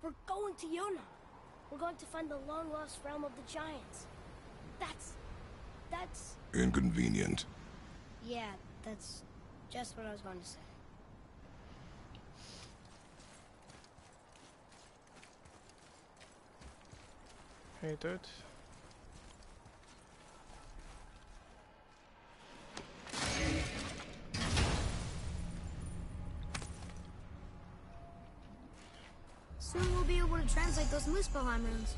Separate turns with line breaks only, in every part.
We're going to Yona. We're going to find the long-lost realm of the Giants. That's...
Inconvenient.
Yeah, that's just what I was going to say.
Hey, dude.
Soon we'll be able to translate those Muspelheim runes.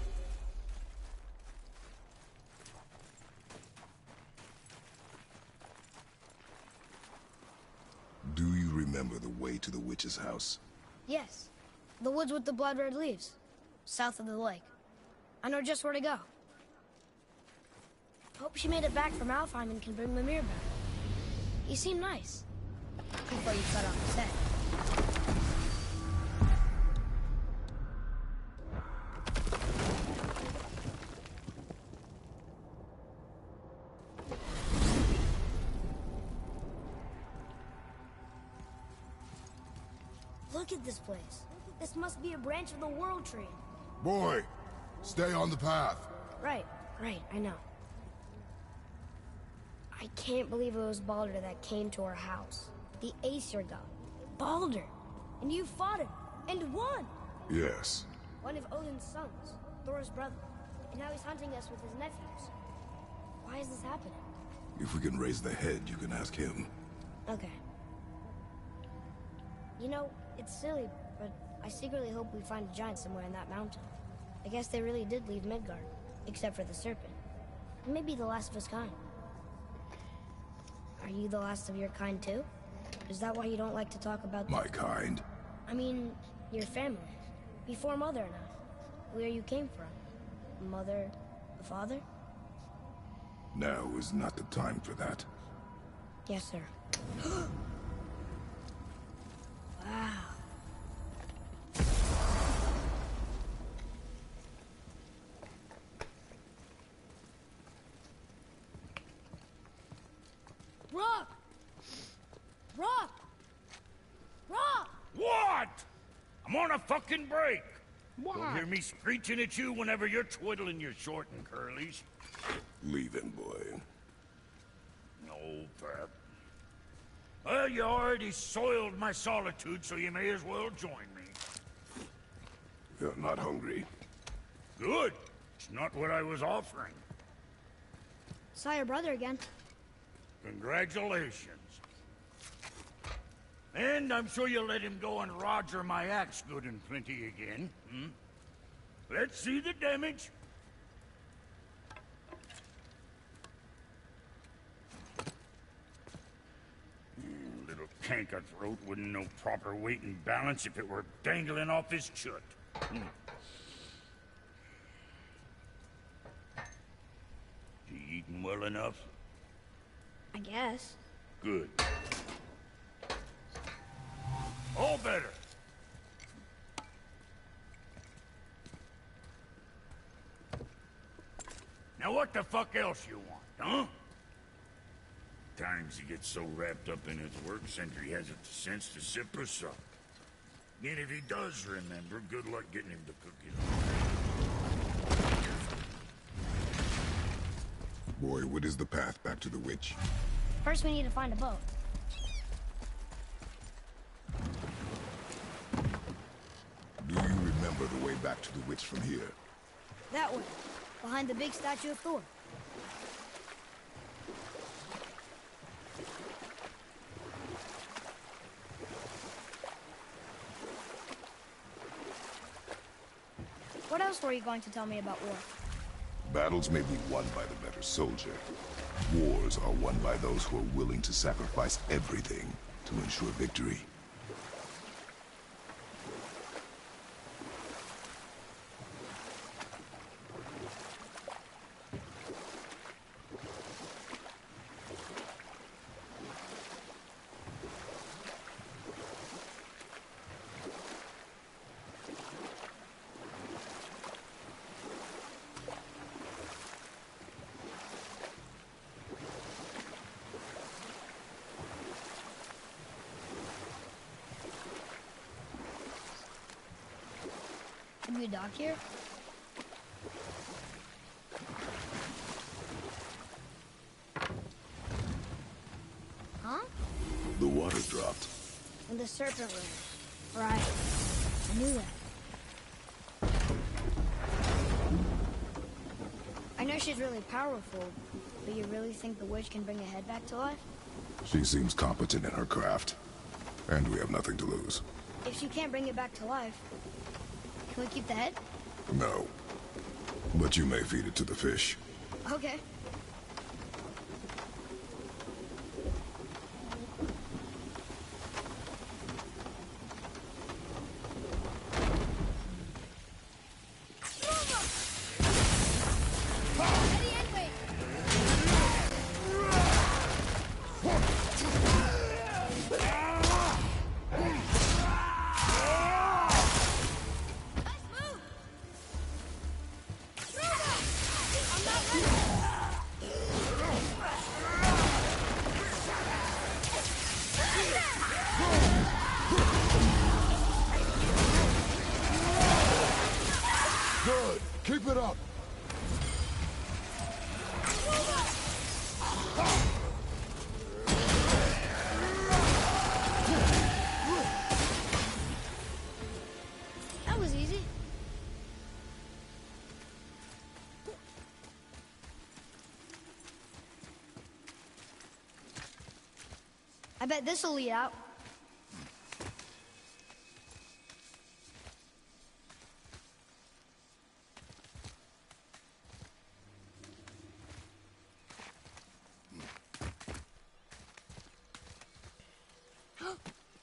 Do you remember the way to the witch's house?
Yes. The woods with the blood-red leaves. South of the lake. I know just where to go. Hope she made it back from Alfheim and can bring Mimir back. He seemed nice. Before you cut off his head. Look at this place. This must be a branch of the World Tree.
Boy, stay on the path.
Right, I know. I can't believe it was Baldur that came to our house. The Aesir god. Baldur! And you fought him, and won!
Yes.
One of Odin's sons, Thor's brother. And now he's hunting us with his nephews. Why is this happening?
If we can raise the head, you can ask him.
Okay. You know, it's silly, but I secretly hope we find a giant somewhere in that mountain. I guess they really did leave Midgard, except for the serpent. Maybe the last of his kind. Are you the last of your kind too? Is that why you don't like to talk about
My kind?
I mean, your family. Before Mother and I. Where you came from. Mother, the father?
Now is not the time for that.
Yes, sir. Wow. Rock! Rock! Rock!
What? I'm on a fucking break. What? You'll hear me screeching at you whenever you're twiddling your short and curlies.
Leave him, boy.
No, Pap. Well, you already soiled my solitude, so you may as well join me.
You're not hungry.
Good. It's not what I was offering.
Saw your brother again.
Congratulations. And I'm sure you'll let him go and Roger my axe good and plenty again, hmm? Let's see the damage. Little canker throat wouldn't know proper weight and balance if it were dangling off his chut. Hmm. You eating well enough?
I guess.
Good. All better. Now what the fuck else you want, huh? Times he gets so wrapped up in his work, Sentry hasn't the sense to sip or sup. And if he does remember, good luck getting him to cook his own.
Boy, what is the path back to the witch?
First we need to find a boat.
Do you remember the way back to the witch from here?
That way. Behind the big statue of Thor. What else were you going to tell me about war?
Battles may be won by the better soldier. Wars are won by those who are willing to sacrifice everything to ensure victory.
Should we dock here? Huh?
The water dropped.
And the serpent room. Right. I knew that. I know she's really powerful, but you really think the witch can bring a head back to life?
She seems competent in her craft. And we have nothing to lose.
If she can't bring it back to life, can we keep the head?
No. But you may feed it to the fish.
Okay.
Good. Keep it up.
That was easy. I bet this'll lead out.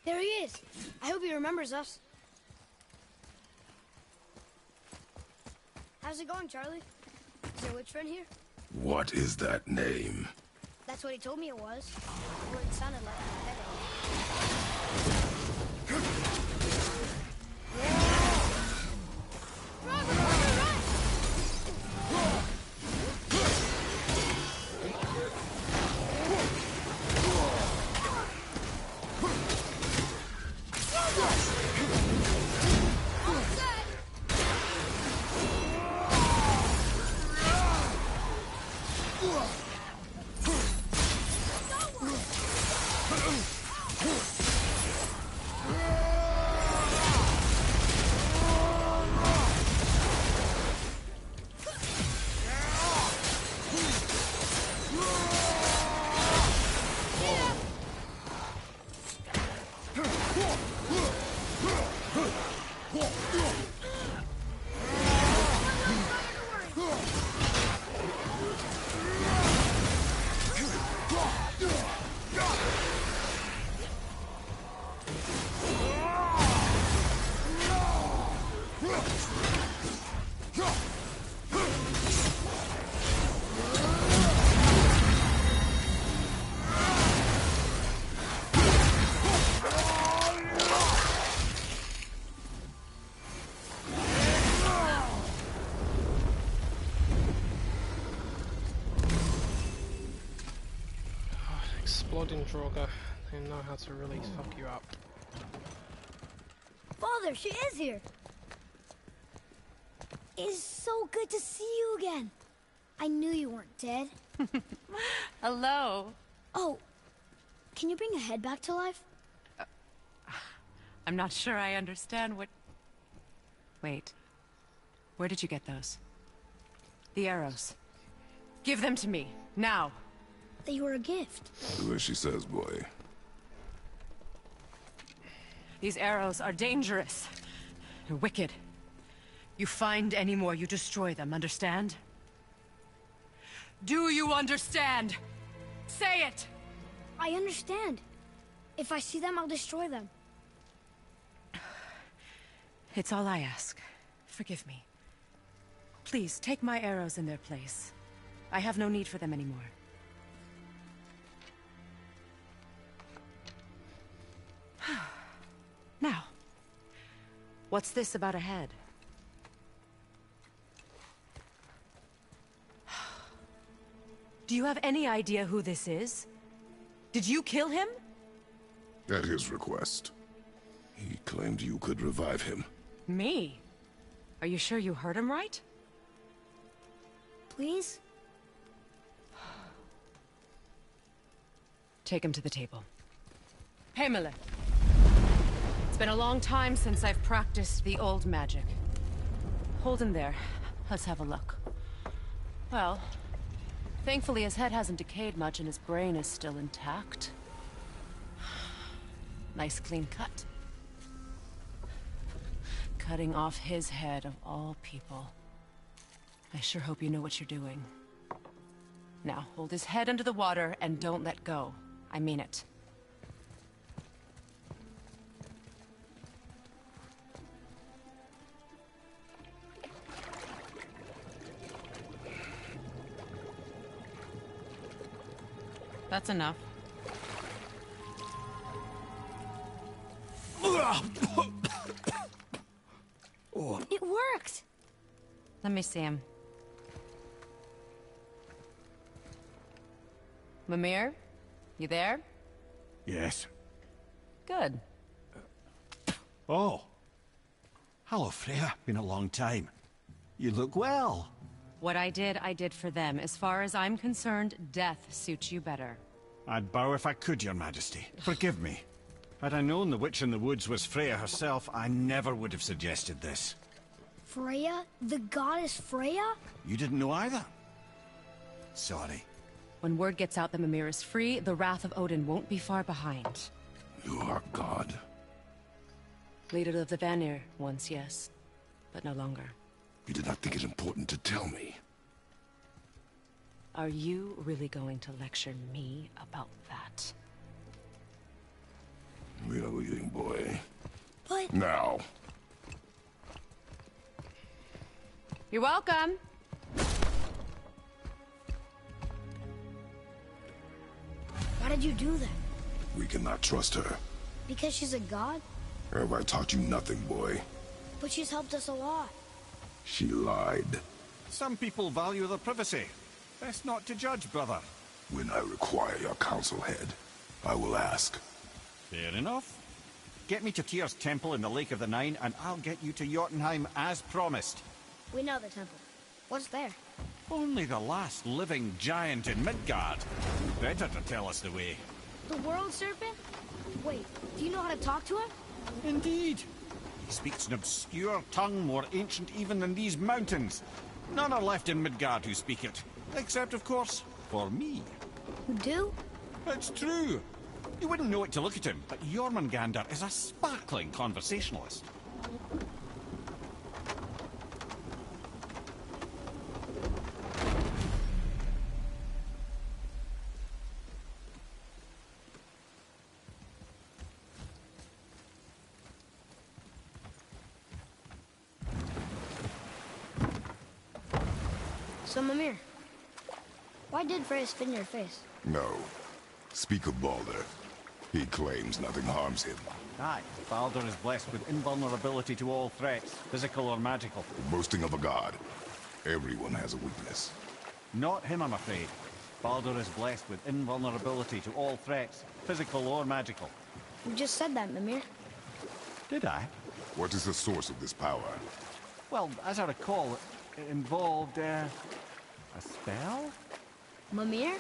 There he is. I hope he remembers us. How's it going, Charlie? Is there a witch friend here?
What is that name?
That's what he told me it was. Or it sounded like in my head.
Exploding Droga. They know how to really fuck you up.
Father, she is here. It's so good to see you again. I knew you weren't dead.
Hello.
Oh, can you bring a head back to life?
I'm not sure I understand what... Wait. Where did you get those? The arrows. Give them to me, now.
They were a gift.
Do as she says, boy.
These arrows are dangerous. They're wicked. You find any more, you destroy them, understand? Do you understand? Say it!
I understand. If I see them, I'll destroy them.
It's all I ask. Forgive me. Please, take my arrows in their place. I have no need for them anymore. Now, what's this about a head? Do you have any idea who this is? Did you kill him?
At his request. He claimed you could revive him.
Me? Are you sure you heard him right?
Please?
Take him to the table. Himalith. It's been a long time since I've practiced the old magic. Hold him there. Let's have a look. Well, thankfully his head hasn't decayed much and his brain is still intact. Nice clean cut. Cutting off his head of all people. I sure hope you know what you're doing. Now, hold his head under the water and don't let go. I mean it. That's enough.
It worked!
Let me see him. Mimir? You there?
Yes.
Good.
Oh. Hello, Freya. Been a long time. You look well.
What I did for them. As far as I'm concerned, death suits you better.
I'd bow if I could, Your Majesty. Forgive me. Had I known the witch in the woods was Freya herself, I never would have suggested this.
Freya? The goddess Freya?
You didn't know either? Sorry.
When word gets out that Mimir is free, the wrath of Odin won't be far behind.
You are God.
Leader of the Vanir, once yes, but no longer.
You did not think it important to tell me.
Are you really going to lecture me about that?
We are leaving, boy.
But...
Now.
You're welcome.
Why did you do that?
We cannot trust her.
Because she's a god?
Have I taught you nothing, boy?
But she's helped us a lot.
She lied.
Some people value their privacy. Best not to judge, brother.
When I require your council head, I will ask.
Fair enough. Get me to Tyr's temple in the Lake of the Nine, and I'll get you to Jotunheim as promised.
We know the temple. What's there?
Only the last living giant in Midgard. Better to tell us the way.
The world serpent? Wait, do you know how to talk to him?
Indeed. He speaks an obscure tongue more ancient even than these mountains. None are left in Midgard who speak it. Except, of course, for me.
Who do?
It's true. You wouldn't know it to look at him, but Jormungandr is a sparkling conversationalist.
So, Mimir, why did Freya spit in your face?
No. Speak of Baldur. He claims nothing harms him.
Aye, Baldur is blessed with invulnerability to all threats, physical or magical.
Boasting of a god. Everyone has a weakness.
Not him, I'm afraid. Baldur is blessed with invulnerability to all threats, physical or magical.
You just said that, Mimir.
Did I?
What is the source of this power?
Well, as I recall, it involved, a spell?
Mimir?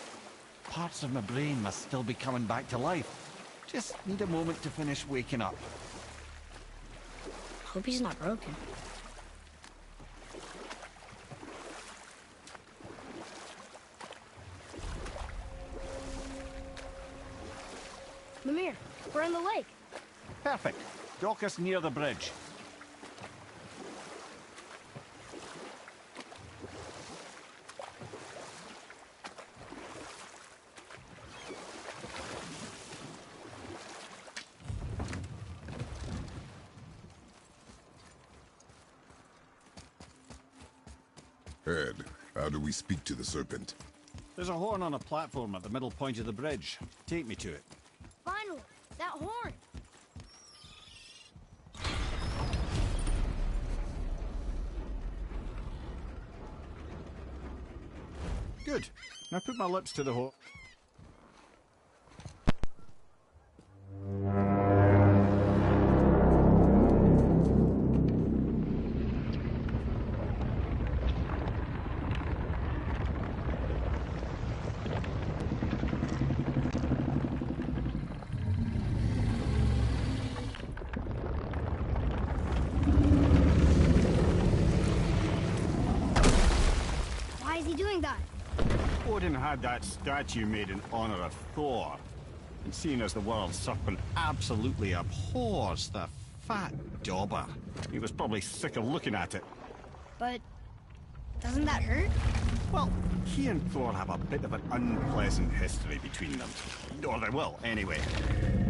Parts of my brain must still be coming back to life. Just need a moment to finish waking up.
Hope he's not broken. Mimir, we're in the lake.
Perfect. Dock us near the bridge.
Ed, how do we speak to the serpent?
There's a horn on a platform at the middle point of the bridge. Take me to it.
Finally, that horn.
Good. Now put my lips to the horn.
he doing that?
Odin had that statue made in honor of Thor. And seeing as the world serpent absolutely abhors the fat dauber, he was probably sick of looking at it.
But doesn't that hurt?
Well, he and Thor have a bit of an unpleasant history between them. Or they will, anyway.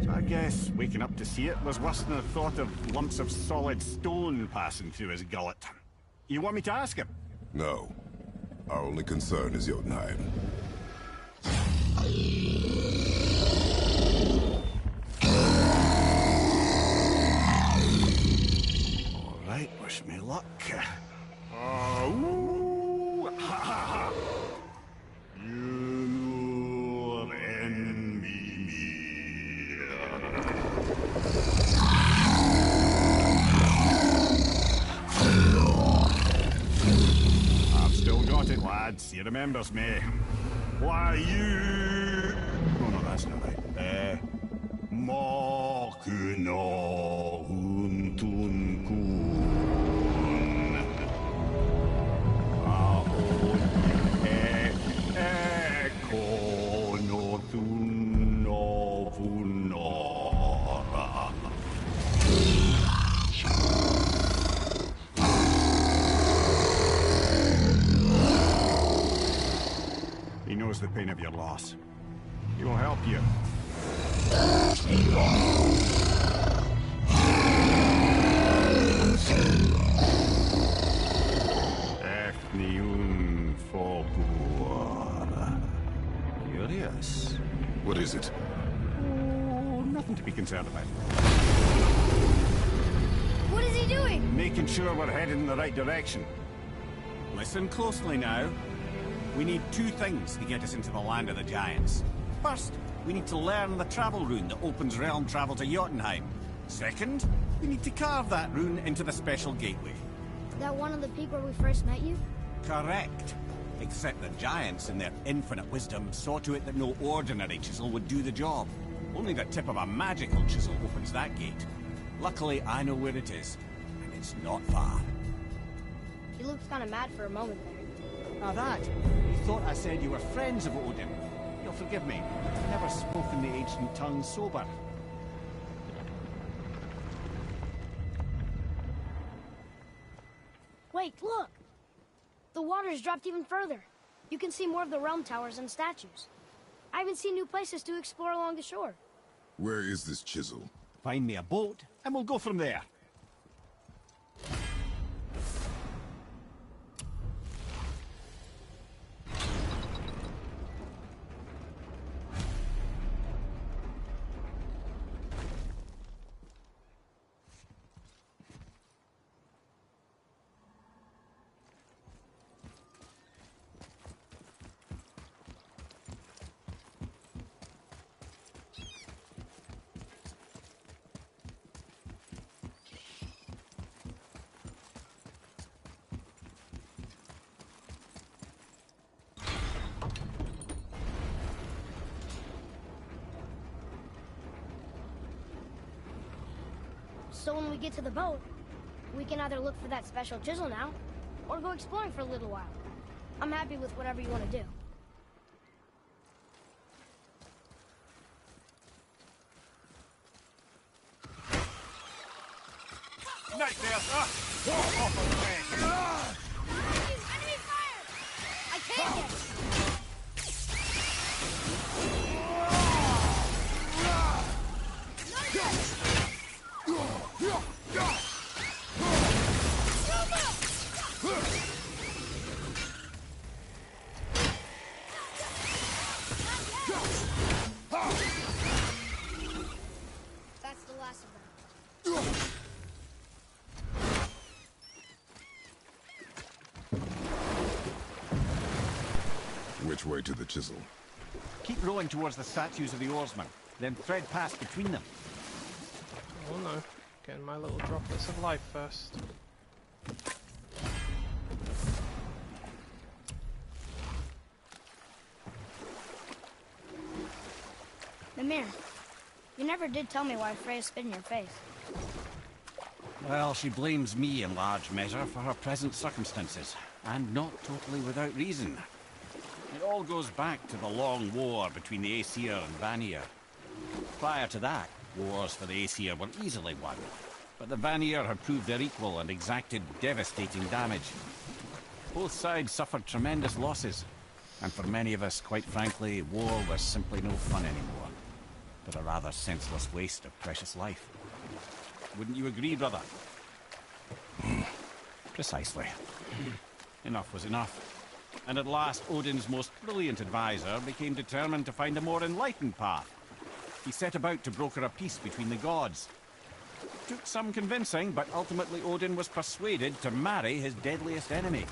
So I guess waking up to see it was worse than the thought of lumps of solid stone passing through his gullet. You want me to ask him?
No. Our only concern is Jotunheim.
All right, wish me luck. Ooh, ha, ha, ha. You'll envy me. I've still got it, lads. He remembers me. Why, you... Oh, no, that's not right. Mokuno Huntun Kun. Aon Eko no Thun no Vunora. He knows the pain of your loss. He will help you. Efniun Fogur. Curious.
What is it?
Oh, nothing to be concerned about.
What is he doing?
Making sure we're headed in the right direction. Listen closely now. We need two things to get us into the land of the giants. First, we need to learn the travel rune that opens realm travel to Jotunheim. Second, we need to carve that rune into the special gateway.
That one on the peak where we first met you?
Correct. Except the giants, in their infinite wisdom, saw to it that no ordinary chisel would do the job. Only the tip of a magical chisel opens that gate. Luckily, I know where it is, and it's not far.
He looked kind of mad for a moment there.
Now that, you thought I said you were friends of Odin. You'll forgive me. I've never spoken the ancient tongue sober.
Wait, look! The water's dropped even further. You can see more of the realm towers and statues. I even see new places to explore along the shore.
Where is this chisel?
Find me a boat, and we'll go from there.
So when we get to the boat, we can either look for that special chisel now, or go exploring for a little while. I'm happy with whatever you want to do.
Nightmare! Walk off of me!
Enemy fire! I can't get it! That's the last of them.
Which way to the chisel?
Keep rowing towards the statues of the oarsmen, then thread past between them.
Oh no. Getting my little droplets of life first.
Mimir, you never did tell me why Freya spit in your face.
Well, she blames me in large measure for her present circumstances. and not totally without reason. It all goes back to the long war between the Aesir and Vanir. Prior to that, wars for the Aesir were easily won, but the Vanir had proved their equal and exacted devastating damage. Both sides suffered tremendous losses, and for many of us, quite frankly, war was simply no fun anymore, but a rather senseless waste of precious life. Wouldn't you agree, brother? Precisely. Enough was enough. And at last, Odin's most brilliant advisor became determined to find a more enlightened path. He set about to broker a peace between the gods. Took some convincing, but ultimately Odin was persuaded to marry his deadliest enemy,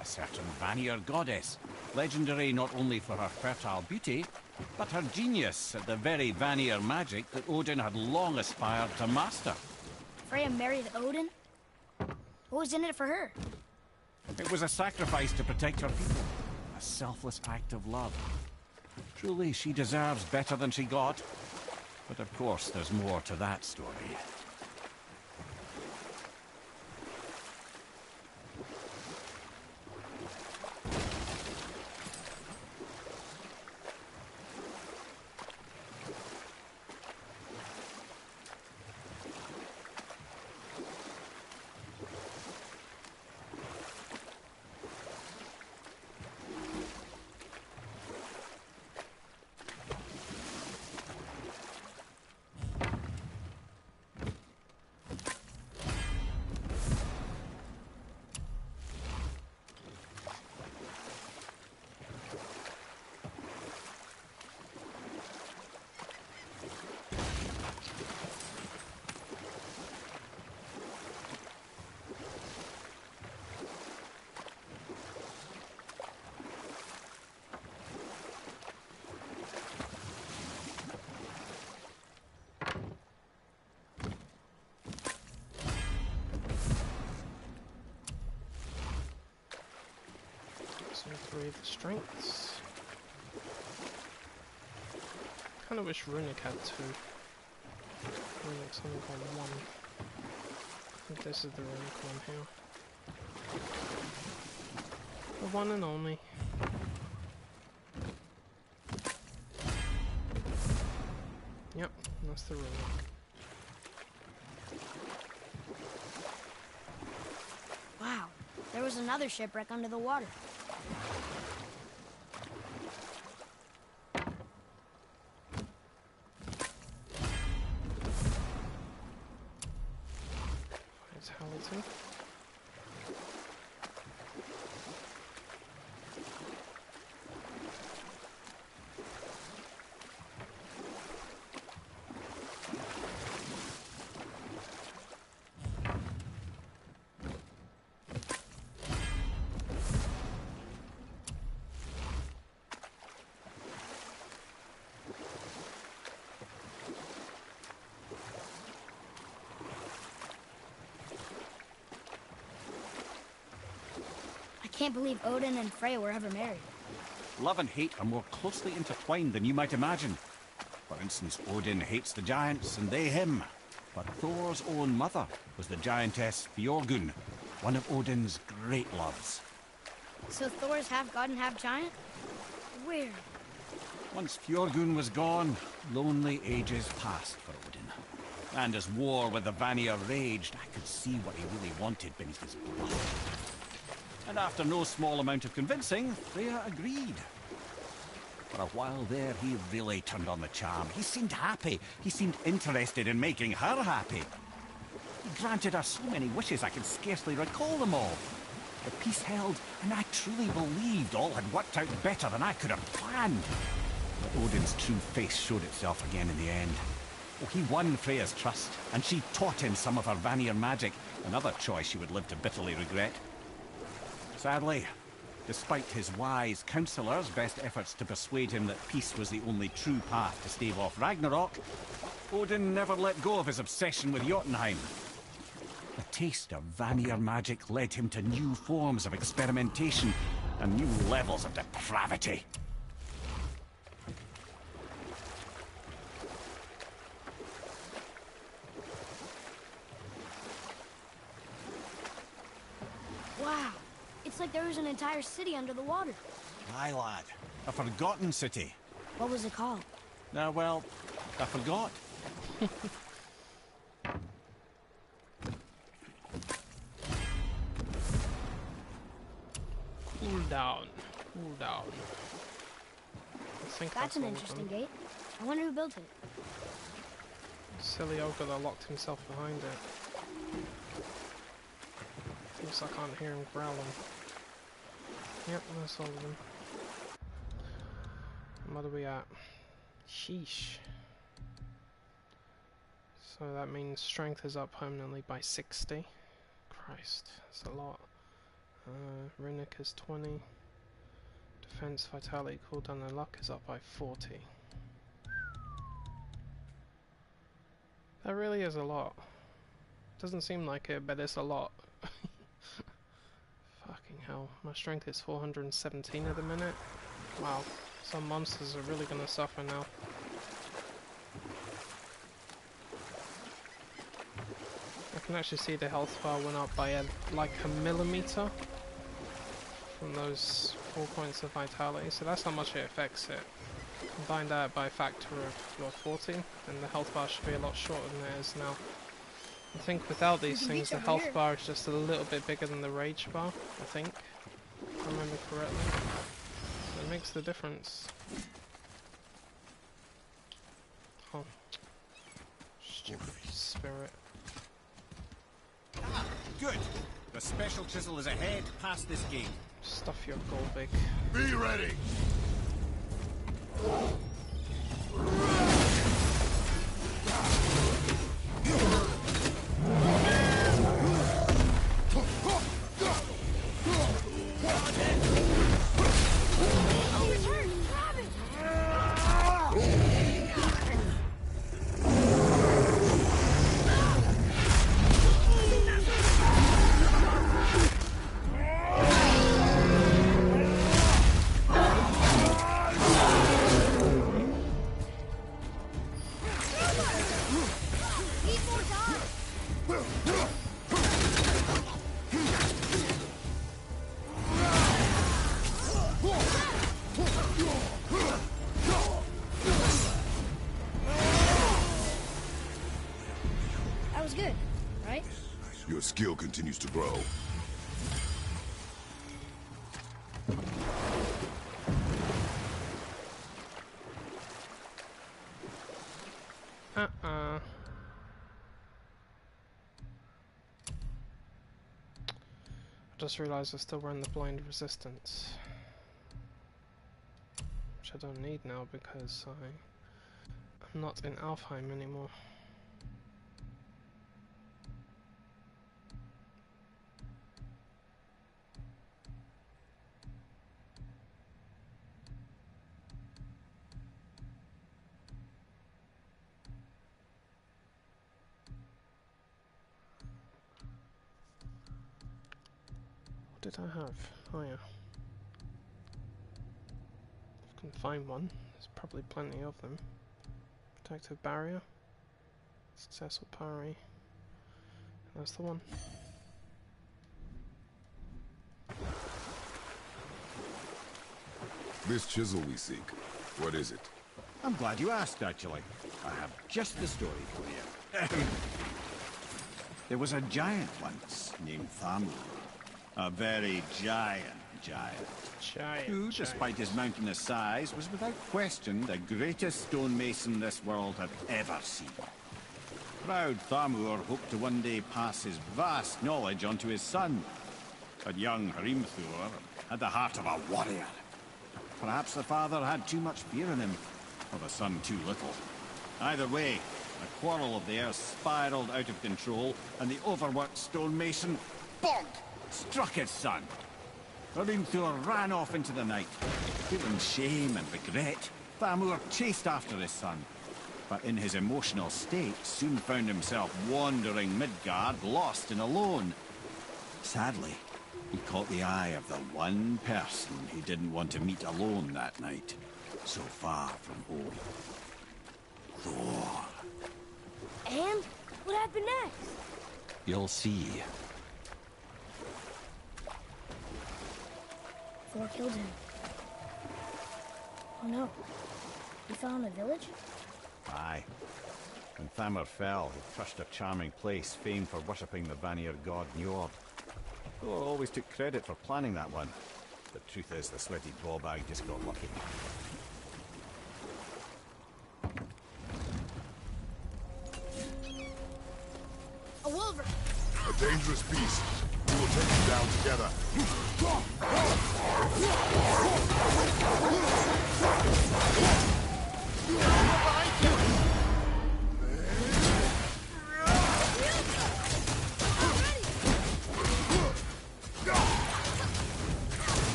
a certain Vanir goddess, legendary not only for her fertile beauty, but her genius at the very Vanir magic that Odin had long aspired to master.
Freya married Odin? What was in it for her?
It was a sacrifice to protect her people, a selfless act of love. Truly, she deserves better than she got. But of course, there's more to that story.
So 3 of the strengths. Kinda wish Runic had 2. Runic's only got 1. I think this is the Runic one here. The one and only. Yep, that's the Runic.
Wow, there was another shipwreck under the water.
Vitality.
I can't believe Odin and Freya were ever married.
Love and hate are more closely intertwined than you might imagine. For instance, Odin hates the giants and they him. But Thor's own mother was the giantess Fjorgun, one of Odin's great loves.
So Thor's half god and half giant? Weird.
Once Fjorgun was gone, lonely ages passed for Odin. And as war with the Vanir raged, I could see what he really wanted beneath his blood. And after no small amount of convincing, Freya agreed. For a while there, he really turned on the charm. He seemed happy. He seemed interested in making her happy. He granted her so many wishes I can scarcely recall them all. The peace held, and I truly believed all had worked out better than I could have planned. But Odin's true face showed itself again in the end. Oh, he won Freya's trust, and she taught him some of her Vanir magic, another choice she would live to bitterly regret. Sadly, despite his wise counselors' best efforts to persuade him that peace was the only true path to stave off Ragnarok, Odin never let go of his obsession with Jotunheim. The taste of Vanir magic led him to new forms of experimentation and new levels of depravity.
Wow, it's like there was an entire city under the water.
Aye, lad. A forgotten city.
What was it called?
Well, I forgot.
Cool down. Cool down. I think
That's an
all of
interesting
them.
gate. I wonder who built it.
Silly ogre that locked himself behind it. Looks like I can't hear him growling. Yep, that's all of them. And what are we at? Sheesh. So that means strength is up permanently by 60. Christ, that's a lot. Runic is 20. Defense, vitality, cooldown, and luck is up by 40. That really is a lot. Doesn't seem like it, but it's a lot. Fucking hell. My strength is 417 at the minute. Wow. Some monsters are really gonna suffer now. I can actually see the health bar went up by like a millimeter from those 4 points of vitality, so that's how much it affects it. Combine that by a factor of 40, and the health bar should be a lot shorter than it is now. I think without these things, the health bar is just a little bit bigger than the rage bar, I think, if I remember correctly. So it makes the difference. Oh. Stupid spirit.
Ah, good. The special chisel is ahead past this gate.
Stuff your goal big.
Be ready!
That was good, right?
Your skill continues to grow.
I just realised I still run the blind resistance, which I don't need now because I'm not in Alfheim anymore. What did I have? Oh yeah. If I can find one, there's probably plenty of them. Protective barrier. Successful parry. That's the one.
This chisel we seek, what is it?
I'm glad you asked, actually. I have just the story for you. There was a giant once named Thamur. A very giant. Who, despite his mountainous size, was without question the greatest stonemason this world had ever seen. Proud Thamur hoped to one day pass his vast knowledge on to his son. But young Hrimthur had the heart of a warrior. Perhaps the father had too much fear in him, or the son too little. Either way, the quarrel of theirs spiraled out of control, and the overworked stonemason, bonk, struck his son. Hrimthur ran off into the night. Feeling shame and regret, Thamur chased after his son, but in his emotional state soon found himself wandering Midgard, lost and alone. Sadly, he caught the eye of the one person he didn't want to meet alone that night, so far from home. Thor.
And what happened next?
You'll see.
Thor killed him. Oh no. He fell in a village?
Aye. When Thamur fell, he crushed a charming place famed for worshipping the Vanir god Njord. Thor always took credit for planning that one. The truth is, the sweaty ballbag just got lucky.
A wolver!
A dangerous beast. We will take him down together.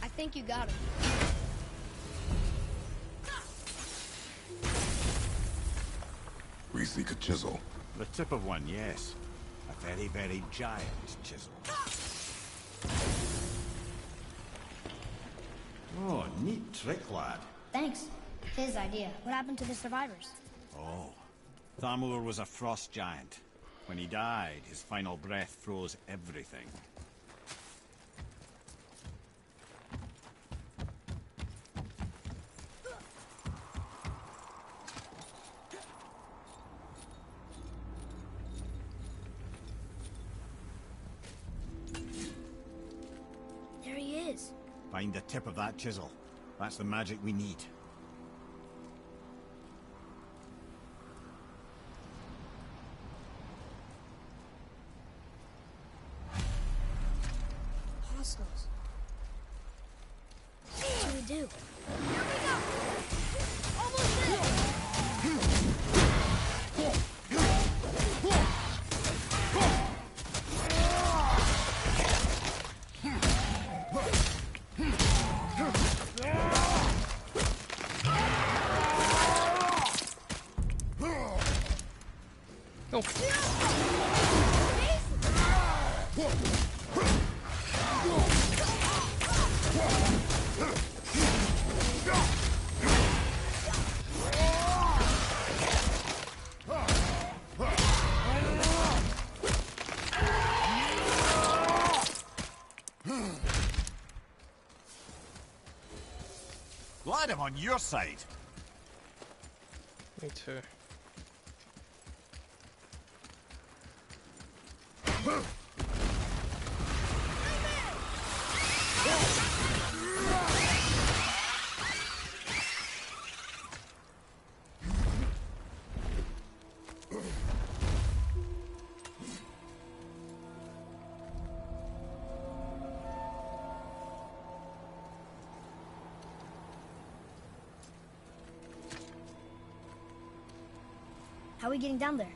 I think you got him.
We seek a chisel.
The tip of one, yes. A very, very giant chisel. Oh, neat trick, lad.
Thanks. His idea. What happened to the survivors?
Oh, Thamur was a frost giant. When he died, his final breath froze everything.
There he is.
Find the tip of that chisel. That's the magic we need.
Hostiles. What do we do?
Glad I'm on your side.
Me too.
How are we getting down there?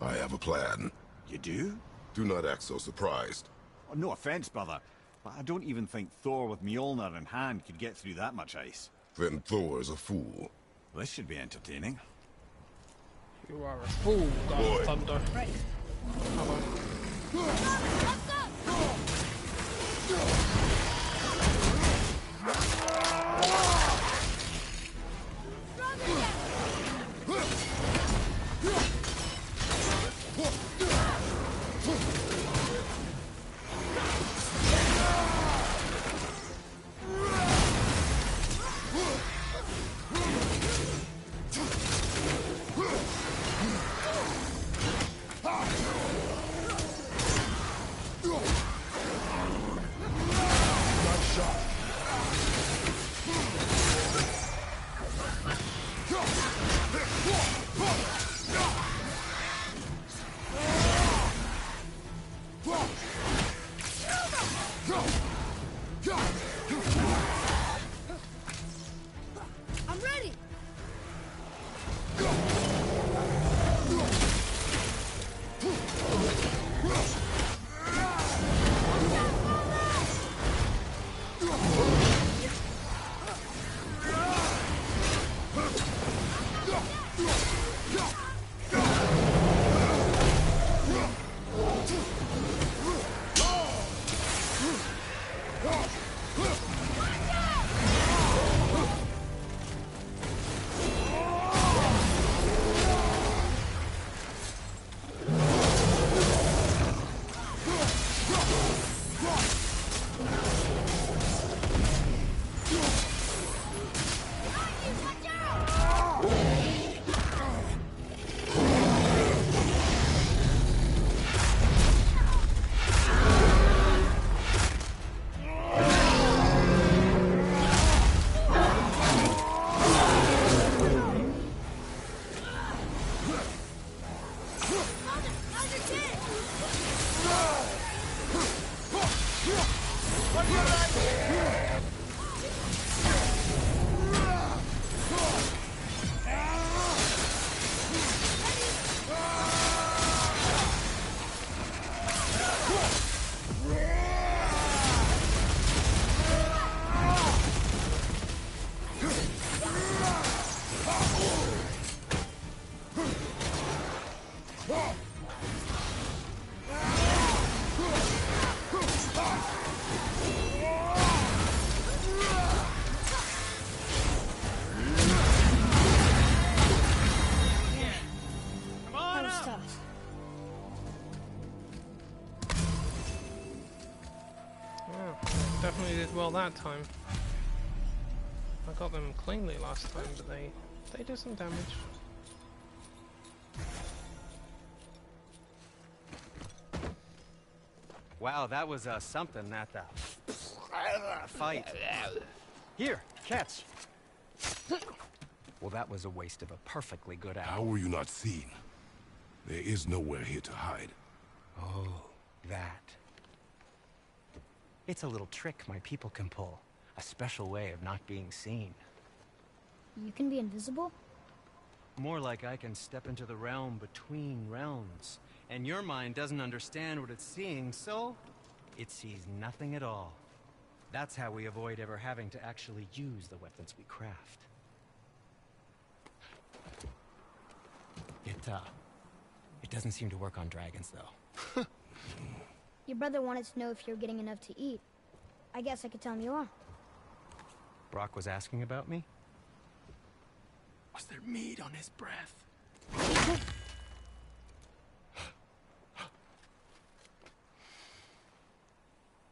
I have a plan.
You do?
Do not act so surprised.
Oh, no offense, brother, but I don't even think Thor with Mjolnir in hand could get through that much ice.
Then Thor's a fool.
This should be entertaining.
You are a fool, God
Boy.
of Thunder.
Right.
Hello. Definitely did well that time. I got them cleanly last time, but they did some damage.
Wow, that was something at the fight. Here, catch. Well, that was a waste of a perfectly good hour.
How were you not seen? There is nowhere here to hide.
Oh, that. It's a little trick my people can pull. A special way of not being seen.
You can be invisible?
More like I can step into the realm between realms. And your mind doesn't understand what it's seeing, so it sees nothing at all. That's how we avoid ever having to actually use the weapons we craft. It doesn't seem to work on dragons, though.
Your brother wanted to know if you're getting enough to eat. I guess I could tell him you are.
Brock was asking about me? Was there meat on his breath?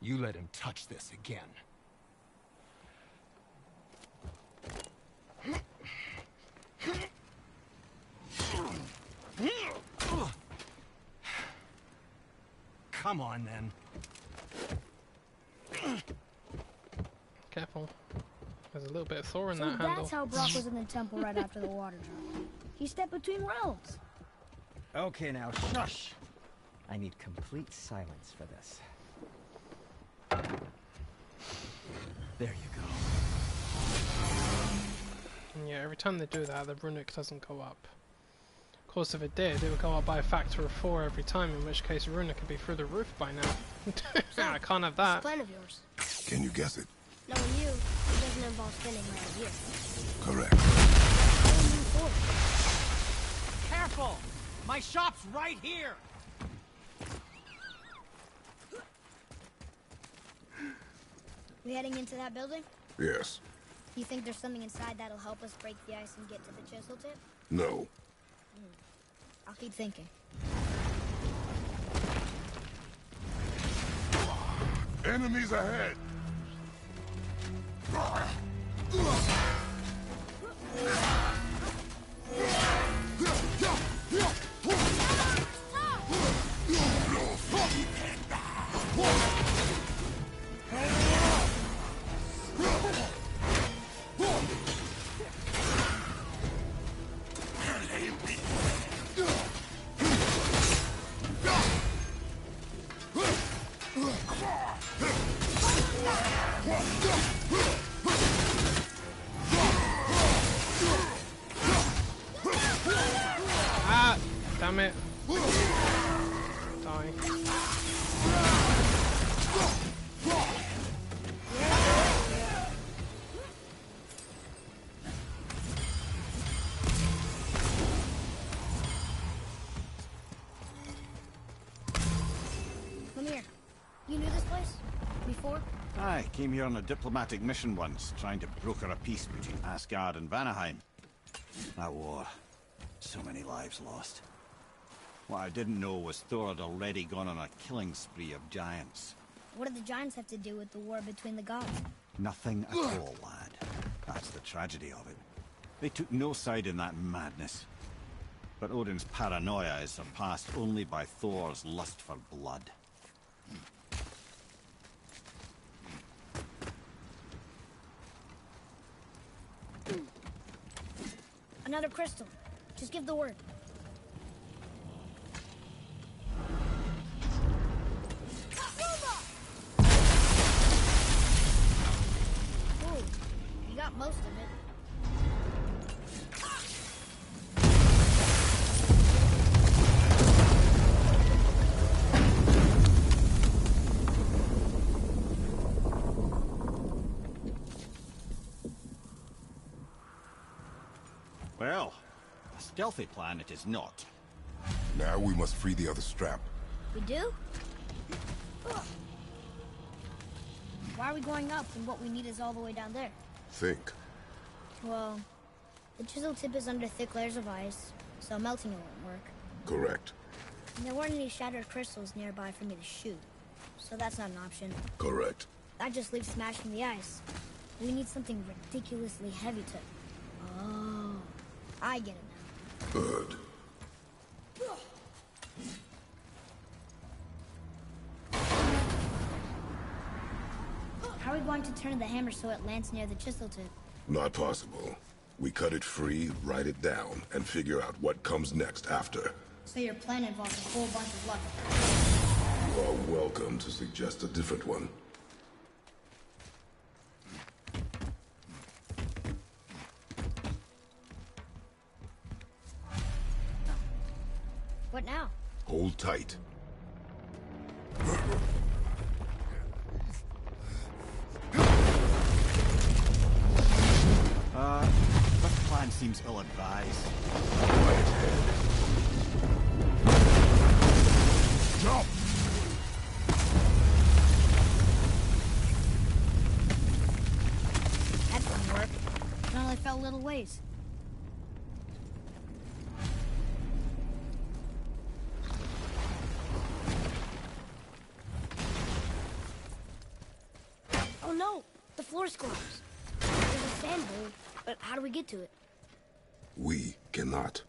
You let him touch this again. Come on, then.
Careful. There's a little bit of Thor in
So
that handle.
that's how Brock was in the temple right after the water drop. He stepped between realms.
Okay, now, shush! I need complete silence for this. There you go.
And yeah, every time they do that, the runic doesn't go up. Of course, if it did, it would go up by a factor of 4 every time, in which case runic could be through the roof by now. I can't have that.
It's a plan of yours.
Can you guess it?
Knowing you, it doesn't involve spinning around here.
Correct.
Careful! My shop's right here!
We heading into that building?
Yes.
You think there's something inside that'll help us break the ice and get to the chisel tip?
No.
I'll keep thinking.
Enemies ahead!
Ah! Damn it. Die.
Come here. You knew this place? Before?
I came here on a diplomatic mission once, trying to broker a peace between Asgard and Vanaheim. That war. So many lives lost. What I didn't know was Thor had already gone on a killing spree of giants.
What do the giants have to do with the war between the gods?
Nothing at all, lad. That's the tragedy of it. They took no side in that madness. But Odin's paranoia is surpassed only by Thor's lust for blood.
Another crystal. Just give the word.
stealthy plan it is not.
Now we must free the other strap.
We do? Why are we going up when what we need is all the way down there?
Think.
Well, the chisel tip is under thick layers of ice, so melting it won't work.
Correct.
And there weren't any shattered crystals nearby for me to shoot, so that's not an option.
Correct.
That just leaves smashing the ice. We need something ridiculously heavy to... Oh, I get it now.
Good.
How are we going to turn the hammer so it lands near the chisel tip?
Not possible. We cut it free, write it down, and figure out what comes next after.
So your plan involves a whole bunch of luck.
You are welcome to suggest a different one.
What now?
Hold tight.
This plan seems ill-advised.
Quiet head. Jump!
That didn't work. It only fell little ways. Oh no! The floor's closed. There's a sand bowl, but how do we get to it?
We cannot.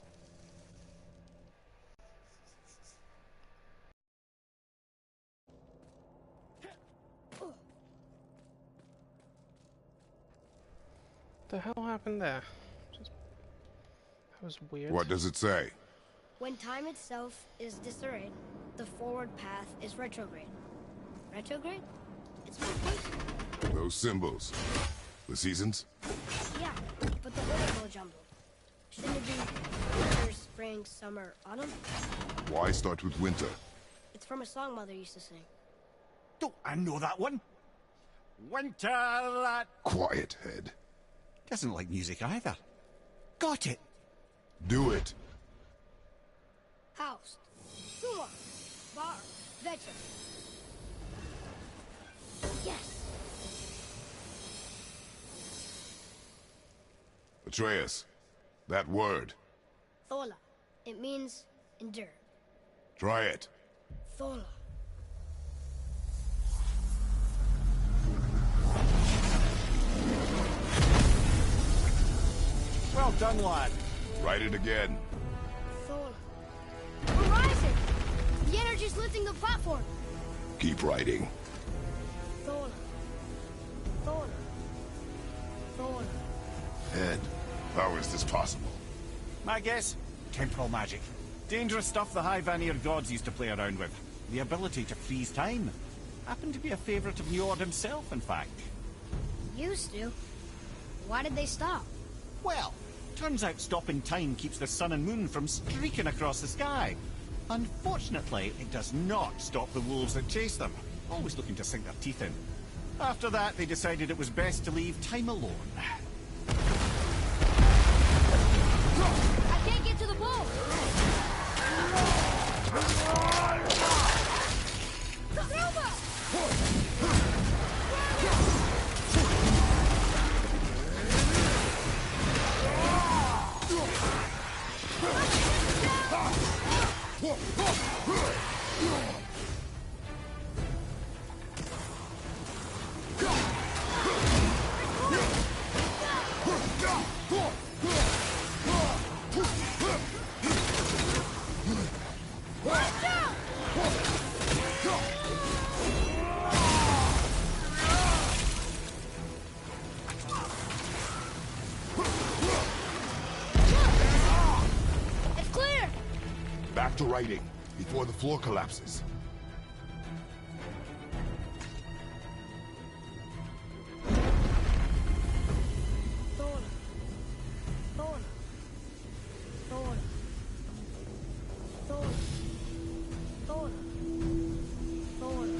The hell happened there? That was weird.
What does it say?
When time itself is disarrayed, the forward path is retrograde. Retrograde? It's backwards?
Those symbols. The seasons?
Yeah, but the order's all jumbled. Shouldn't it be winter, spring, summer, autumn?
Why start with winter?
It's from a song Mother used to sing.
Don't I know that one? Winter that...
Quiet head.
Doesn't like music either. Got it.
Do it.
House, Sula, Bar, Vecha. Yes!
Atreus, that word.
Thola. It means endure.
Try it.
Thola.
Well done, lad.
Write it again.
Thola. We're rising! The energy's lifting the platform!
Keep writing.
Thola. Thola. Thola.
Head, how is this possible?
My guess? Temporal magic. Dangerous stuff the High Vanir gods used to play around with. The ability to freeze time. Happened to be a favorite of Njord himself, in fact.
Used to. Why did they stop?
Well, turns out stopping time keeps the sun and moon from streaking across the sky. Unfortunately, it does not stop the wolves that chase them, always looking to sink their teeth in. After that, they decided it was best to leave time alone.
I can't get to the bowl! It's clear!
Back to writing, before the floor collapses.
Thola. Thola. Thola. Thola. Thola. Thola.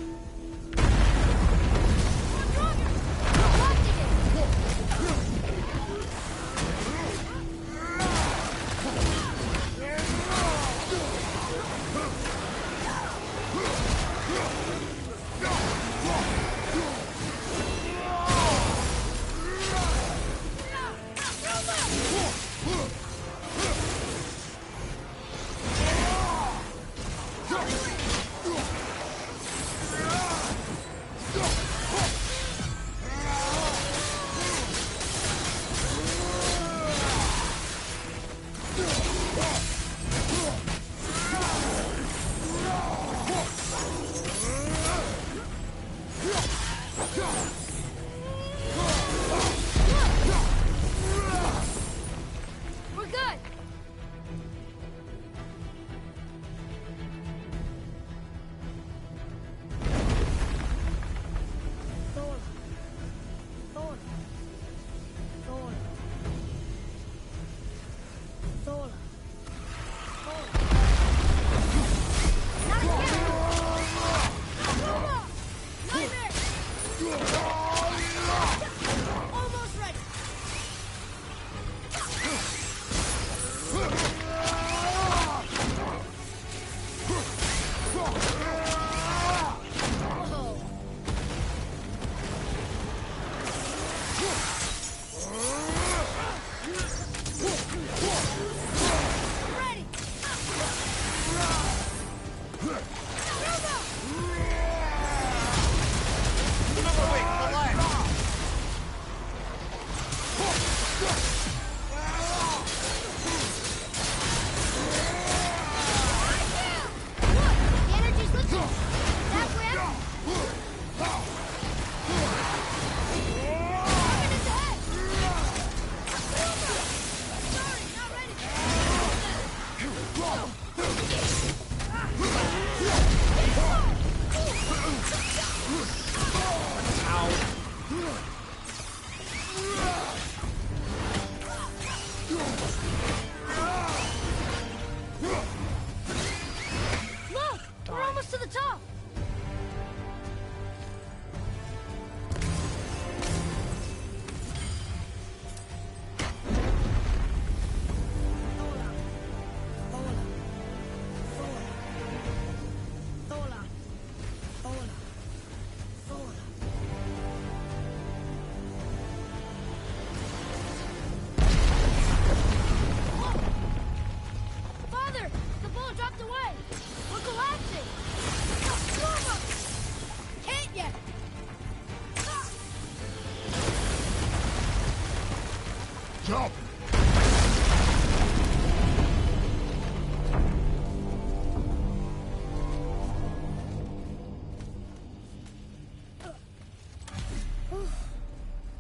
Jump!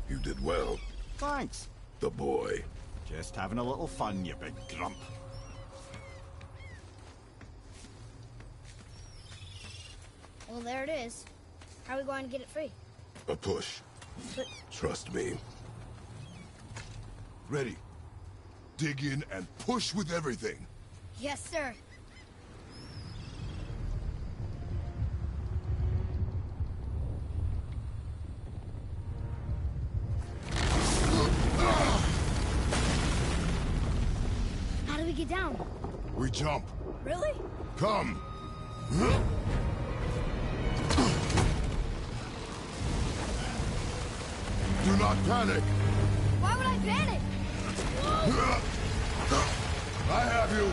You did well.
Thanks.
The boy.
Just having a little fun, you big grump.
Well, there it is. How are we going to get it free?
A push.
But
Trust me. Ready. Dig in and push with everything.
yes, sir. How do we get down?
We jump.
Really?
Come. Do not panic.
Why would I panic?
I have you.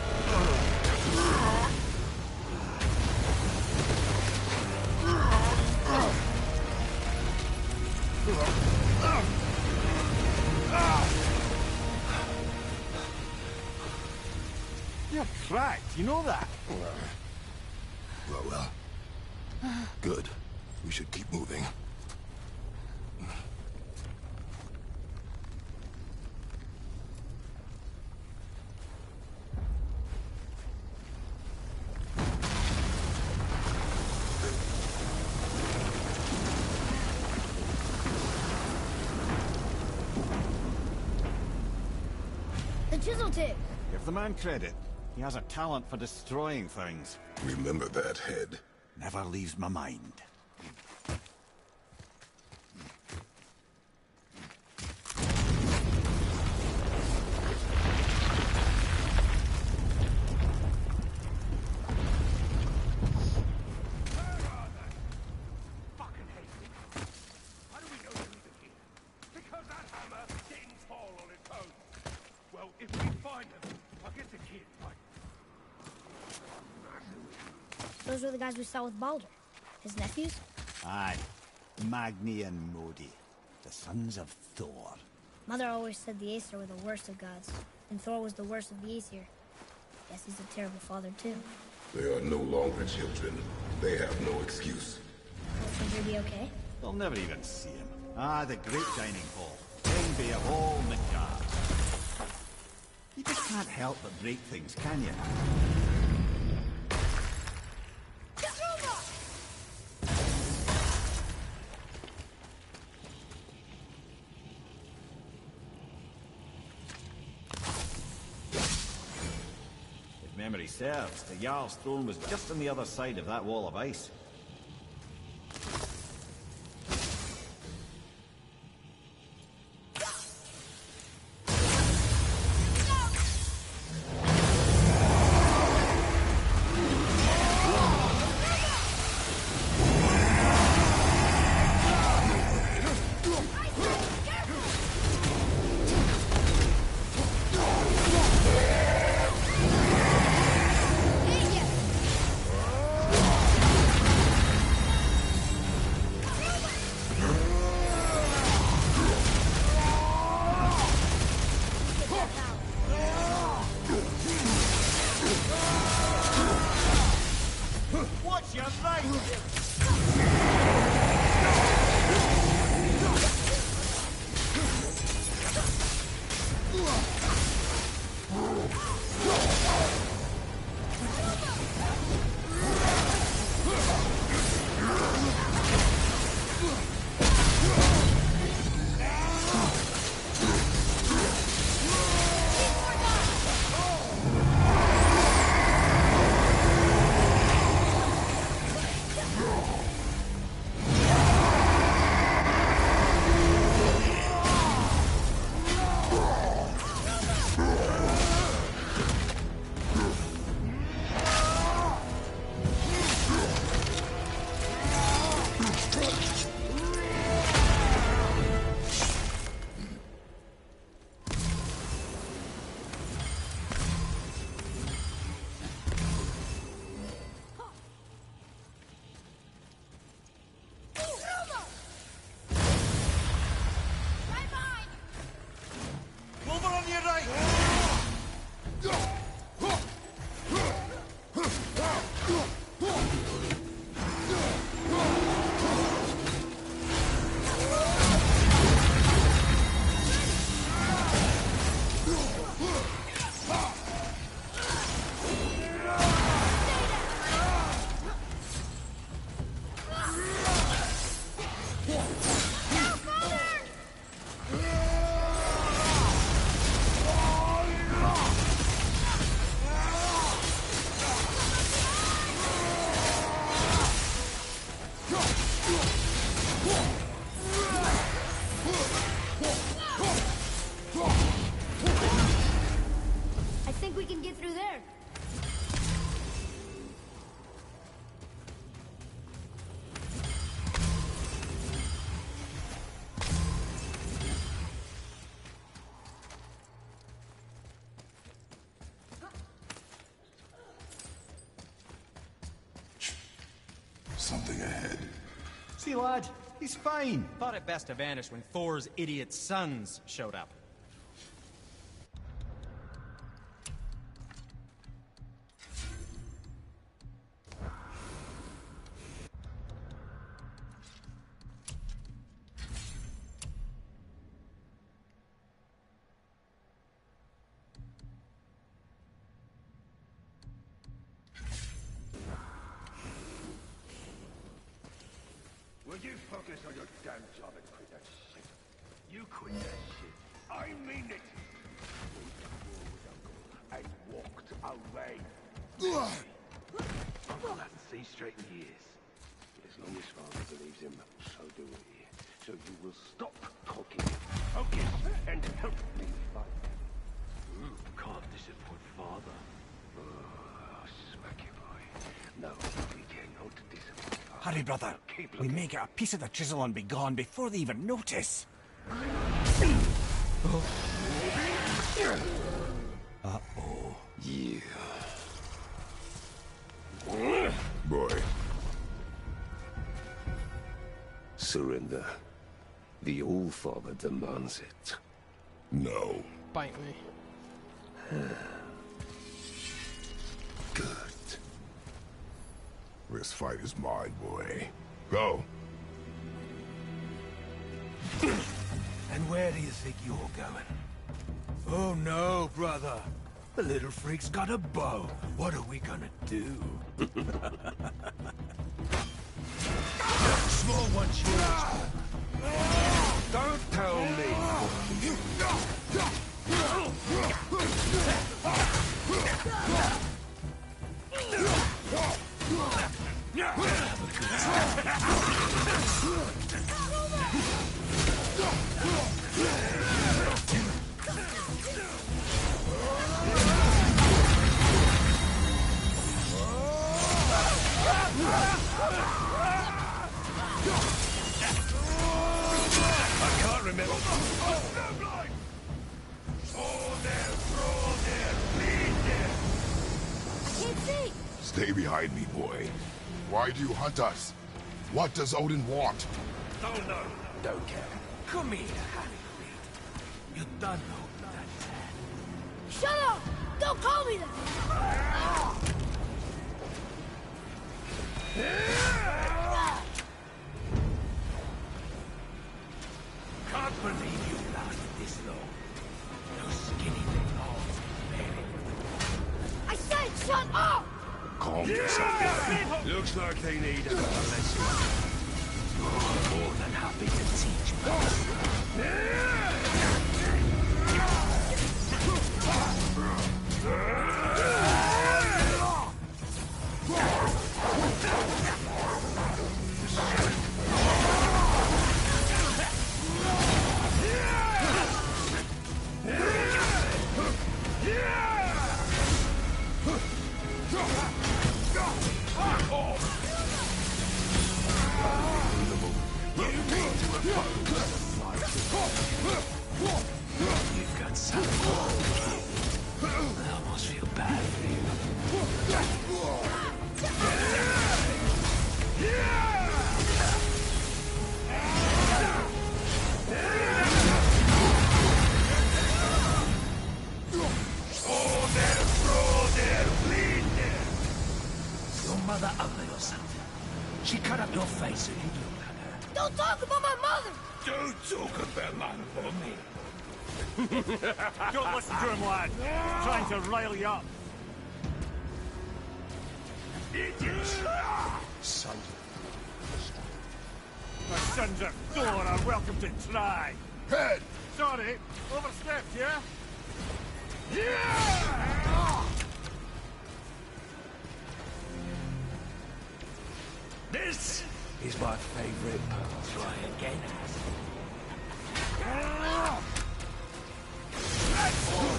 You're cracked, you know that?
Well. Good. We should keep moving.
The chisel tip.
Give the man credit. He has a talent for destroying things.
Remember that head.
Never leaves my mind.
Those were the guys we saw with Baldur. His nephews?
Aye. Magni and Modi. The sons of Thor.
Mother always said the Aesir were the worst of gods, and Thor was the worst of the Aesir. Guess he's a terrible father, too.
They are no longer children. They have no excuse.
Will Sindri be okay?
They'll never even see him. Ah, the great dining hall. Envy of all Midgard. You just can't help but break things, can you? If memory serves, the Jarl's throne was just on the other side of that wall of ice. See, lad, he's fine.
Thought it best to vanish when Thor's idiot sons showed up.
Will you focus on your damn job and quit that shit? You quit that shit. I mean it. And walked away. Uncle hasn't seen straight in years. But as long as father believes him, so do we. So you will stop talking, focus, and help me fight. Can't disappoint father. Oh, smacky boy. No, we cannot disappoint father.
Hurry, brother. We may get a piece of the chisel and be gone before they even notice. Uh-oh.
Yeah. Boy.
Surrender. The All-Father demands it.
No.
Bite me.
Good. This fight is mine, boy. Go.
And where do you think you're going? Oh no, brother. The little freak's got a bow. What are we gonna do? Small one's yours. Don't tell me. I can't remember.
I can't see!
Stay behind me, boy. Why do you hunt us? What does Odin want?
Don't know. Don't care. Come here, Harry Reed. You don't know that hand.
Shut up! Don't call me that!
Can't believe you lasted this long. Those skinny little arms buried.
I said shut up!
Calm yourself, boy.
Looks like they need another lesson. More than happy to teach, You've got something. I almost feel bad for you. Your mother ugly or something. She cut up your face so you'd look like her.
Don't talk about my mother!
Don't talk about my mommy.
Don't listen to him, lad. He's trying to rile you up.
Idiots! Sons
My sons of Thor are welcome to try.
Head!
Sorry, overstepped, yeah?
This is my favorite part. Try again.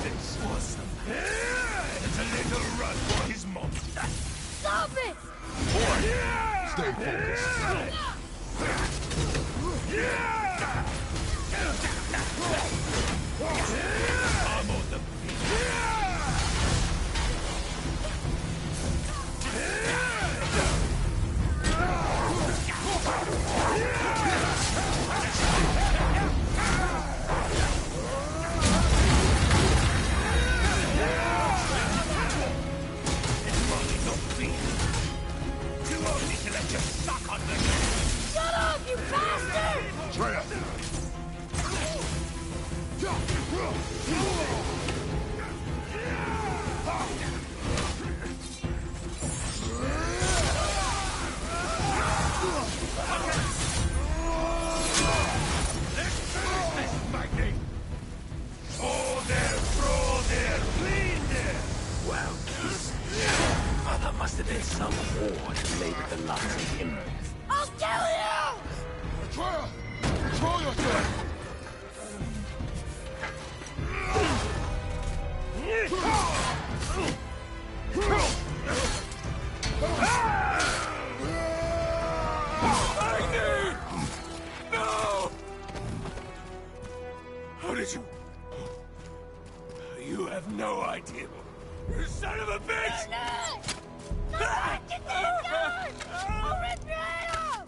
This was the It's a little run for his mom.
Stop it!
Stay focused.
I'm on the beat.
You bastard!
Treya!
Wow, kiss. Oh, that must have been some horde who labored the likes of him.
I'll kill you!
Treya! Control yourself!
Magni! No! How did you... You have no idea. You son of a bitch!
Get this gun! I'll rip your head off!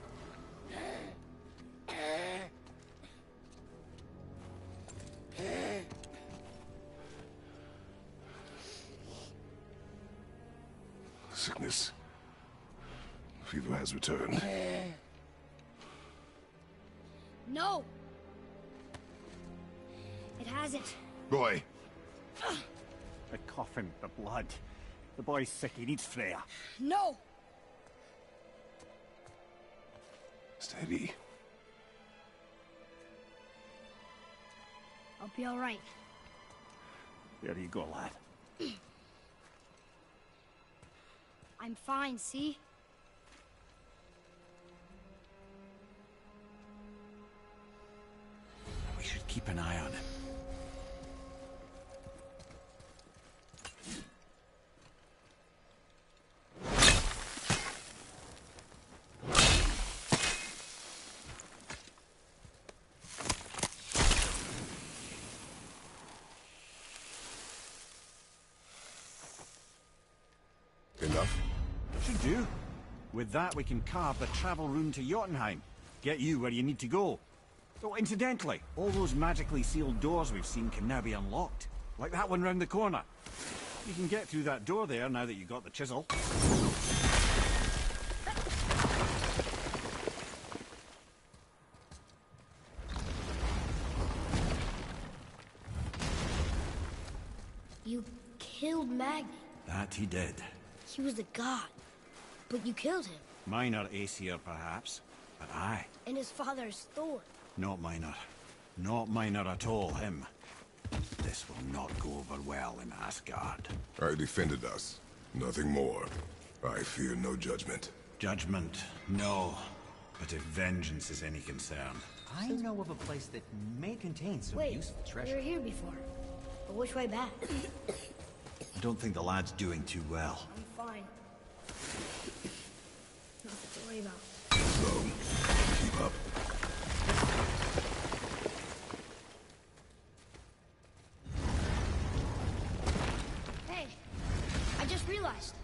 Sickness. Fever has returned.
No! It hasn't.
Roy,
The coffin, the blood. The boy's sick, he needs Freya.
No!
steady.
I'll be alright.
There you go, lad.
I'm fine, see?
We should keep an eye on him.
Enough?
Should do. With that, we can carve the travel rune to Jotunheim. Get you where you need to go. Oh, incidentally, all those magically sealed doors we've seen can now be unlocked. Like that one round the corner. You can get through that door there now that you got the chisel.
You killed Magni.
That he did.
He was a god. But you killed him.
Minor Aesir, perhaps. But I.
And his father's Thor.
Not minor. Not minor at all, him. This will not go over well in Asgard.
I defended us. Nothing more. I fear no judgment.
Judgment, no. But if vengeance is any concern.
I know of a place that may contain some
Wait,
useful
we
treasure.
were here before. But which way back?
I don't think the lad's doing too well.
I'm fine. Nothing to worry about.
So, keep up.
Hey, I just realized.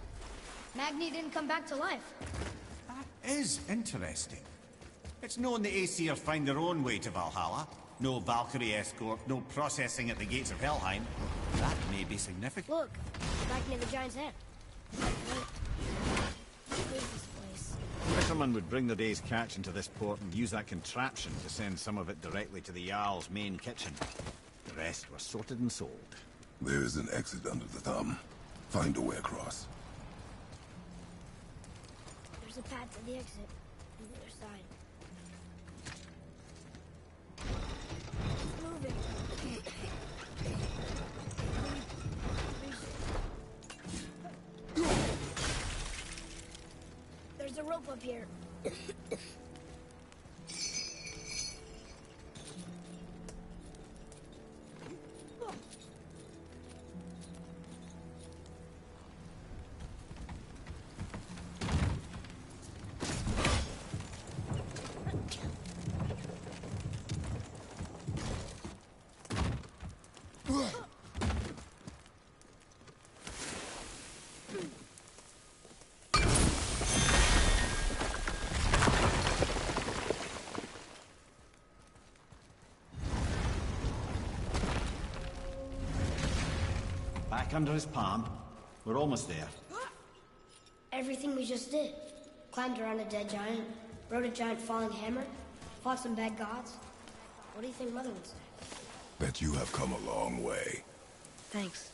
Magni didn't come back to life.
That is interesting. It's known the Aesir find their own way to Valhalla. No Valkyrie escort, no processing at the gates of Helheim. That may be significant.
Look, back near the giant's hand. What is this place?
Fishermen would bring the day's catch into this port and use that contraption to send some of it directly to the Jarl's main kitchen. The rest was sorted and sold.
There is an exit under the thumb. Find a way across.
There's a path to the exit on the other side. It's moving. There's a rope up here.
Back under his palm. We're almost there.
Everything we just did. Climbed around a dead giant, rode a giant falling hammer, Fought some bad gods? What do you think Mother would say?
That you have come a long way.
Thanks.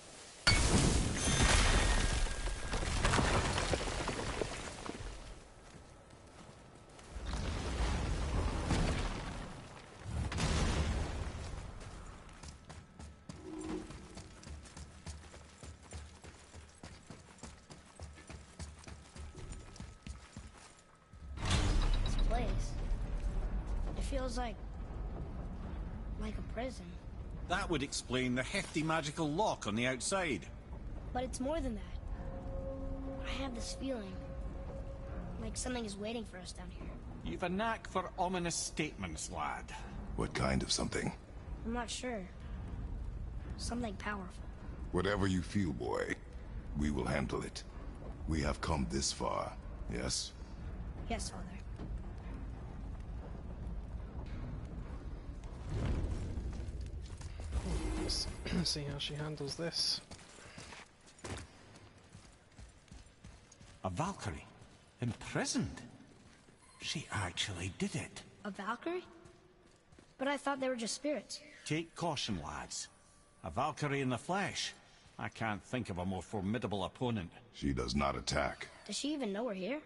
This place, it feels like a prison.
That would explain the hefty magical lock on the outside.
But it's more than that. I have this feeling like something is waiting for us down here.
You've a knack for ominous statements, lad.
What kind of something?
I'm not sure. Something powerful.
Whatever you feel, boy, we will handle it. We have come this far, yes?
Yes, Father.
Let's see how she handles this.
A Valkyrie? Imprisoned? She actually did it.
A Valkyrie? But I thought they were just spirits.
Take caution, lads. A Valkyrie in the flesh. I can't think of a more formidable opponent.
She does not attack.
Does she even know we're here?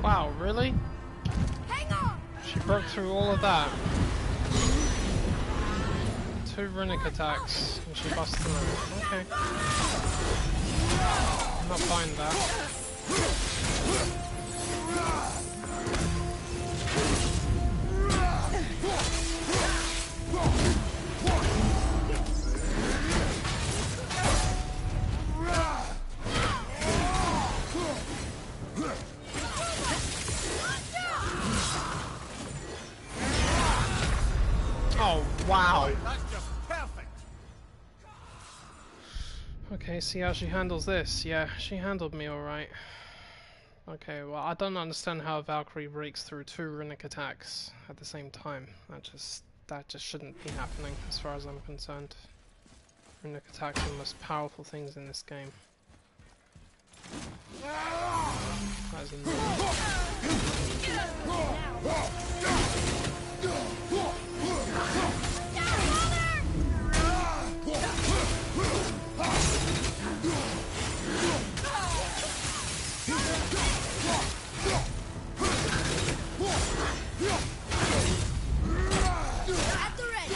Wow, really?
Hang on!
She broke through all of that. 2 runic attacks, and she busted through. Okay. I'm not buying that. Oh, wow.
That's just perfect.
Okay, see how she handles this. Yeah, she handled me alright. Okay, well, I don't understand how a Valkyrie breaks through 2 runic attacks at the same time. That just shouldn't be happening, as far as I'm concerned. Runic attacks are the most powerful things in this game. That is annoying.
At the ready!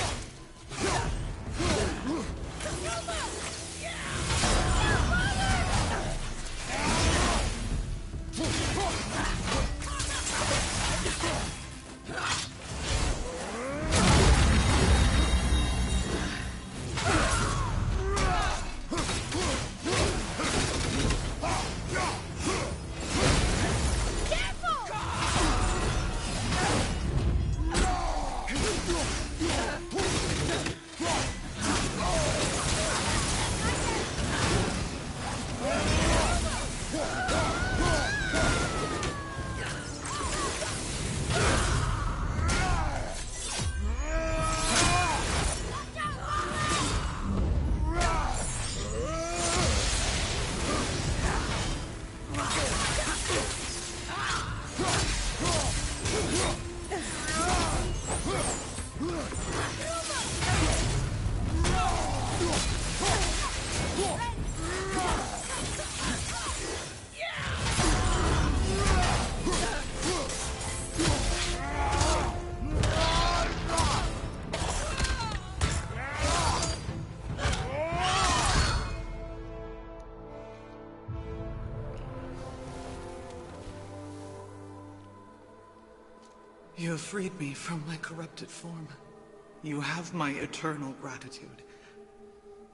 freed me from my corrupted form. You have my eternal gratitude.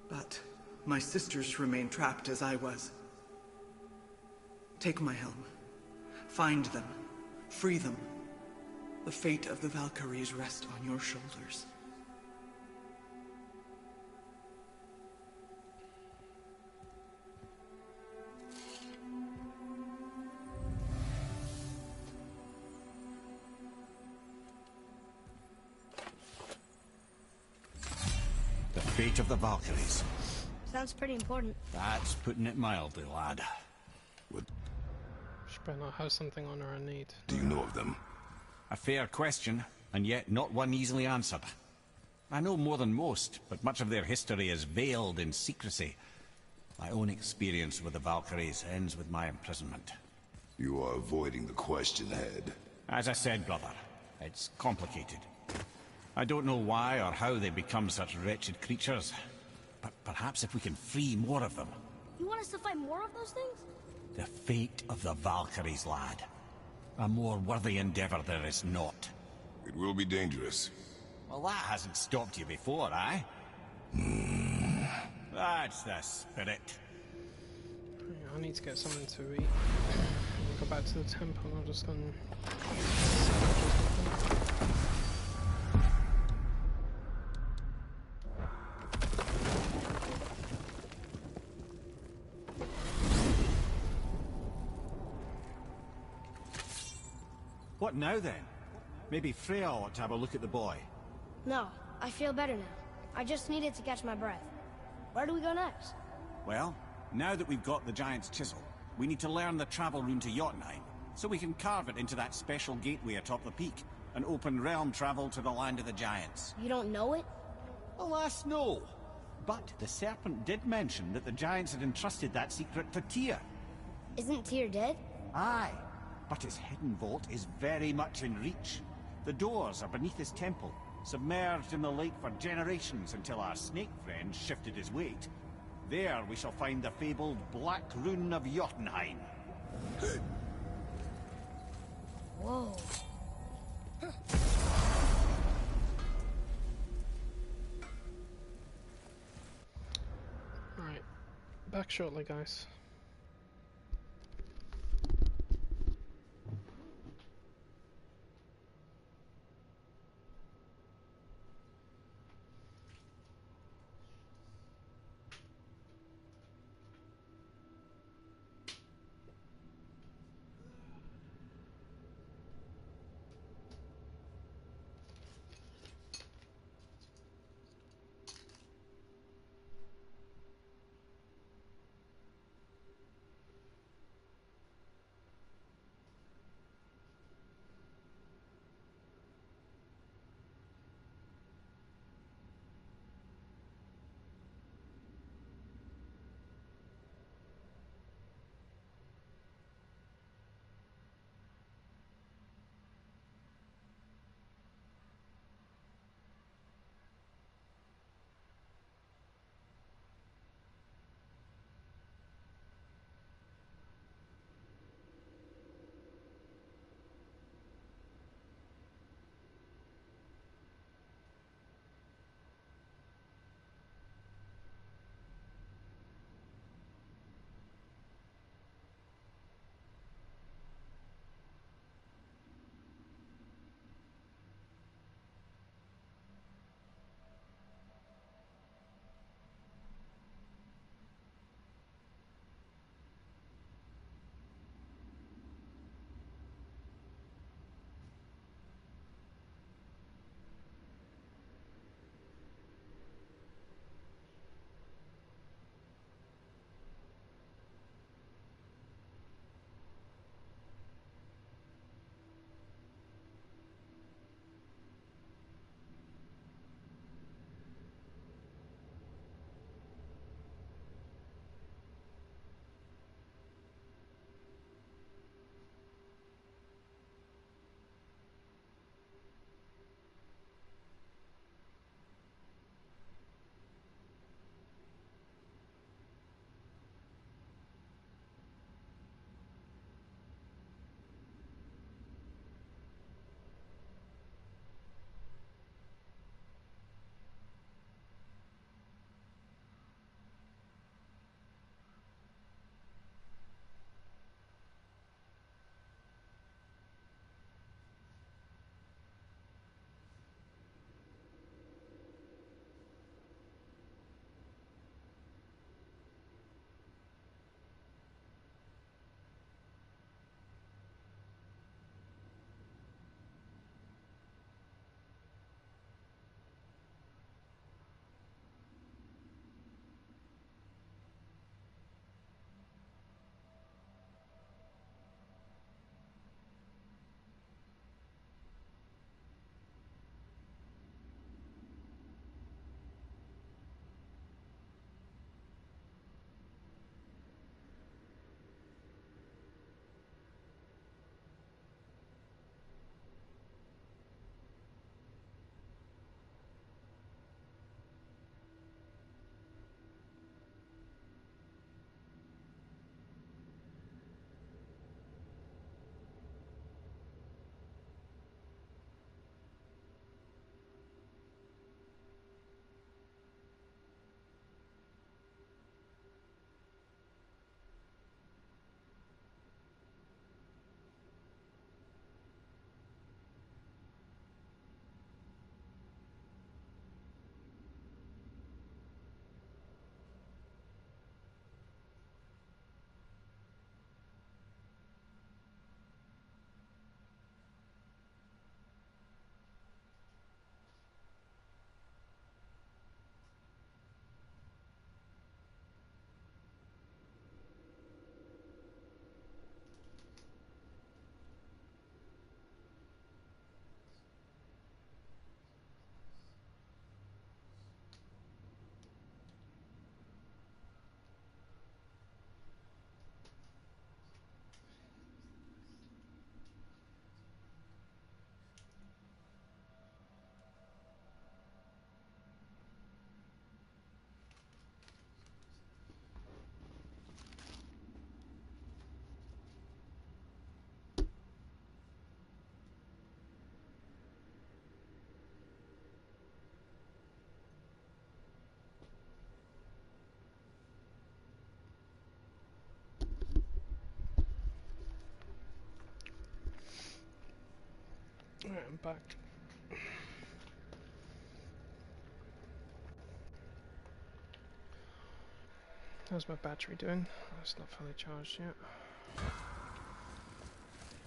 But my sisters remain trapped as I was. Take my helm. Find them. Free them. The fate of the Valkyries rests on your shoulders.
The fate of the Valkyries.
Sounds pretty important.
That's putting it mildly, lad.
What
She better not have something on her I need.
do you know of them?
A fair question, and yet not one easily answered. I know more than most, but much of their history is veiled in secrecy. My own experience with the Valkyries ends with my imprisonment.
You are avoiding the question, Head.
As I said, brother, it's complicated. I don't know why or how they become such wretched creatures, but perhaps if we can free more of them.
You want us to fight more of those things?
The fate of the Valkyries, lad. A more worthy endeavor there is not.
It will be dangerous.
Well, that hasn't stopped you before, eh? That's the spirit.
I need to get something to eat. Go back to the temple. I'm just gonna.
What now, then? Maybe Freya ought to have a look at the boy.
No, I feel better now. I just needed to catch my breath. Where do we go next?
Well, now that we've got the Giant's Chisel, we need to learn the travel rune to Jotunheim, so we can carve it into that special gateway atop the peak, and open realm travel to the land of the Giants.
You don't know it?
Alas, no. But the Serpent did mention that the Giants had entrusted that secret to Tyr.
Isn't Tyr dead?
Aye, but his hidden vault is very much in reach. The doors are beneath his temple, submerged in the lake for generations until our snake friend shifted his weight. There we shall find the fabled Black Rune of Jotunheim.
Whoa.
Alright, back shortly, guys. back. How's my battery doing? Oh, it's not fully charged yet.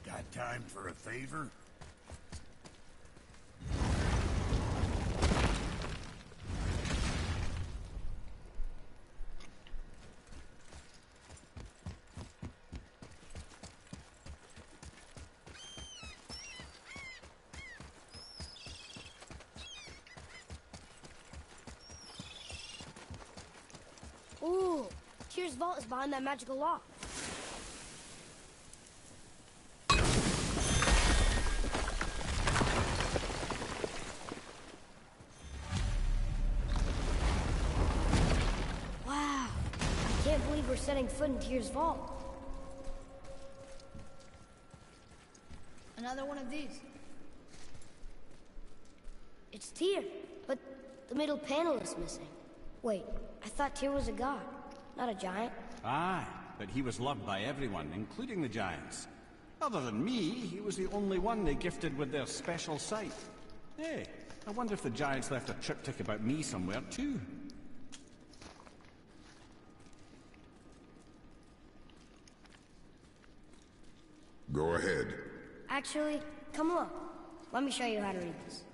Got time for a favor?
Ooh, Tyr's vault is behind that magical lock. Wow, I can't believe we're setting foot in Tyr's vault. Another one of these. It's Tyr, but the middle panel is missing. Wait, I thought Tyr was a god, not a giant.
Aye, but he was loved by everyone, including the giants. Other than me, he was the only one they gifted with their special sight. Hey, I wonder if the giants left a triptych about me somewhere too.
Go ahead.
Actually, come look. Let me show you how to read this.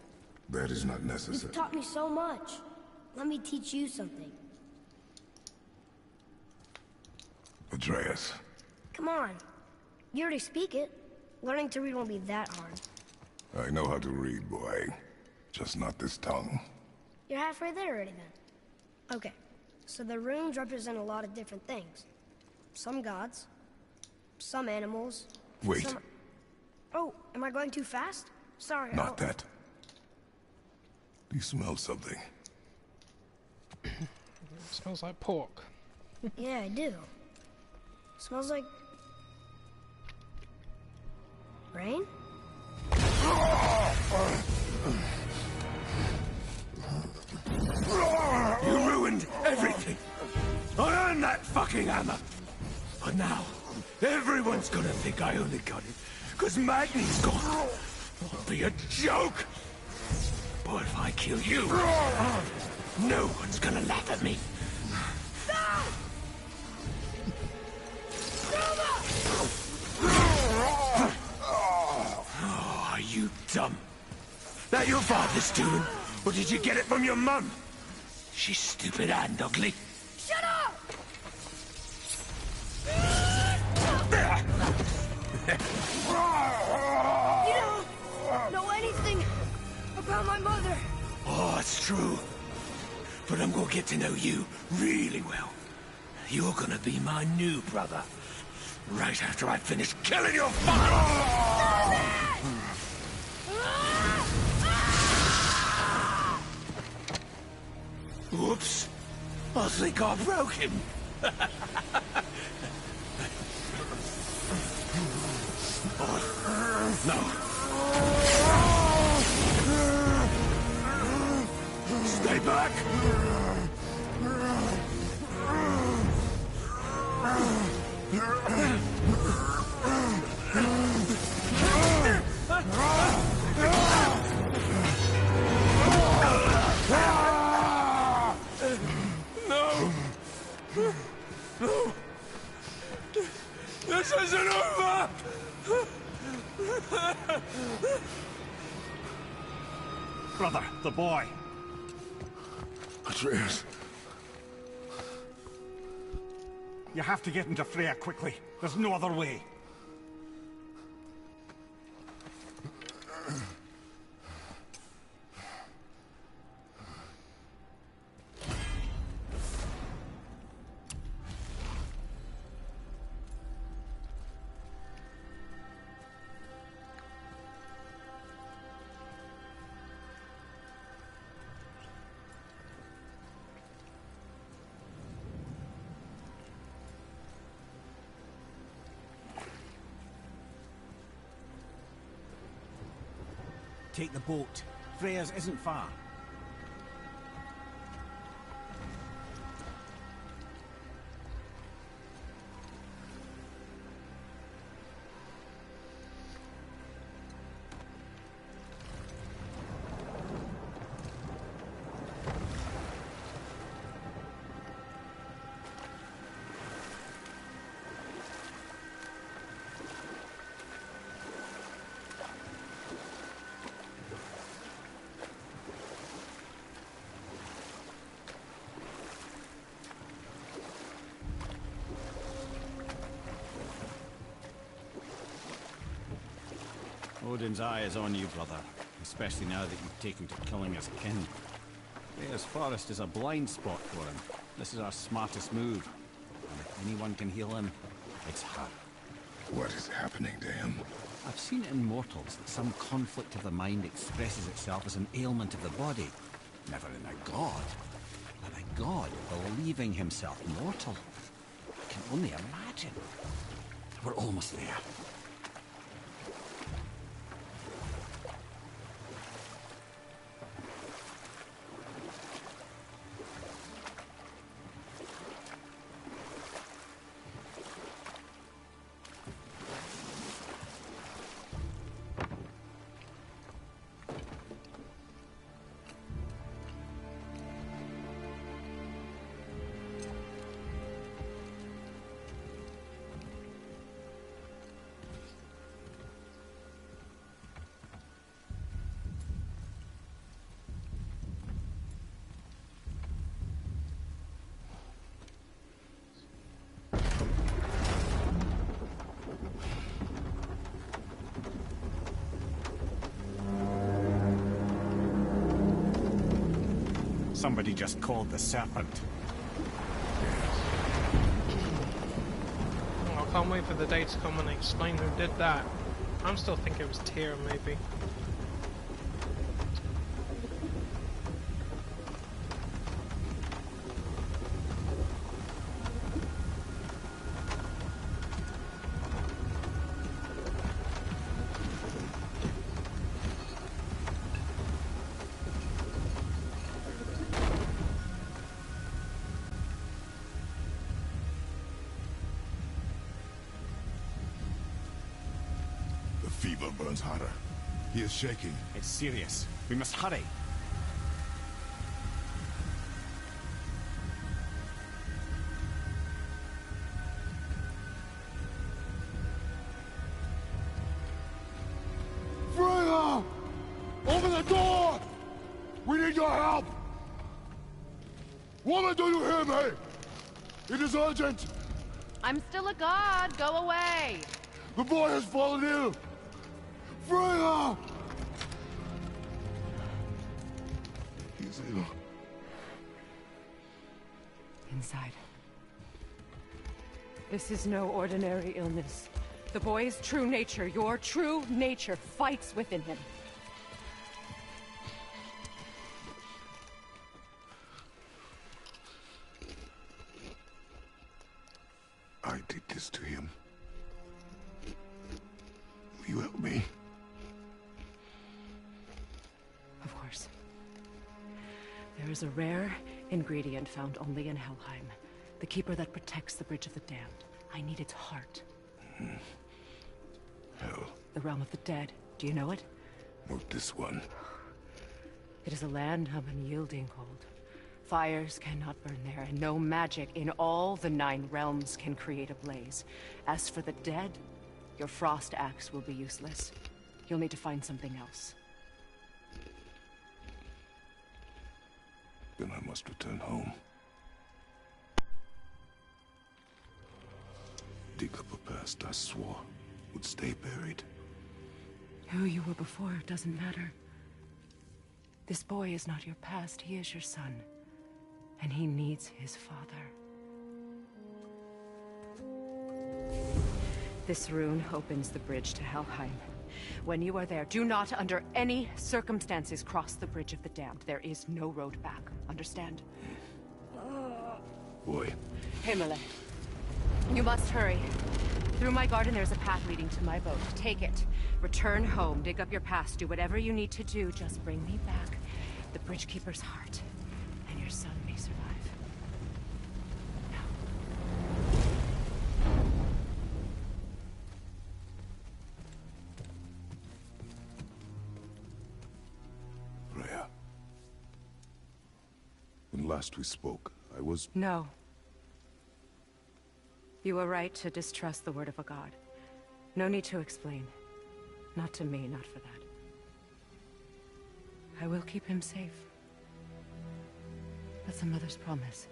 That is not necessary.
You've taught me so much. Let me teach you something.
Atreus.
Come on. You already speak it. Learning to read won't be that hard.
I know how to read, boy. Just not this tongue.
You're halfway there already then. Okay, so the runes represent a lot of different things. Some gods, some animals.
Wait.
Some... Oh, am I going too fast? Sorry.
Not that. Do you smell something?
It smells like pork.
Yeah, I do. Smells like... rain?
You ruined everything. I earned that fucking hammer. But now, everyone's gonna think I only got it because Magni's gone. It'll be a joke. But if I kill you, no one's gonna laugh at me. Oh, are you dumb? That your father's doing? Or did you get it from your mum? She's stupid and ugly.
Shut up! You don't know anything about my mother.
Oh, it's true. But I'm gonna get to know you really well. You're gonna be my new brother. Right after I finish killing your father! Whoops. I think I broke him. No. Stay back. No. No. This isn't over.
Brother, the boy.
Atreus.
You have to get into Freya quickly. There's no other way. Take the boat. Freya's isn't far. Odin's eye is on you, brother. Especially now that you've taken to killing his kin. Freya's forest is a blind spot for him. This is our smartest move. And if anyone can heal him, it's her.
What is happening to him?
I've seen in mortals that some conflict of the mind expresses itself as an ailment of the body. Never in a god. But a god believing himself mortal. I can only imagine. We're almost there. Somebody just called the serpent.
I can't wait for the day to come and explain who did that. I'm still thinking it was Tyr, maybe.
The fever burns hotter. He is shaking.
It's serious. We must hurry.
Freya! Open the door! We need your help! Woman, do you hear me? It is urgent!
I'm still a god. Go away.
The boy has fallen ill! Freya! He's ill.
Inside. This is no ordinary illness. The boy's true nature, your true nature, fights within him.
I did this to him. Will you help me?
Of course. There is a rare ingredient found only in Helheim. The keeper that protects the Bridge of the Damned. I need its heart.
Hell.
The realm of the dead. Do you know it?
Not this one.
It is a land of unyielding cold. Fires cannot burn there, and no magic in all the 9 realms can create a blaze. As for the dead, your frost axe will be useless. You'll need to find something else.
Then I must return home. Dig up a past I swore would stay buried.
Who you were before doesn't matter. This boy is not your past, he is your son. And he needs his father. This rune opens the bridge to Helheim. When you are there, do not under any circumstances cross the Bridge of the Damned. There is no road back. Understand?
Boy.
Himmele. You must hurry. Through my garden there's a path leading to my boat. Take it. Return home. Dig up your past. Do whatever you need to do. Just bring me back the Bridgekeeper's heart. And your son may survive.
Freya. When last we spoke, I was...
No. You were right to distrust the word of a god. No need to explain. Not to me, not for that. I will keep him safe. That's a mother's promise.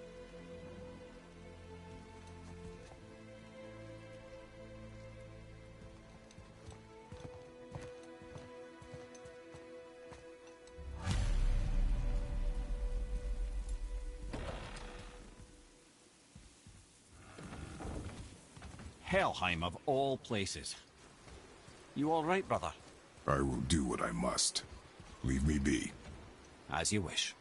Helheim of all places. You all right, brother?
I will do what I must. Leave me be.
As you wish.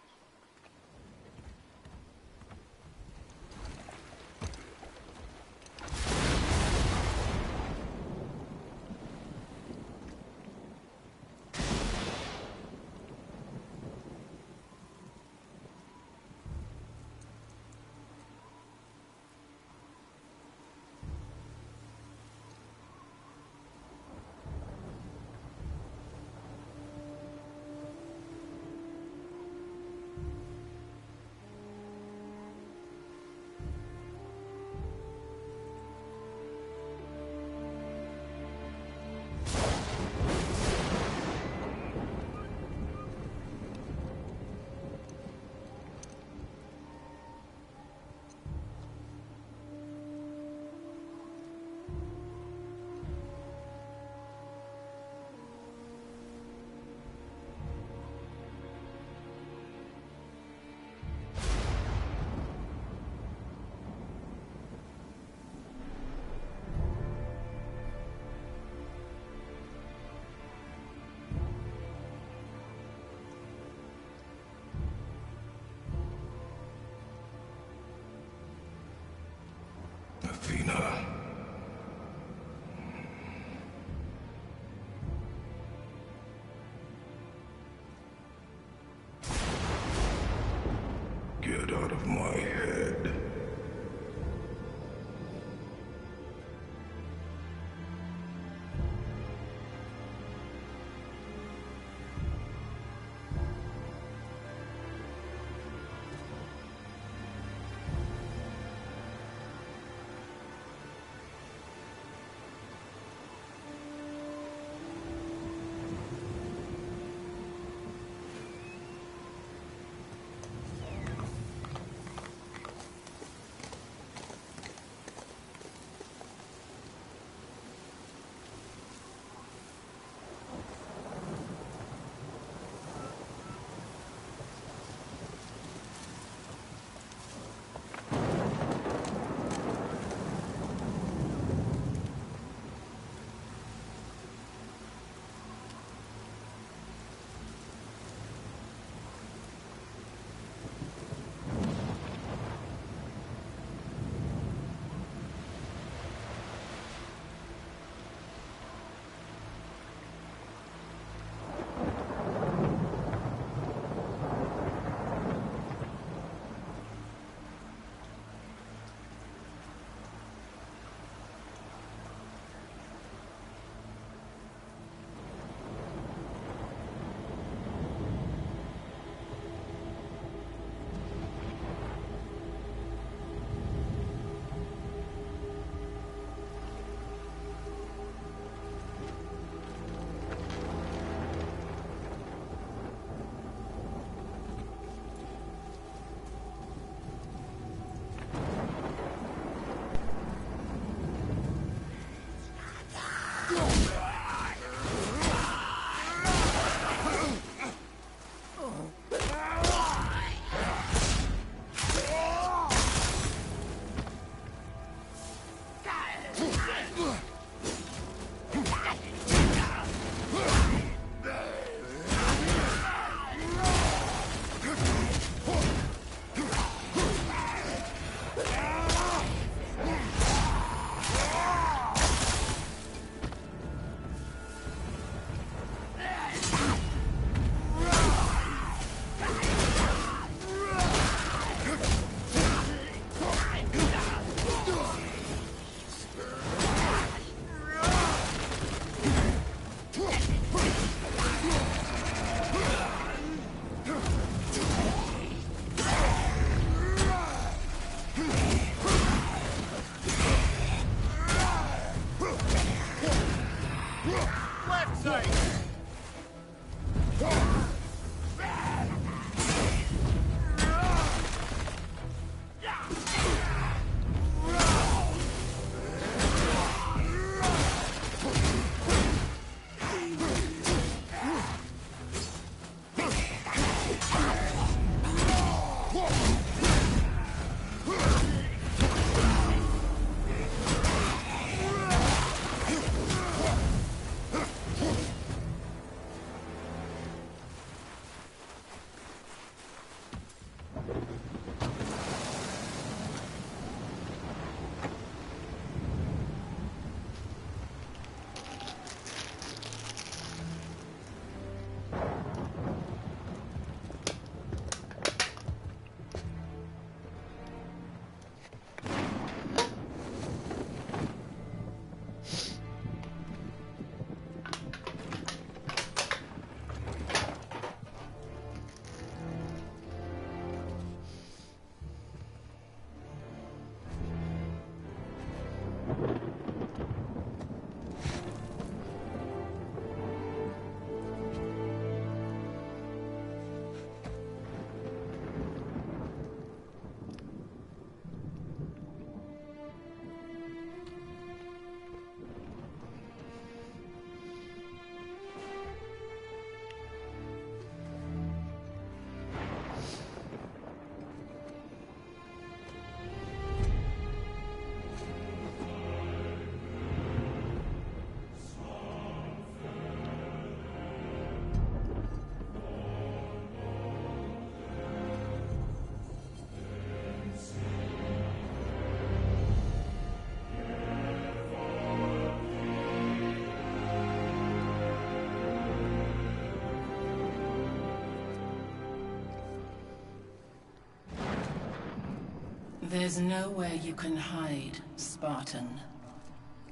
There's nowhere you can hide, Spartan.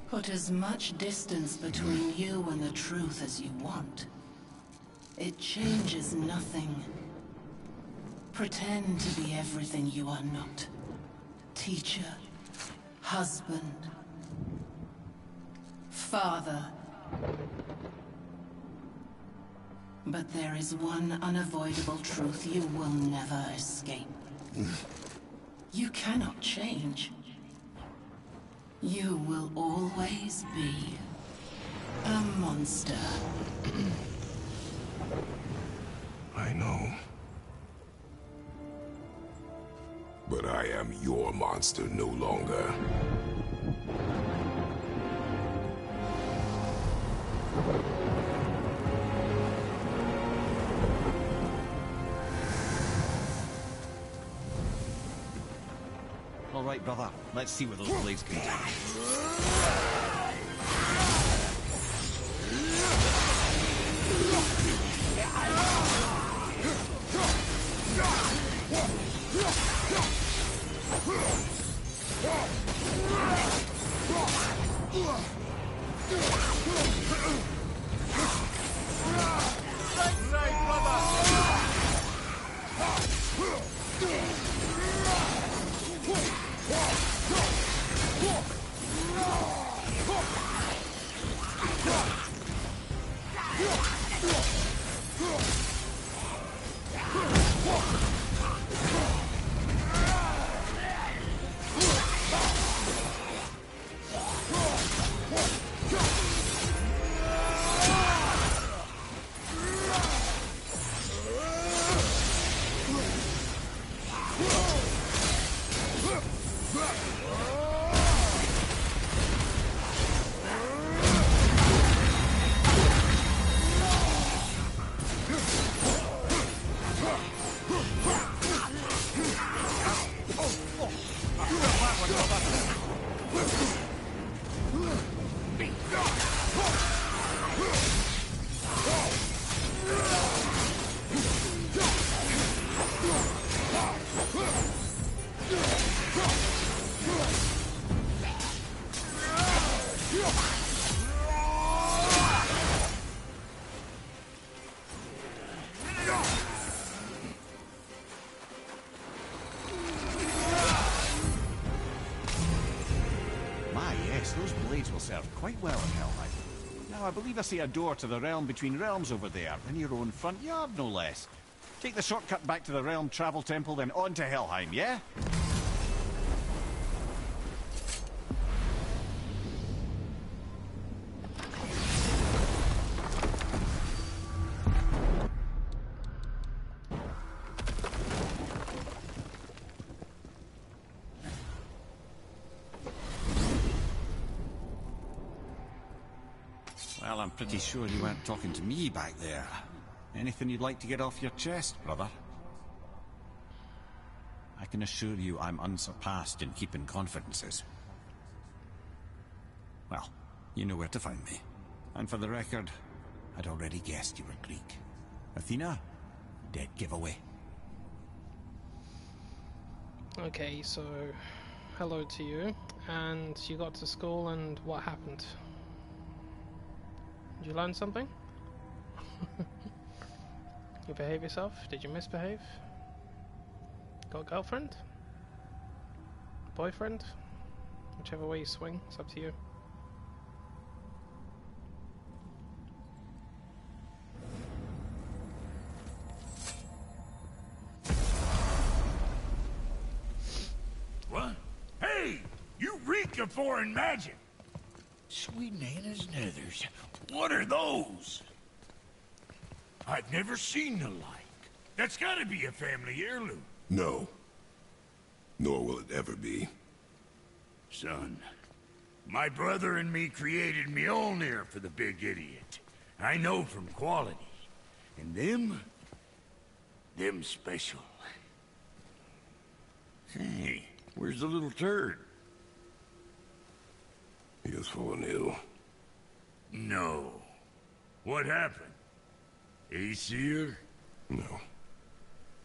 Put as much distance between you and the truth as you want. It changes nothing. Pretend to be everything you are not. Teacher, husband, father. But there is one unavoidable truth you will never escape. You cannot change. You will always be a monster.
I know. But I am your monster no longer.
All right, brother. Let's see what those blades can do. Those blades will serve quite well in Helheim. Now, I believe I see a door to the realm between realms over there, in your own front yard, no less. Take the shortcut back to the Realm Travel Temple, then on to Helheim, yeah? Well, I'm pretty sure you weren't talking to me back there. Anything you'd like to get off your chest, brother? I can assure you I'm unsurpassed in keeping confidences. Well, you know where to find me. And for the record, I'd already guessed you were Greek. Athena? Dead giveaway.
Okay, so hello to you. And you got to school, and what happened? Did you learn something? You behave yourself? Did you misbehave? Got a girlfriend? Boyfriend? Whichever way you swing, it's up to you.
What? Hey! You reek of foreign magic! Sweet Nana's nethers. What are those? I've never seen the like. That's gotta be a family heirloom.
No. Nor will it ever be.
Son, my brother and me created Mjolnir for the big idiot. I know from quality. And them special. Hey, where's the little turd?
He has fallen ill.
No. What happened? Aesir?
No.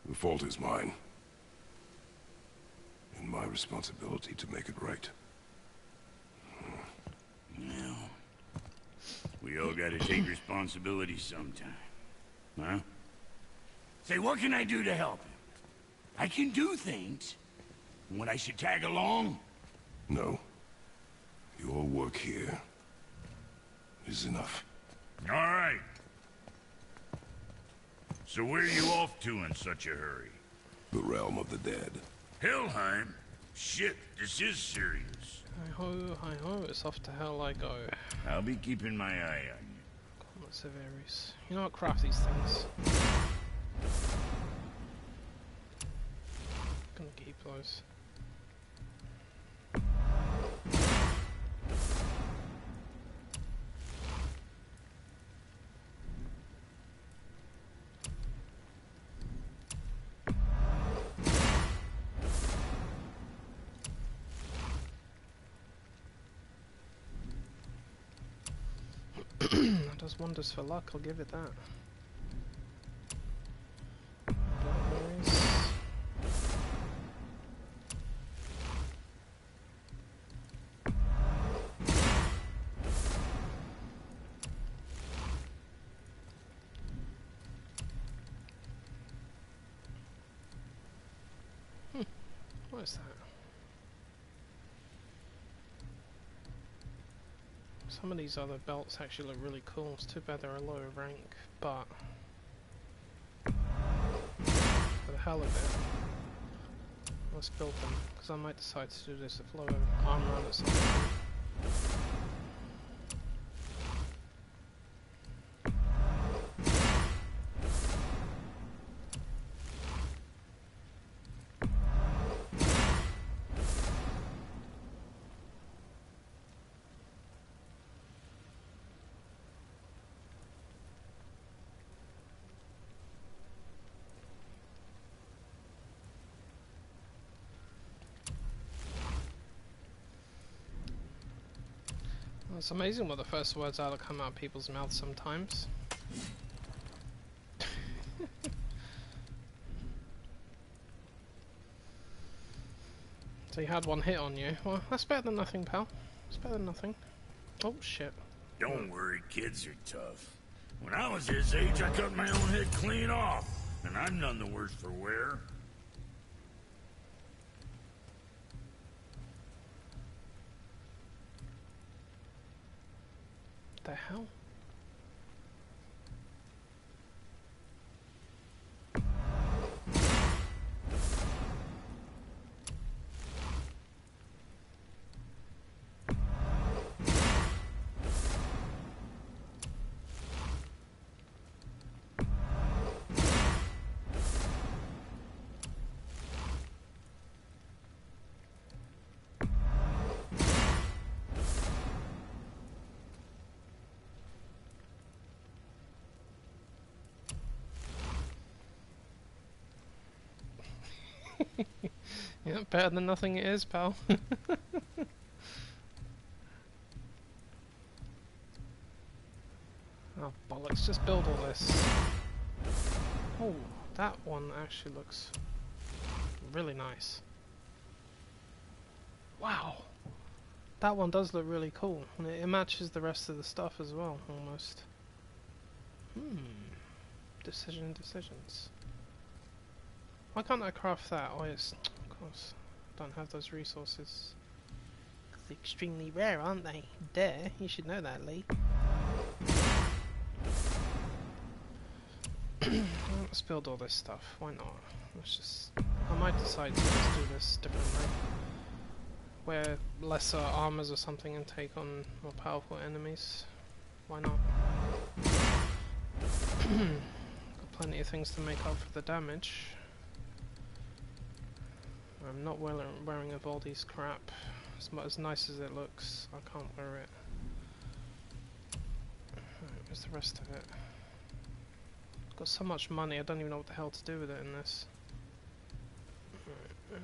The fault is mine. and my responsibility to make it right.
Well, we all gotta take responsibility sometime. Huh? Say, what can I do to help him? I can do things. What, I should tag along?
No. Your work here is enough.
All right. So where are you off to in such a hurry?
The realm of the dead.
Helheim? Shit, this is serious.
Hi ho, it's off to hell I go.
I'll be keeping my eye on you.
Comet Severus. You know what, craft these things. Gonna keep those. That does wonders for luck, I'll give it that. Blackberries. What is that? Some of these other belts actually look really cool. It's too bad they're a lower rank, but for the hell of it, let's build them, because I might decide to do this with lower armor on at some point. It's amazing what the first words out that come out of people's mouths sometimes. So you had one hit on you. Well, that's better than nothing, pal. It's better than nothing. Oh shit.
Don't worry, kids are tough. When I was his age, I cut my own head clean off, and I'm none the worse for wear.
The hell? Yeah, better than nothing it is, pal. Oh, bollocks, just build all this. Oh, that one actually looks really nice. Wow. That one does look really cool. And it matches the rest of the stuff as well, almost. Decisions. Why can't I craft that? Oh, it's... Of course. I don't have those resources. They're extremely rare, aren't they? Duh. You should know that, Lee. Let's build all this stuff. Why not? Let's just... I might decide to just do this differently. Wear lesser armors or something and take on more powerful enemies. Why not? Got plenty of things to make up for the damage. I'm not wearing Evaldi's crap. As nice as it looks, I can't wear it. Right, where's the rest of it? I've got so much money, I don't even know what the hell to do with it in this. Right,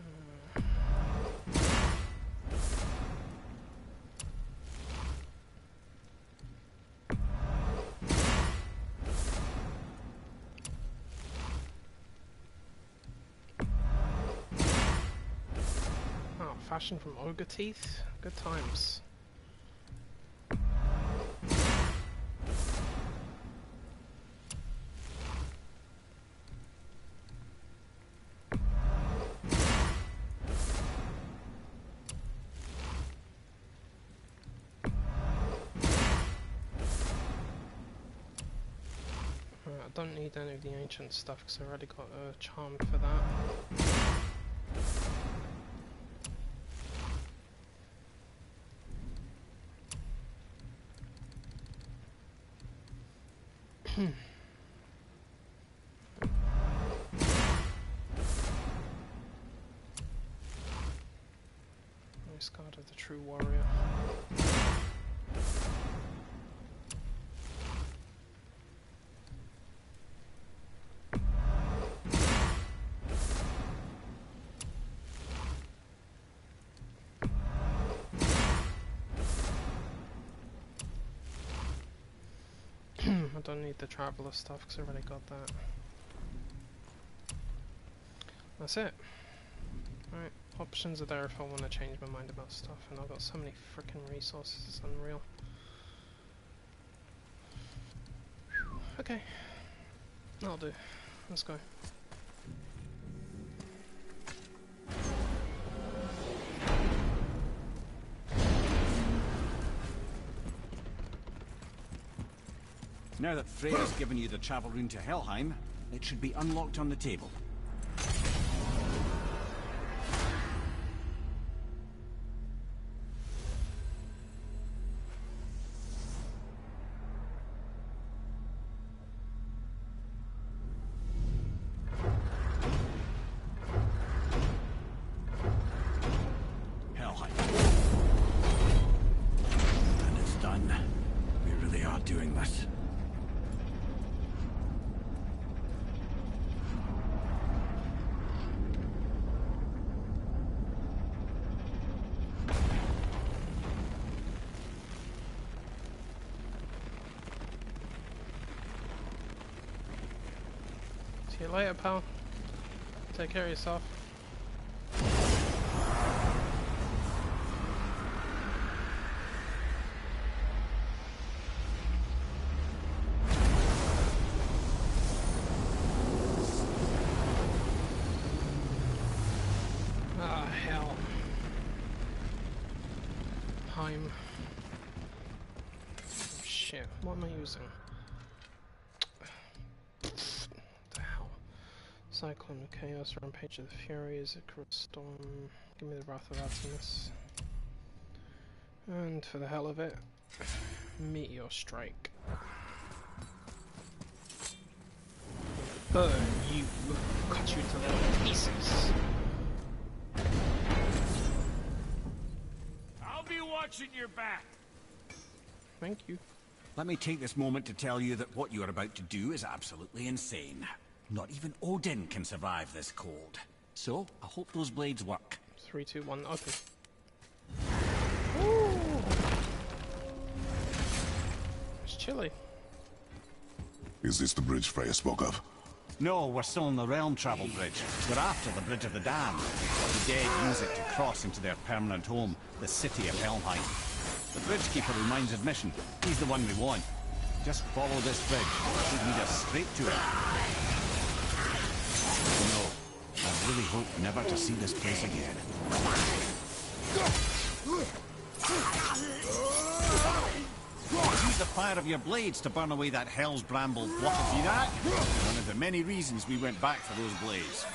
fashioned from ogre teeth? Good times. I don't need any of the ancient stuff because I already got a charm for that. Nice card of the true warrior. I don't need the traveller stuff because I already got that. That's it. Right, options are there if I want to change my mind about stuff, and I've got so many freaking resources, it's unreal. Whew. Okay, that'll do. Let's go.
Now that Freya's given you the travel rune to Helheim, it should be unlocked on the table. Helheim. And it's done. We really are doing this.
See you later, pal. Take care of yourself. Ah, hell. Heim. Oh, shit. What am I using? Cyclone of Chaos, Rampage of the Furies, Icarus Storm, give me the Wrath of Artemis. And for the hell of it, Meteor Strike. Burn you, cut you to little pieces.
I'll be watching your back.
Thank you.
Let me take this moment to tell you that what you are about to do is absolutely insane. Not even Odin can survive this cold. So, I hope those blades work.
3, 2, 1, open. It's chilly.
Is this the bridge Freya spoke of?
No, we're still on the Realm Travel Bridge. We're after the Bridge of the Damned. The dead use it to cross into their permanent home, the city of Helheim. The bridgekeeper reminds admission. He's the one we want. Just follow this bridge. It'll lead us straight to it. No, I really hope never to see this place again. Use the fire of your blades to burn away that hell's bramble. What to see that? One of the many reasons we went back for those blades.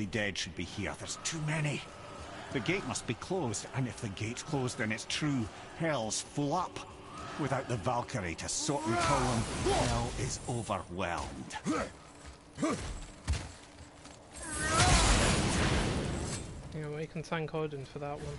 worthy dead should be here. There's too many. The gate must be closed, and if the gate's closed, then it's true. Hell's full up. Without the Valkyrie to sort and kill them, hell is overwhelmed.
Yeah, we can thank Odin for that one.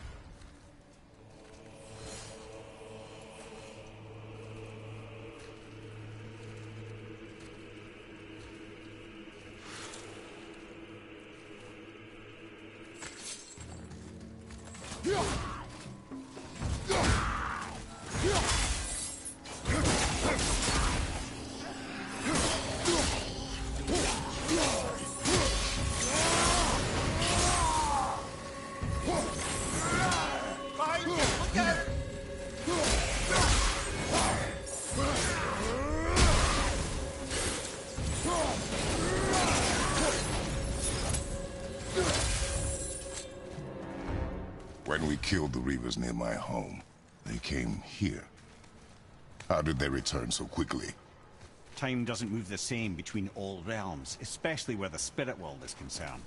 When we killed the Reavers near my home, they came here. How did they return so quickly?
Time doesn't move the same between all realms, especially where the spirit world is concerned.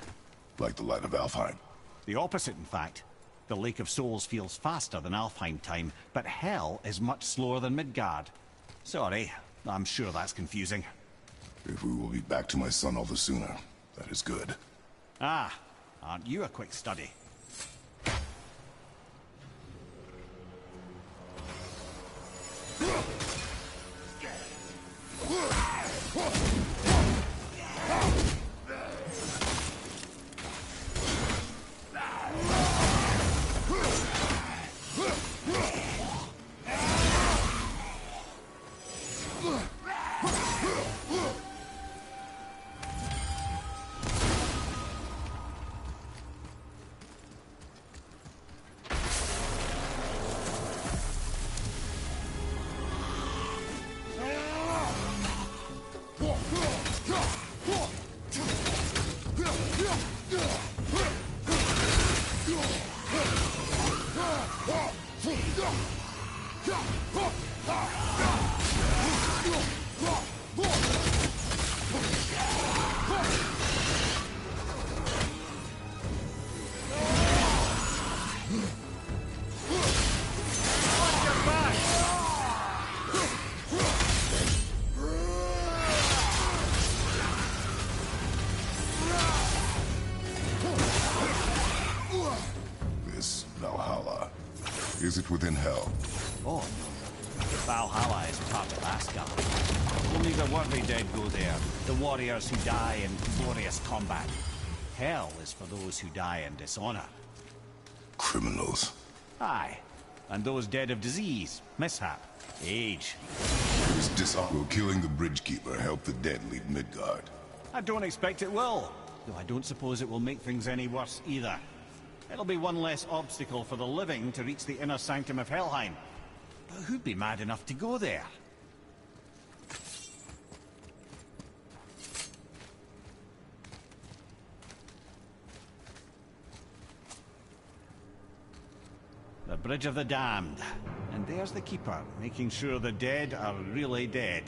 Like the light of Alfheim.
The opposite, in fact. The Lake of Souls feels faster than Alfheim time, but Hell is much slower than Midgard. Sorry, I'm sure that's confusing.
If we will be back to my son all the sooner, that is good.
Ah, aren't you a quick study?
This Valhalla, is it within Hell?
Oh, Valhalla is part of Asgard. Only the worthy dead go there, the warriors who die in glorious combat. Hell is for those who die in dishonor.
Criminals.
Aye, and those dead of disease, mishap, age.
This dishonor. Will killing the Bridgekeeper help the dead leave Midgard?
I don't expect it will, though I don't suppose it will make things any worse either. It'll be one less obstacle for the living to reach the inner sanctum of Helheim. But who'd be mad enough to go there? The Bridge of the Damned. And there's the Keeper, making sure the dead are really dead.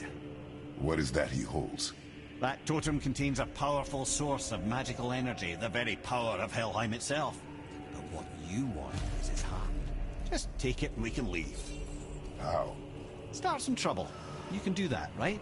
What is that he holds?
That totem contains a powerful source of magical energy, the very power of Helheim itself. But what you want is his heart. Just take it and we can leave.
How?
Start some trouble. You can do that, right?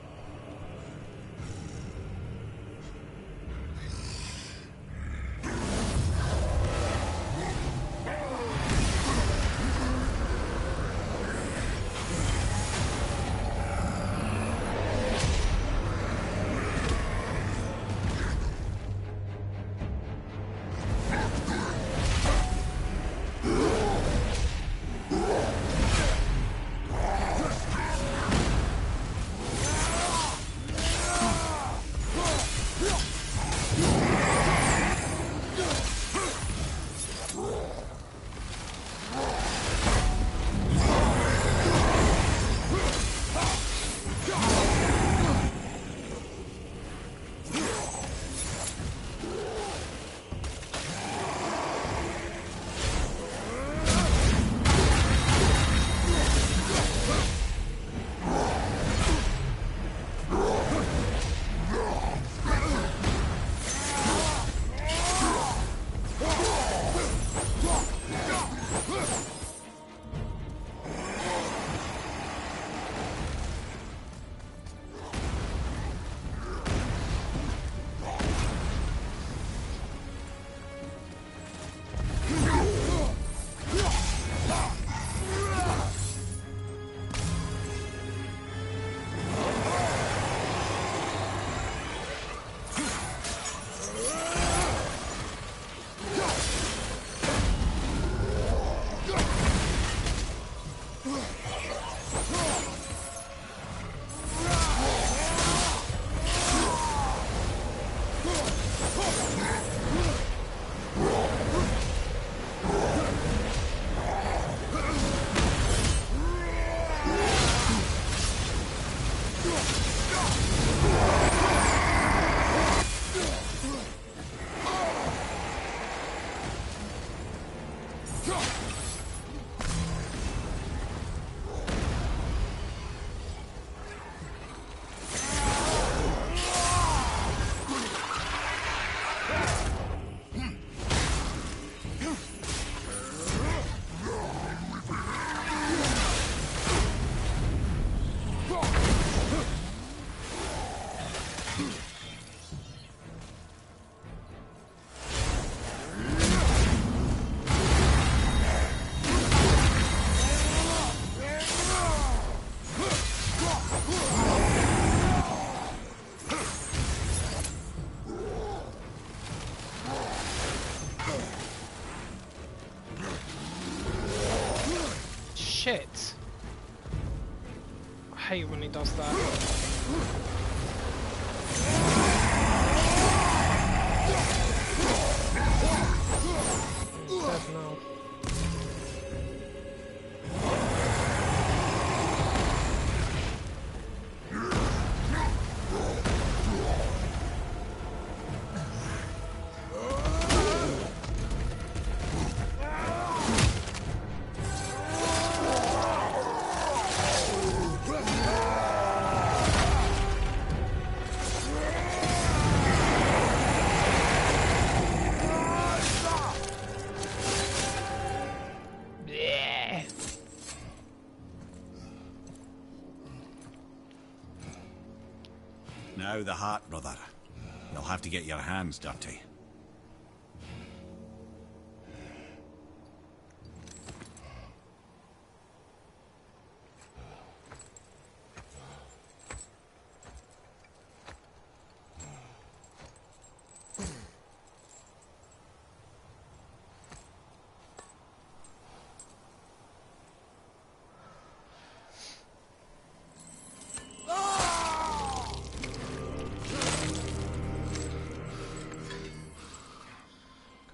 Shit. I hate when he does that. He's dead now.
Now the heart, brother. You'll have to get your hands dirty.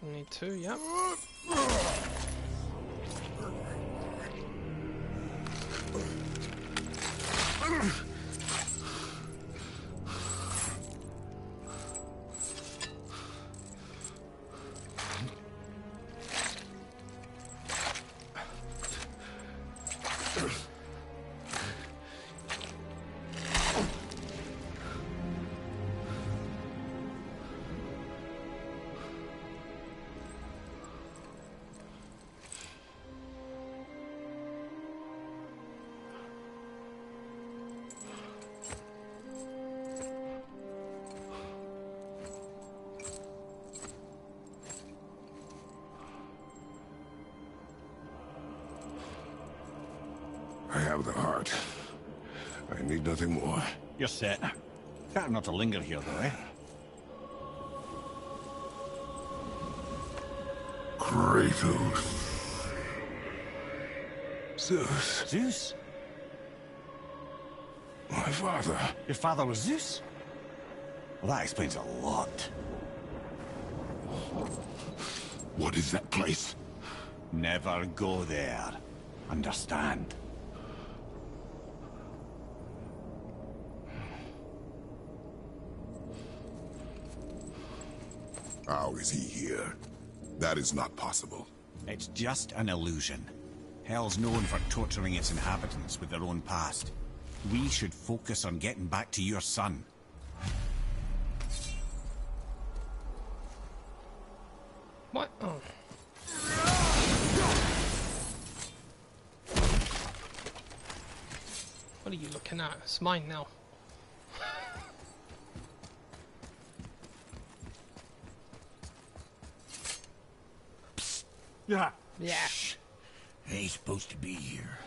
Need two, yep.
I have the heart. I need nothing more.
You're set. Better not to linger here, though, eh?
Kratos. Zeus.
Zeus?
My father.
Your father was Zeus? Well, that explains a lot.
What is that place?
Never go there. Understand?
How is he here? That is not possible.
It's just an illusion. Hell's known for torturing its inhabitants with their own past. We should focus on getting back to your son.
What? Oh. What are you looking at? It's mine now.
Yeah.
Yeah.
Shh. Ain't supposed to be here.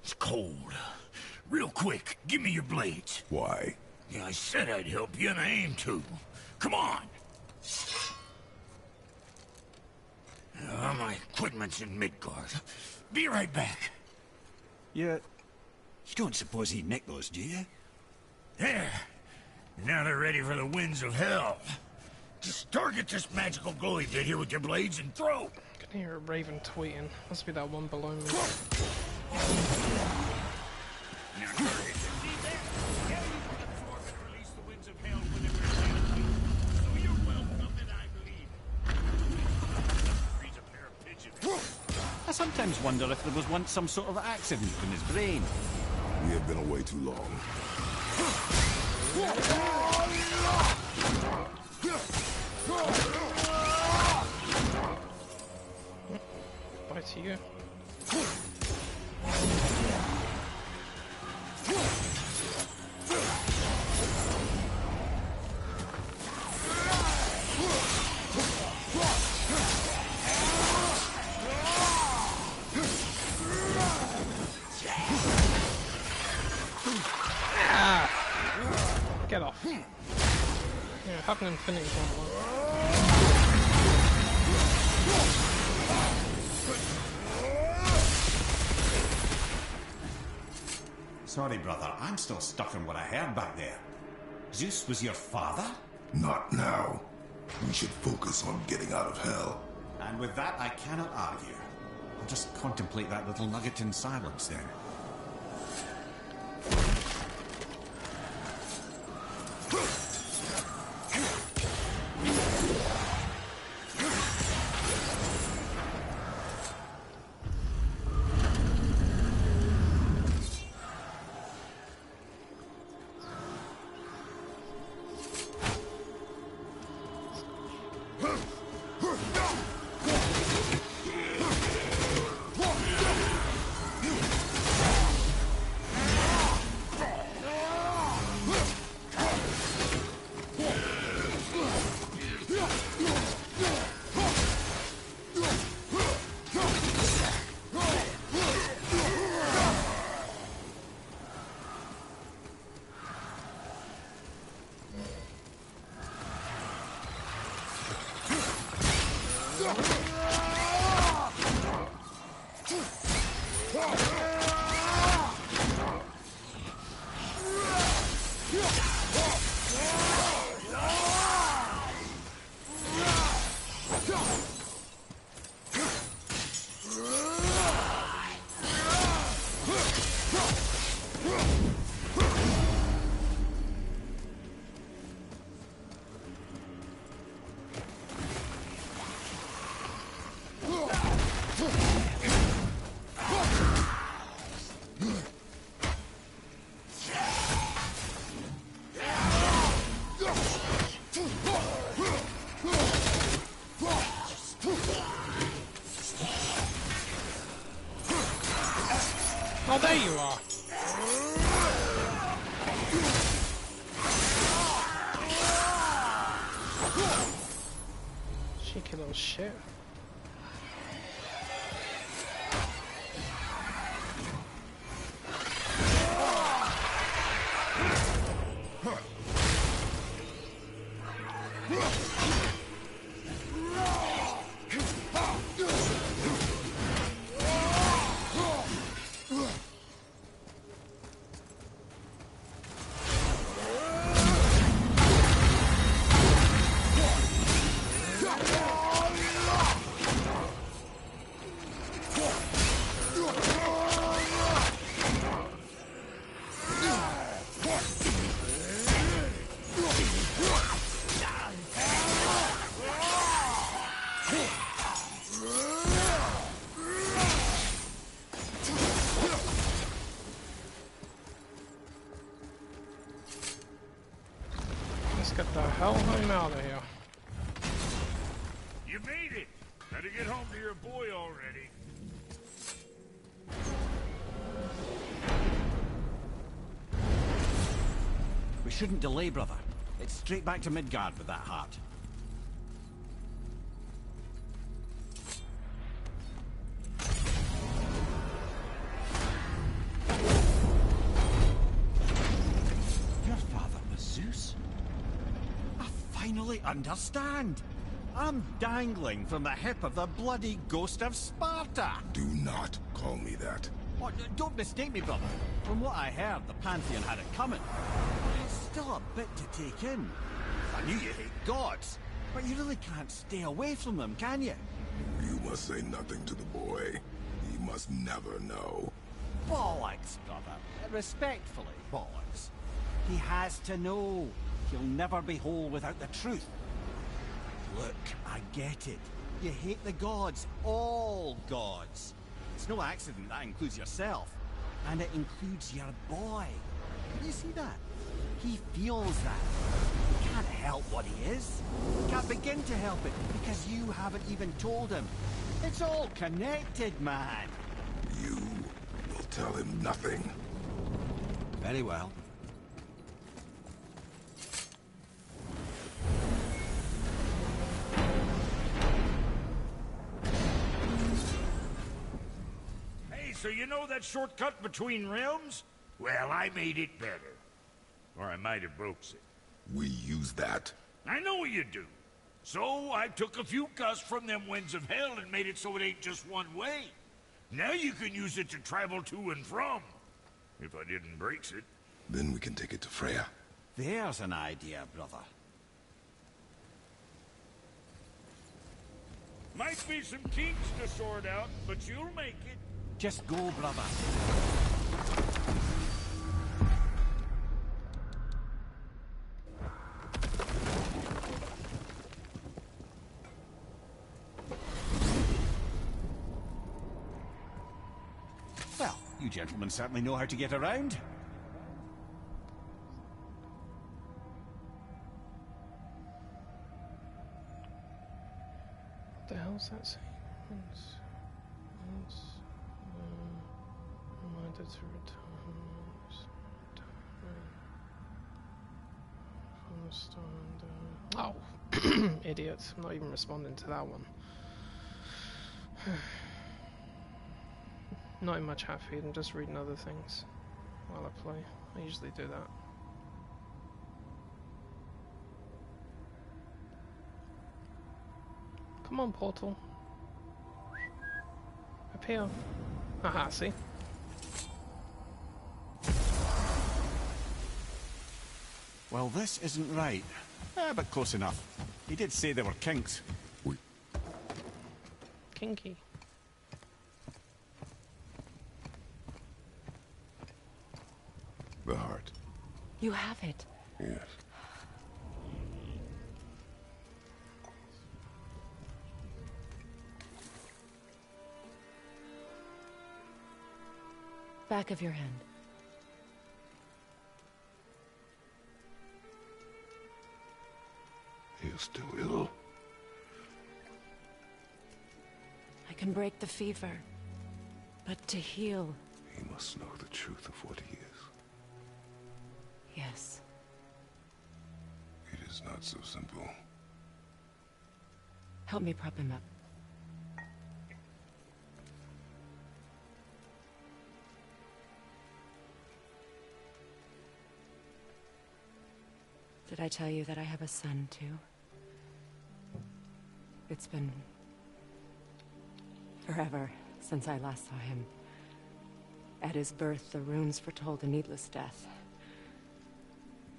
It's cold. Real quick, give me your blades.
Why?
Yeah, I said I'd help you, and I aim to. Come on. My equipment's in Midgard. Be right back.
You don't suppose he'd nick those, do you?
There. Now they're ready for the winds of hell. Just target this magical glowy bit here with your blades and throw.
I can hear a raven tweeting. Must be that one below me.
Now target. See that? Yeah, you put the fork and release the winds of hell whenever it's empty. So you're welcome, and I believe. Freeze a pair of pigeons.
I sometimes wonder if there was once some sort of accident in his brain.
We have been away too long.
Bye to you. Get off. Yeah, have an infinity gauntlet.
Sorry, brother, I'm still stuck on what I heard back there. Zeus was your father?
Not now. We should focus on getting out of hell.
And with that, I cannot argue. I'll just contemplate that little nugget in silence then.
Oh, there you are. Cheeky little shit. Let's get the hell home out of here.
You made it! Better get home to your boy already.
We shouldn't delay, brother. It's straight back to Midgard with that heart. Your father was Zeus? I finally understand. I'm dangling from the hip of the bloody ghost of Sparta.
Do not call me that.
Oh, don't mistake me, brother. From what I heard, the Pantheon had it coming. It's still a bit to take in. I knew you hate gods, but you really can't stay away from them, can you?
You must say nothing to the boy. He must never know.
Bollocks, brother. Respectfully, bollocks. He has to know. He'll never be whole without the truth. Look, I get it. You hate the gods. All gods. It's no accident that includes yourself. And it includes your boy. You see that? He feels that. He can't help what he is. He can't begin to help it because you haven't even told him. It's all connected, man.
You will tell him nothing.
Very well.
Hey, so you know that shortcut between realms? Well, I made it better. Or I might have broke it.
We use that.
I know you do. So I took a few cuss from them winds of hell and made it so it ain't just one way. Now you can use it to travel to and from. If I didn't break it.
Then we can take it to Freya.
There's an idea, brother.
Might be some kinks to sort out, but you'll make it.
Just go, brother. Well, you gentlemen certainly know how to get around.
What the hell's that saying? Reminded to return from the stand. Oh, idiot! I'm not even responding to that one. Not in my chat feed, I'm just reading other things while I play. I usually do that. Come on, Portal. Appear. Haha, see?
Well, this isn't right. But close enough. He did say there were kinks.
Kinky.
The heart.
You have it.
Yes.
Back of your hand.
He is still ill.
I can break the fever, but to heal...
He must know the truth of what he is.
Yes.
It is not so simple.
Help me prop him up. Did I tell you that I have a son, too? It's been... forever since I last saw him. At his birth, the runes foretold a needless death.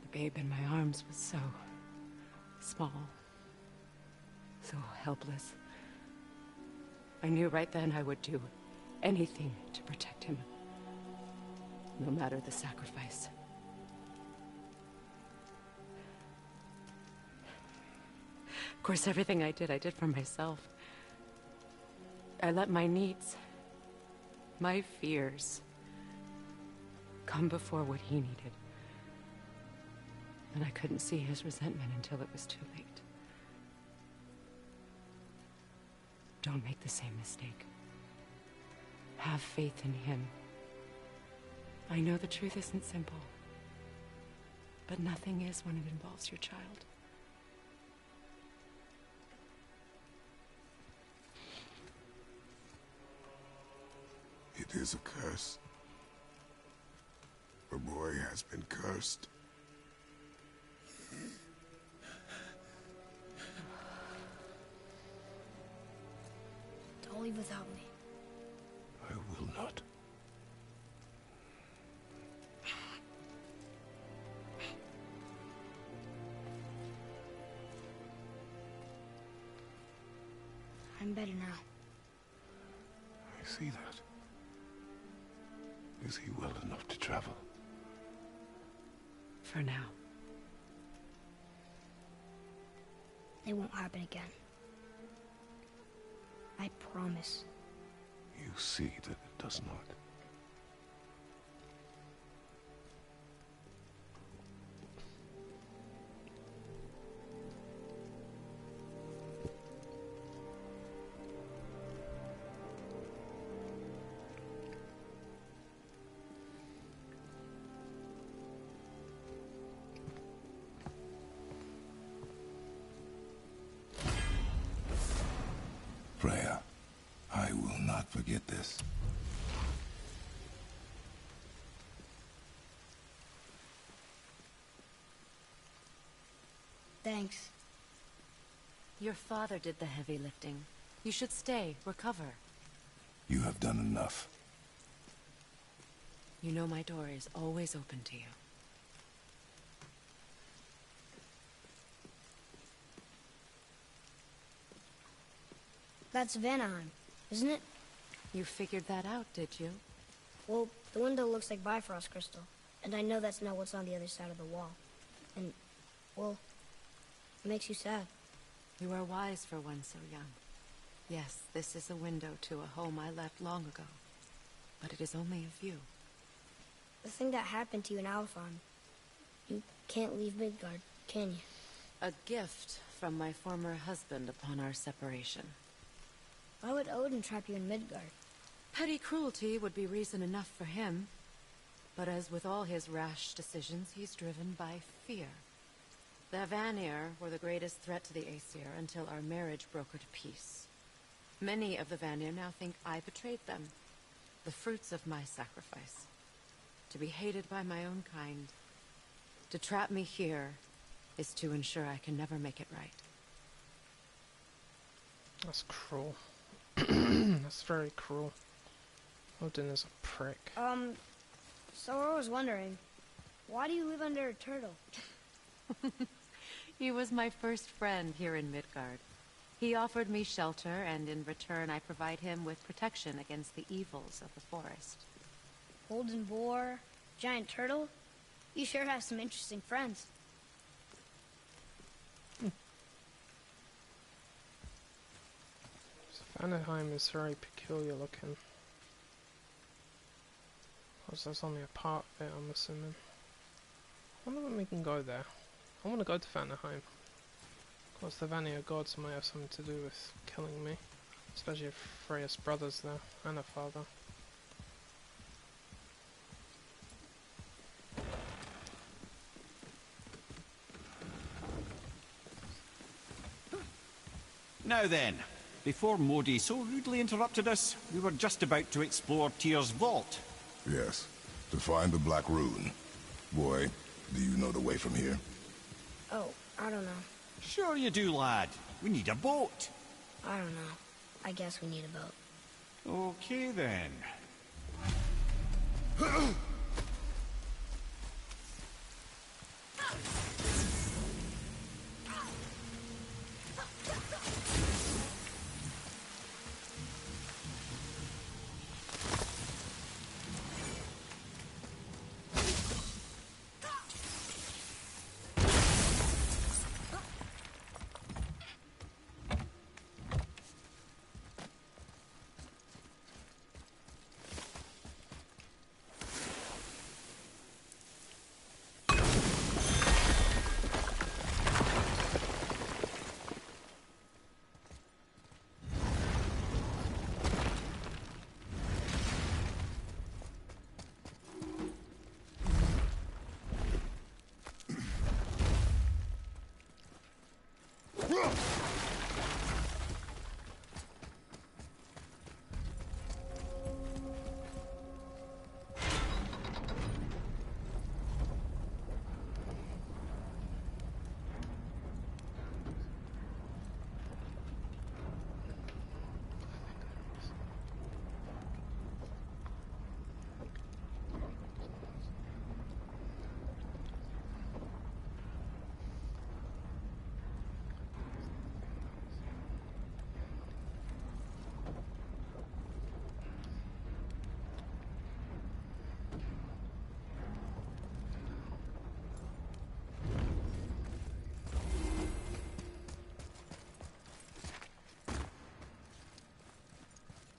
The babe in my arms was so... small. So helpless. I knew right then I would do anything to protect him. No matter the sacrifice. Of course, everything I did for myself. I let my needs, my fears, come before what he needed. And I couldn't see his resentment until it was too late. Don't make the same mistake. Have faith in him. I know the truth isn't simple, but nothing is when it involves your child.
It is a curse. The boy has been cursed.
Don't leave without me.
I will not.
I'm better now.
I see that. Is he well enough to travel?
For now.
It won't happen again. I promise.
You see that it does not. Freya, I will not forget this.
Thanks.
Your father did the heavy lifting. You should stay, recover.
You have done enough.
You know my door is always open to you.
That's Vanaheim, isn't it?
You figured that out, did you?
Well, the window looks like Bifrost crystal, and I know that's not what's on the other side of the wall. And, well, it makes you sad.
You are wise for one so young. Yes, this is a window to a home I left long ago. But it is only a view.
The thing that happened to you in Alphon, you can't leave Midgard, can you?
A gift from my former husband upon our separation.
Why would Odin trap you in Midgard?
Petty cruelty would be reason enough for him. But as with all his rash decisions, he's driven by fear. The Vanir were the greatest threat to the Aesir until our marriage brokered peace. Many of the Vanir now think I betrayed them. The fruits of my sacrifice. To be hated by my own kind. To trap me here is to ensure I can never make it right.
That's cruel. That's very cruel. Odin is a prick.
So I was wondering, why do you live under a turtle?
He was my first friend here in Midgard. He offered me shelter, and in return I provide him with protection against the evils of the forest.
Golden boar, giant turtle? You sure have some interesting friends.
Vanaheim is very peculiar looking. Because there's only a part of it, I'm assuming. I wonder when we can go there. I want to go to Vanaheim. Of course, the Vanir gods might have something to do with killing me. Especially if Freya's brother's there, and her father.
Now then, before Modi so rudely interrupted us, we were just about to explore Tyr's vault.
Yes, to find the Black Rune. Boy, do you know the way from here?
Oh, I don't know.
Sure you do, lad. We need a boat.
I don't know. I guess we need a boat.
Okay then.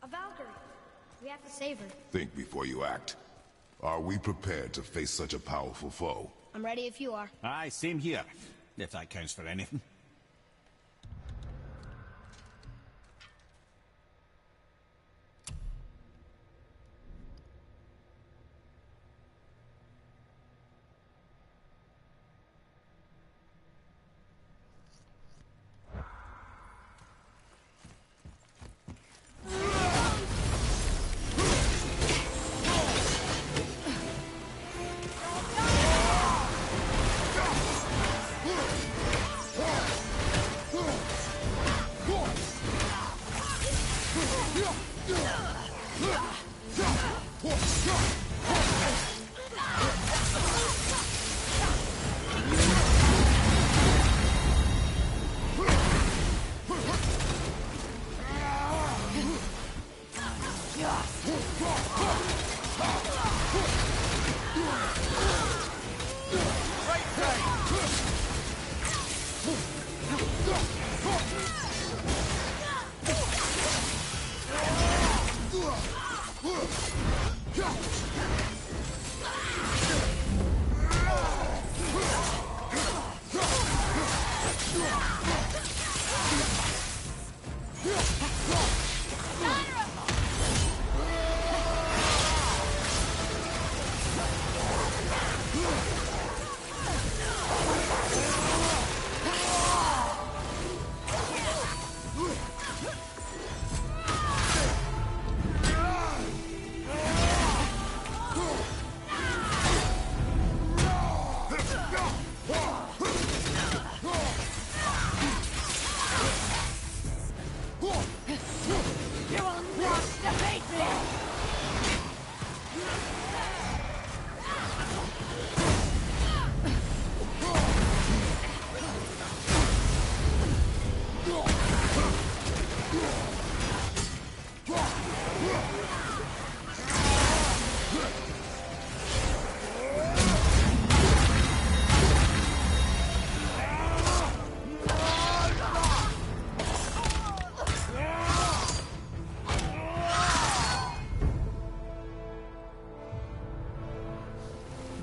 A Valkyrie! We have to save her.
Think before you act. Are we prepared to face such a powerful foe?
I'm ready if you are.
Aye, same here. If that counts for anything.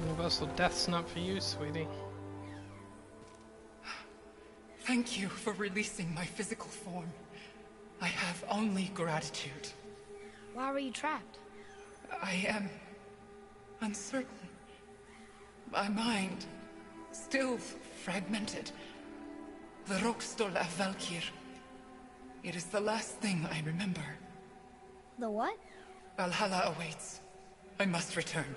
Universal death snap for you, sweetie.
Thank you for releasing my physical form. I have only gratitude.
Why were you trapped?
I am uncertain. My mind still fragmented. The Rokstol of Valkyr. It is the last thing I remember.
The what?
Valhalla awaits. I must return.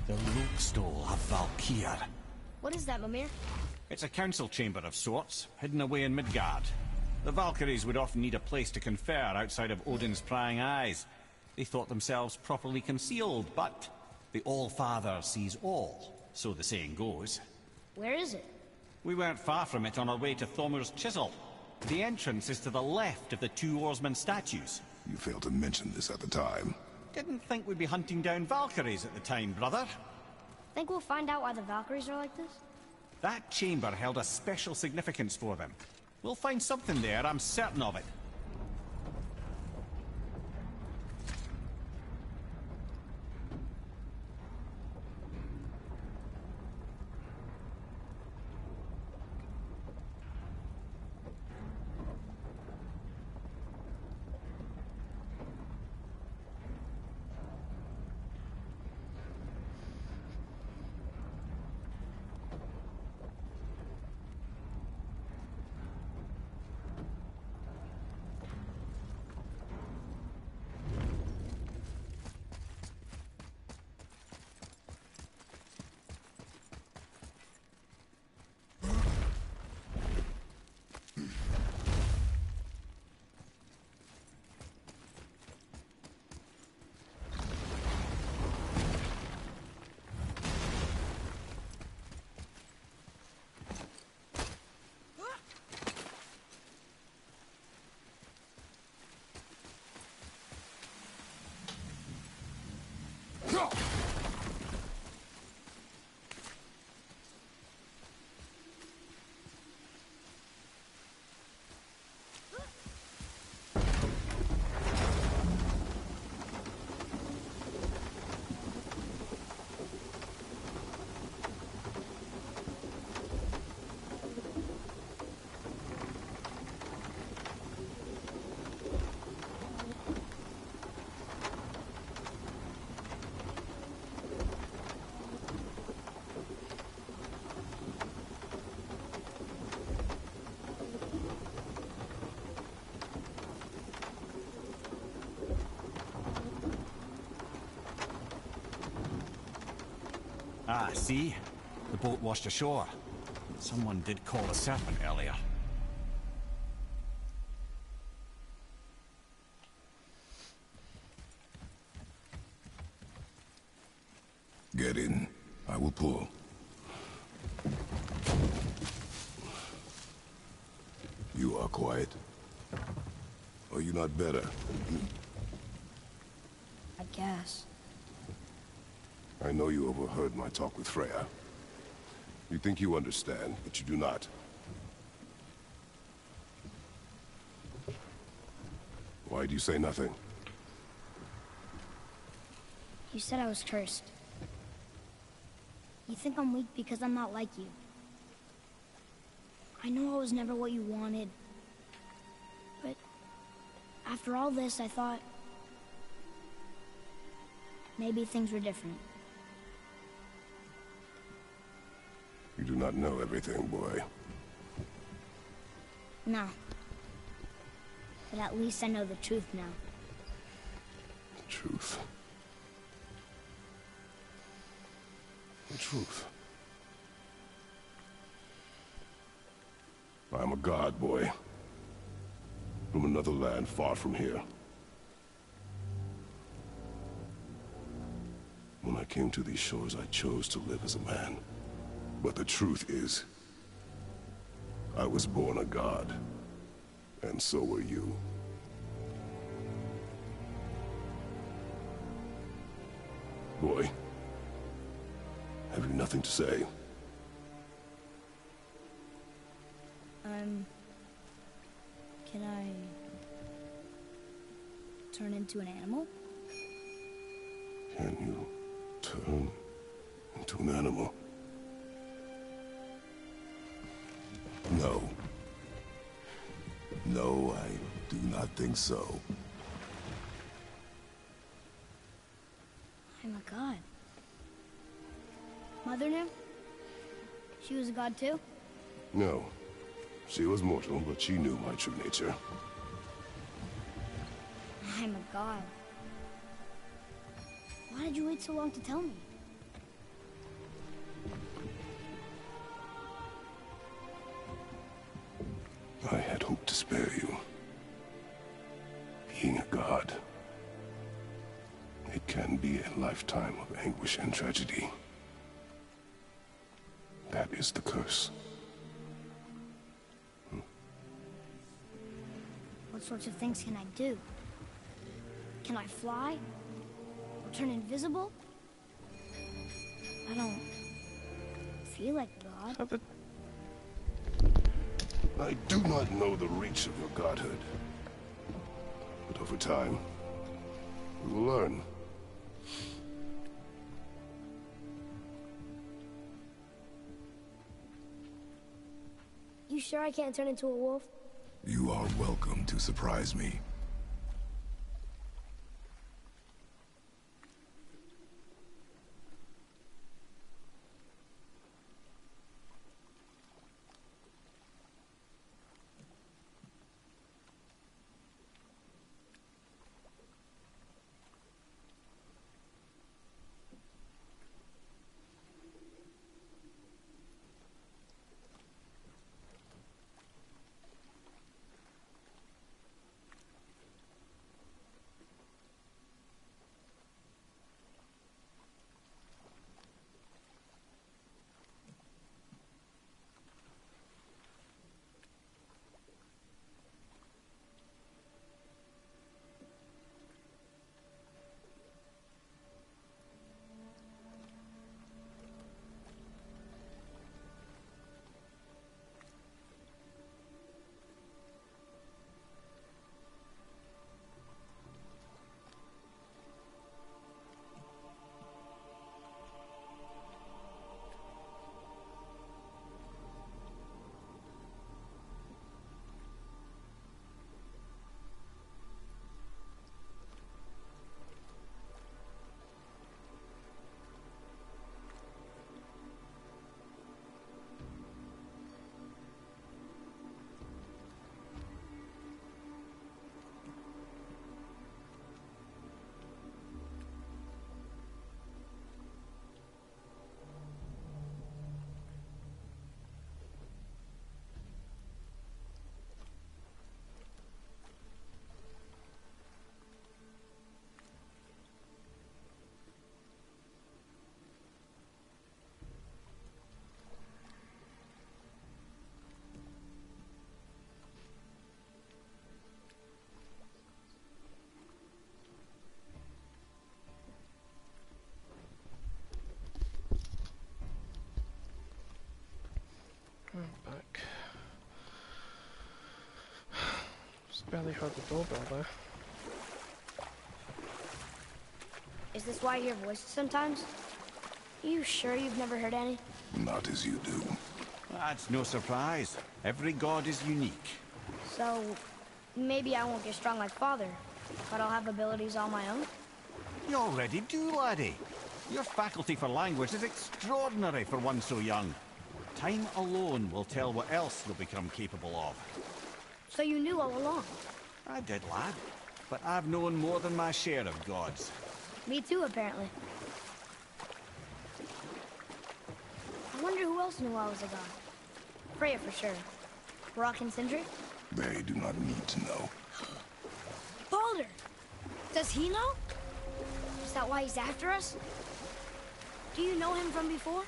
The Rokstol of Valkyr.
What is that, Mimir?
It's a council chamber of sorts, hidden away in Midgard. The Valkyries would often need a place to confer outside of Odin's prying eyes. They thought themselves properly concealed, but the All-Father sees all, so the saying goes.
Where is it?
We weren't far from it on our way to Thomur's Chisel. The entrance is to the left of the two oarsmen statues.
You failed to mention this at the time.
Didn't think we'd be hunting down Valkyries at the time, brother.
Think we'll find out why the Valkyries are like this?
That chamber held a special significance for them. We'll find something there, I'm certain of it. Ah, see? The boat washed ashore. Someone did call a serpent earlier.
Get in. I will pull. You are quiet. Are you not better?
I guess.
I know you overheard my talk with Freya. You think you understand, but you do not. Why do you say nothing?
You said I was cursed. You think I'm weak because I'm not like you. I know I was never what you wanted. But after all this, I thought maybe things were different.
You do not know everything, boy.
No. But at least I know the truth now.
The truth. The truth. I am a god, boy. From another land far from here. When I came to these shores, I chose to live as a man. But the truth is, I was born a god. And so were you. Boy, have you nothing to say?
Can I turn into an animal?
Can you turn into an animal? No. No, I do not think so.
I'm a god. Mother knew? She was a god too?
No. She was mortal, but she knew my true nature.
I'm a god. Why did you wait so long to tell me?
I had hoped to spare you. Being a god, it can be a lifetime of anguish and tragedy. That is the curse.
What sorts of things can I do? Can I fly? Or turn invisible? I don't feel like a god.
I do not know the reach of your godhood. But over time, we will learn.
You sure I can't turn into a wolf?
You are welcome to surprise me.
Barely heard the doorbell there.
Is this why you hear voices sometimes? You sure you've never heard any?
Not as you do.
That's no surprise. Every god is unique.
So, maybe I won't get strong like Father, but I'll have abilities all my own?
You already do, laddie. Your faculty for language is extraordinary for one so young. Time alone will tell what else you'll become capable of.
So you knew all along?
I did, lad. But I've known more than my share of gods.
Me too, apparently. I wonder who else knew I was a god. Freya for sure. Brock and Sindri?
They do not need to know.
Baldur! Does he know? Is that why he's after us? Do you know him from before?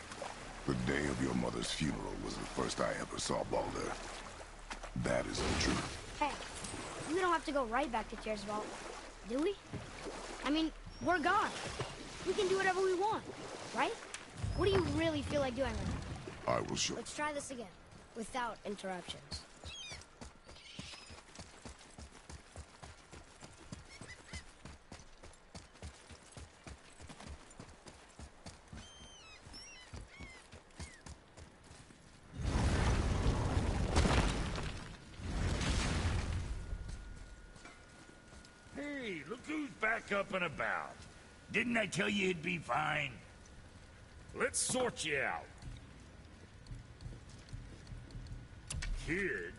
The day of your mother's funeral was the first I ever saw Baldur. That is untrue.
Hey, we don't have to go right back to Tiersvald, do we? I mean, we're gone. We can do whatever we want, right? What do you really feel like doing right now?
I will show.
Let's try this again, without interruptions.
Hey, look who's back up and about. Didn't I tell you it'd be fine? Let's sort you out. Kid.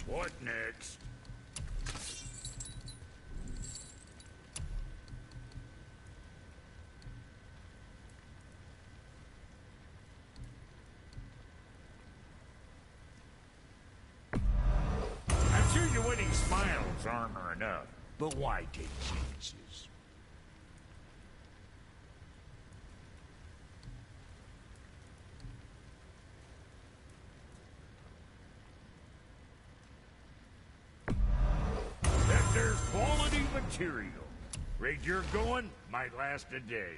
What next? I'm sure your winning smiles armor enough, but why take chances? There's quality material. Rate you're going might last a day.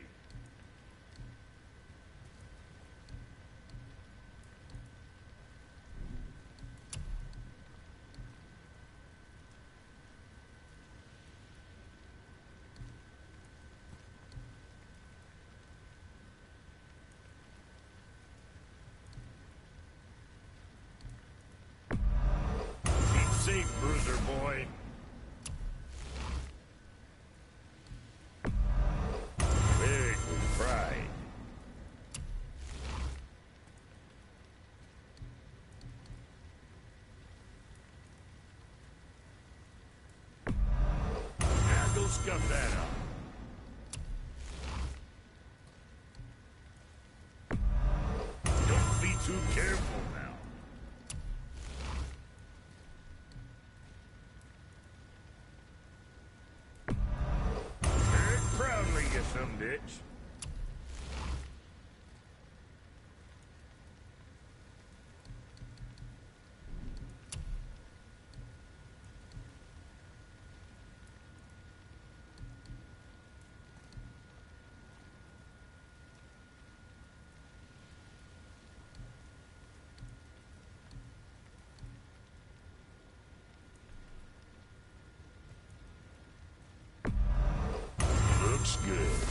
Keep safe, bruiser boy. Big with pride. Now go scuff that up. Don't be too careful now. Very proudly, you some bitch. Looks good.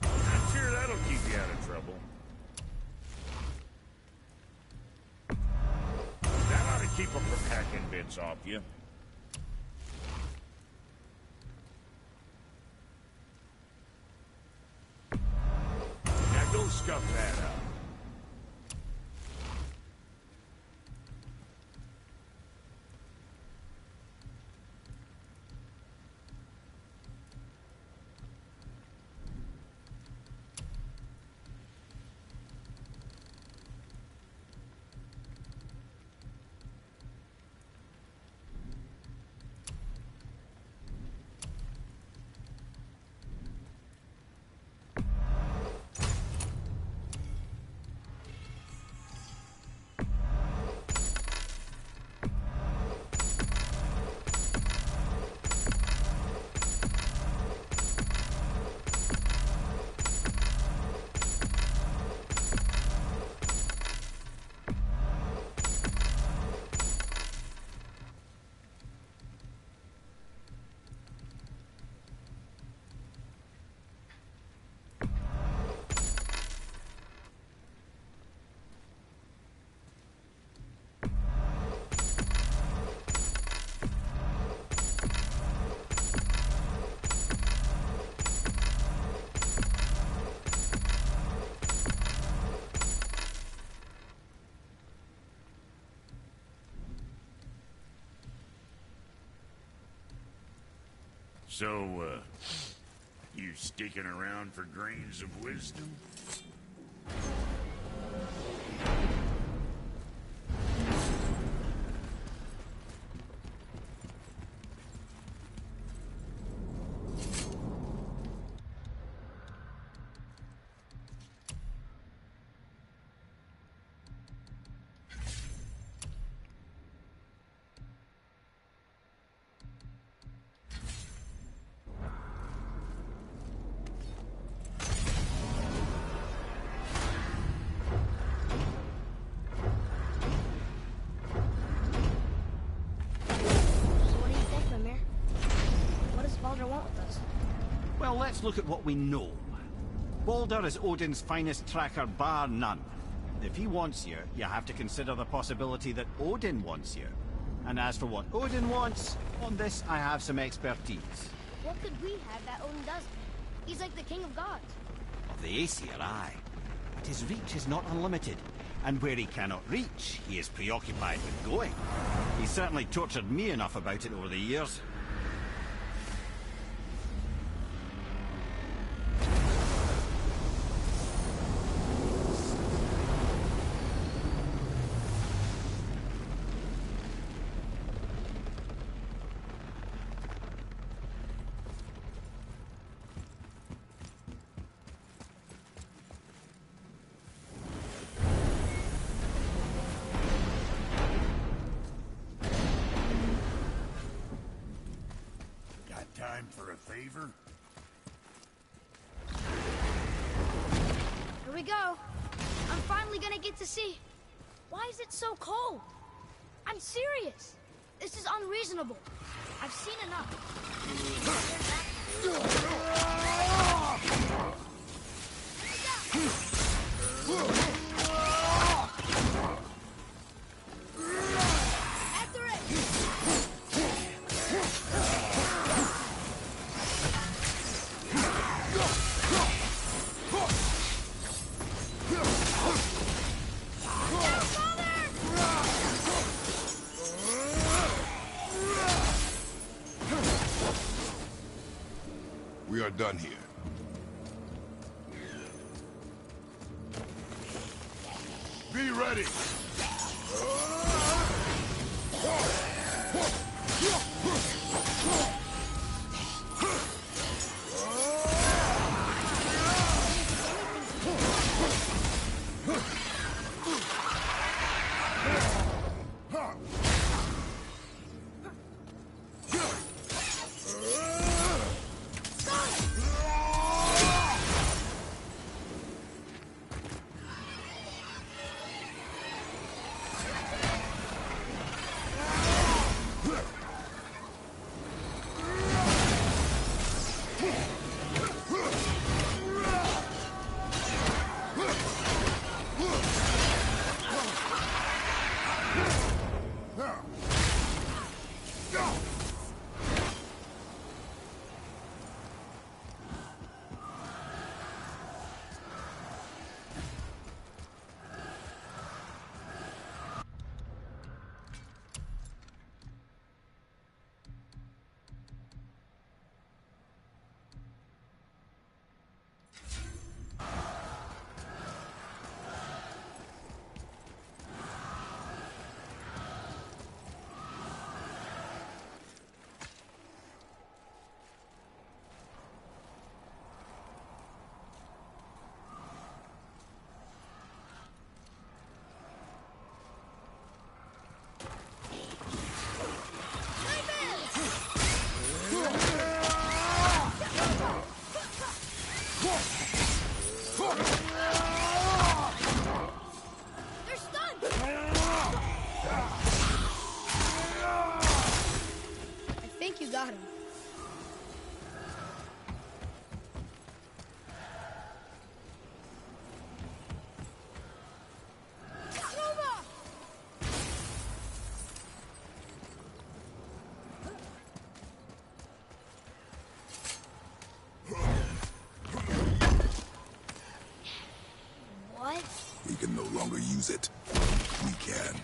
I'm sure that'll keep you out of trouble. That ought to keep them from hacking bits off you. Now go scuff that up. So, you sticking around for grains of wisdom?
Well, let's look at what we know. Baldur is Odin's finest tracker, bar none. If he wants you, you have to consider the possibility that Odin wants you. And as for what Odin wants, on this I have some expertise.
What could we have that Odin doesn't? He's like the king of gods.
Of the Aesir, aye. But his reach is not unlimited. And where he cannot reach, he is preoccupied with going. He's certainly tortured me enough about it over the years.
Time for a favor?
Here we go. I'm finally gonna get to see. Why is it so cold? I'm serious. This is unreasonable. I've seen enough. After it!
We are done here. Be ready!
got him. What?
We can no longer use it. We can.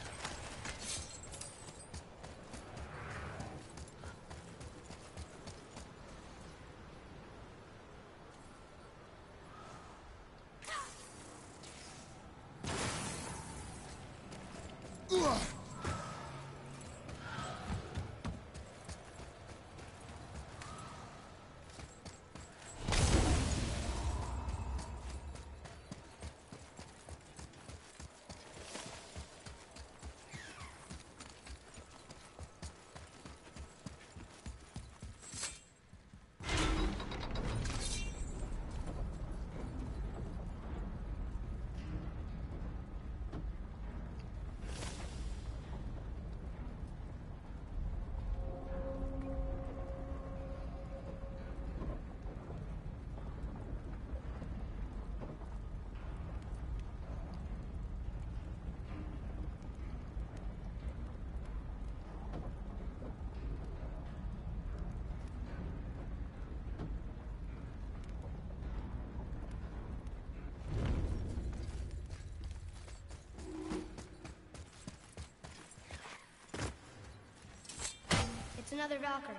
another Valkyrie.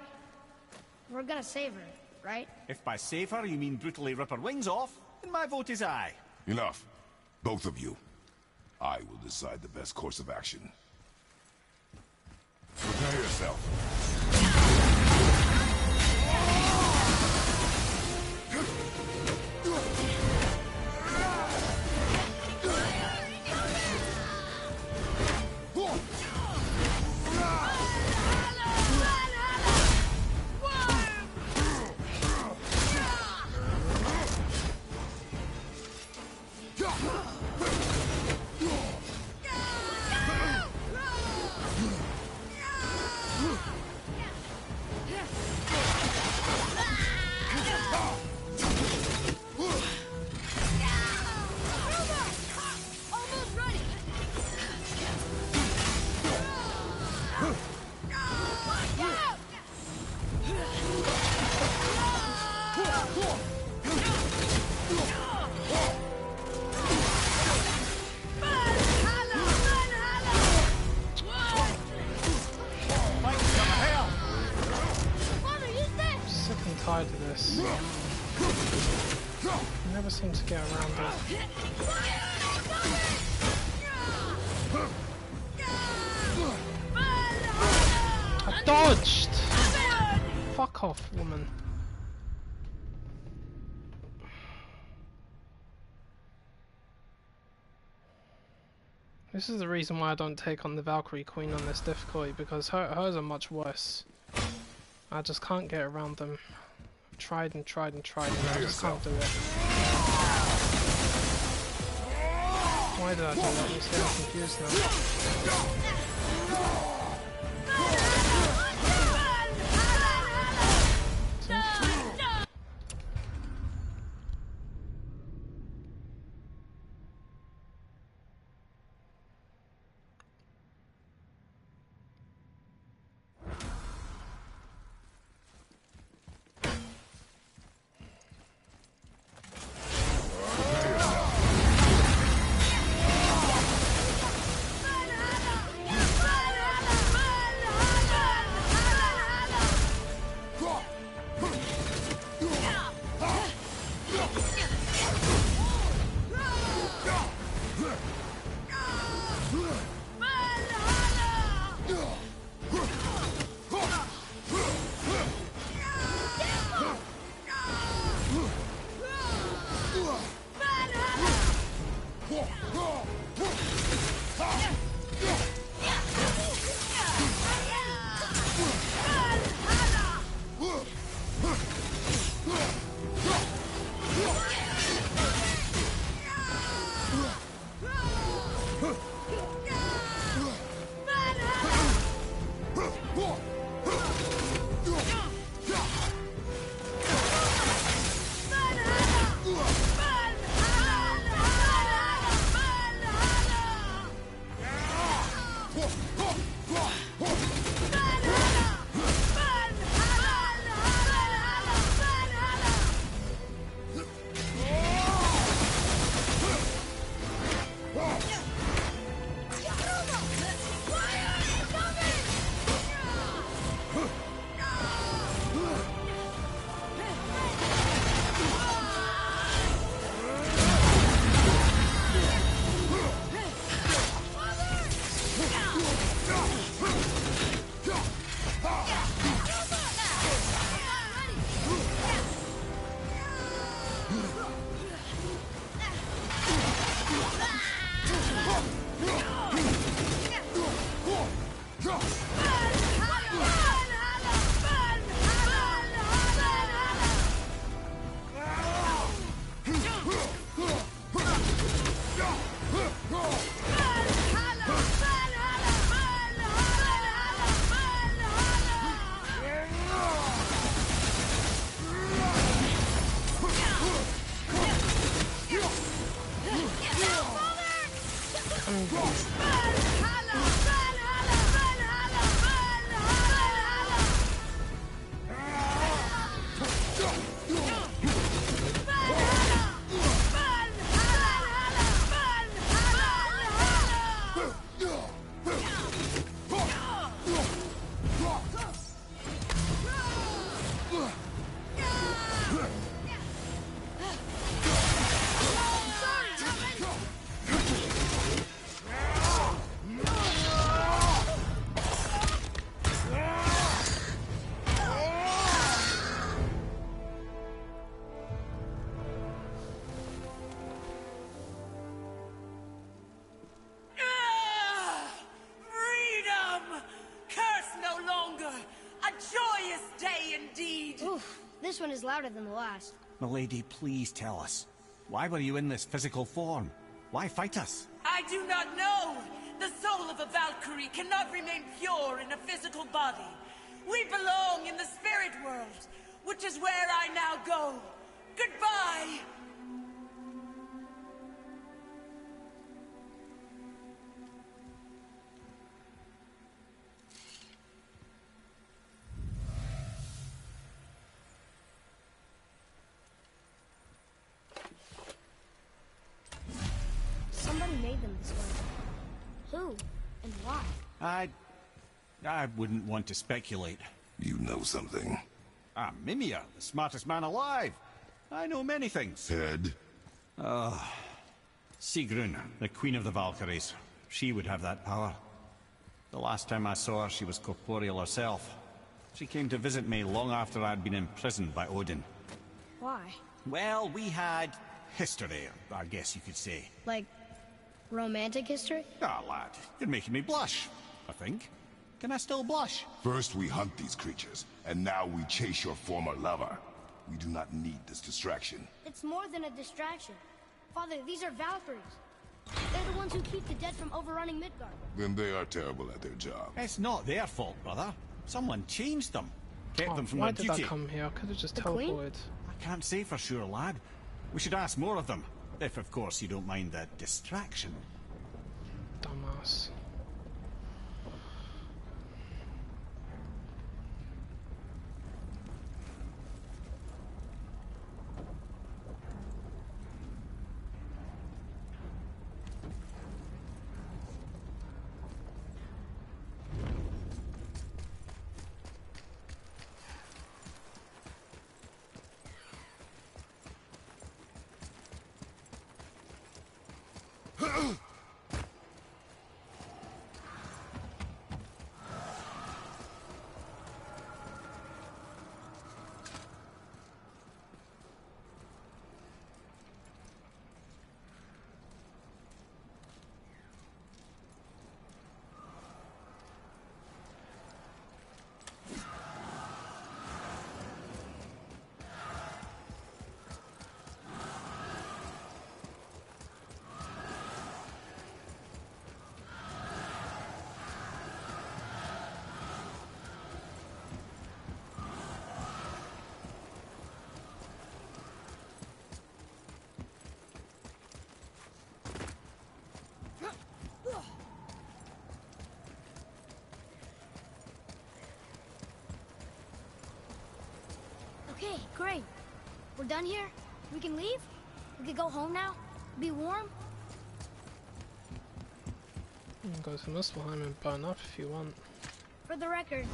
We're gonna save her, right?
If by save her you mean brutally rip her wings off, then my vote is aye.
Enough. Both of you. I will decide the best course of action. Prepare yourself.
Tired of this. I never seem to get around it. I dodged! Fuck off, woman. This is the reason why I don't take on the Valkyrie Queen on this difficulty, because hers are much worse. I just can't get around them. Tried and tried and tried, and I just can't do it. Why did I do that? You see, I'm confused now. See?
This one is louder than the last.
Milady, please tell us. Why were you in this physical form? Why fight us?
I do not know. The soul of a Valkyrie cannot remain pure in a physical body. We belong in the spirit world, which is where I now go. Goodbye!
Somebody made them this way. Who? And why?
I wouldn't want to speculate.
You know something.
I'm Mimir, the smartest man alive. I know many things.
Head?
Sigrun, the Queen of the Valkyries. She would have that power. The last time I saw her, she was corporeal herself. She came to visit me long after I'd been imprisoned by Odin.
Why?
Well, we had history, I guess you could say.
Like, romantic history?
Ah, lad, you're making me blush, I think. Can I still blush?
First we hunt these creatures, and now we chase your former lover. We do not need this distraction.
It's more than a distraction. Father, these are Valkyries. They're the ones who keep the dead from overrunning Midgard.
Then they are terrible at their job.
It's not their fault, brother. Someone changed them. Kept them from
why
their
did
duty.
I come here? I could have just
The Queen?
teleported.
I can't say for sure, lad. We should ask more of them. If, of course, you don't mind the distraction.
Dumbass.
Okay, great. We're done here? We can leave? We could go home now? Be warm?
You can go to Muspelheim and burn up if you want.
For the record,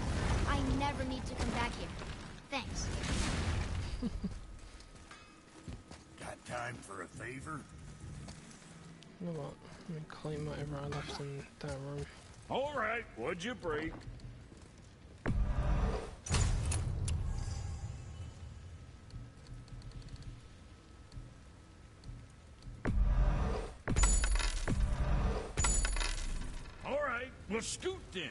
I never need to come back here. Thanks.
Got time for a favor?
You know what? Let me claim whatever I left in that room.
All right, what'd you break? All right, well, scoot then.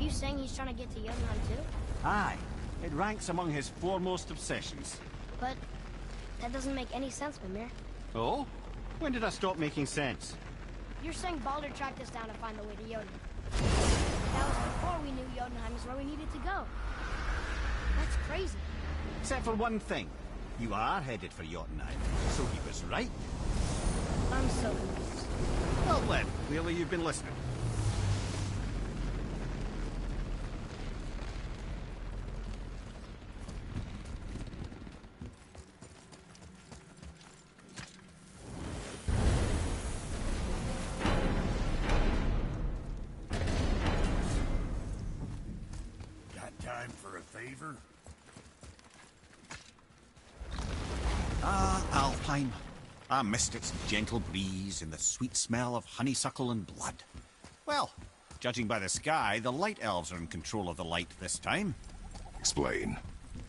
Saying he's trying to get to Jotunheim too?
Aye. It ranks among his foremost obsessions.
But that doesn't make any sense, Mimir.
Oh? When did I stop making sense?
You're saying Baldur tracked us down to find the way to Jotunheim. That was before we knew Jotunheim is where we needed to go. That's crazy.
Except for one thing. You are headed for Jotunheim, so he was right.
I'm so confused.
Well then, clearly you've been listening.
time for a favor?
Alfheim. I missed its gentle breeze and the sweet smell of honeysuckle and blood. Well, judging by the sky, the Light Elves are in control of the light this time.
Explain.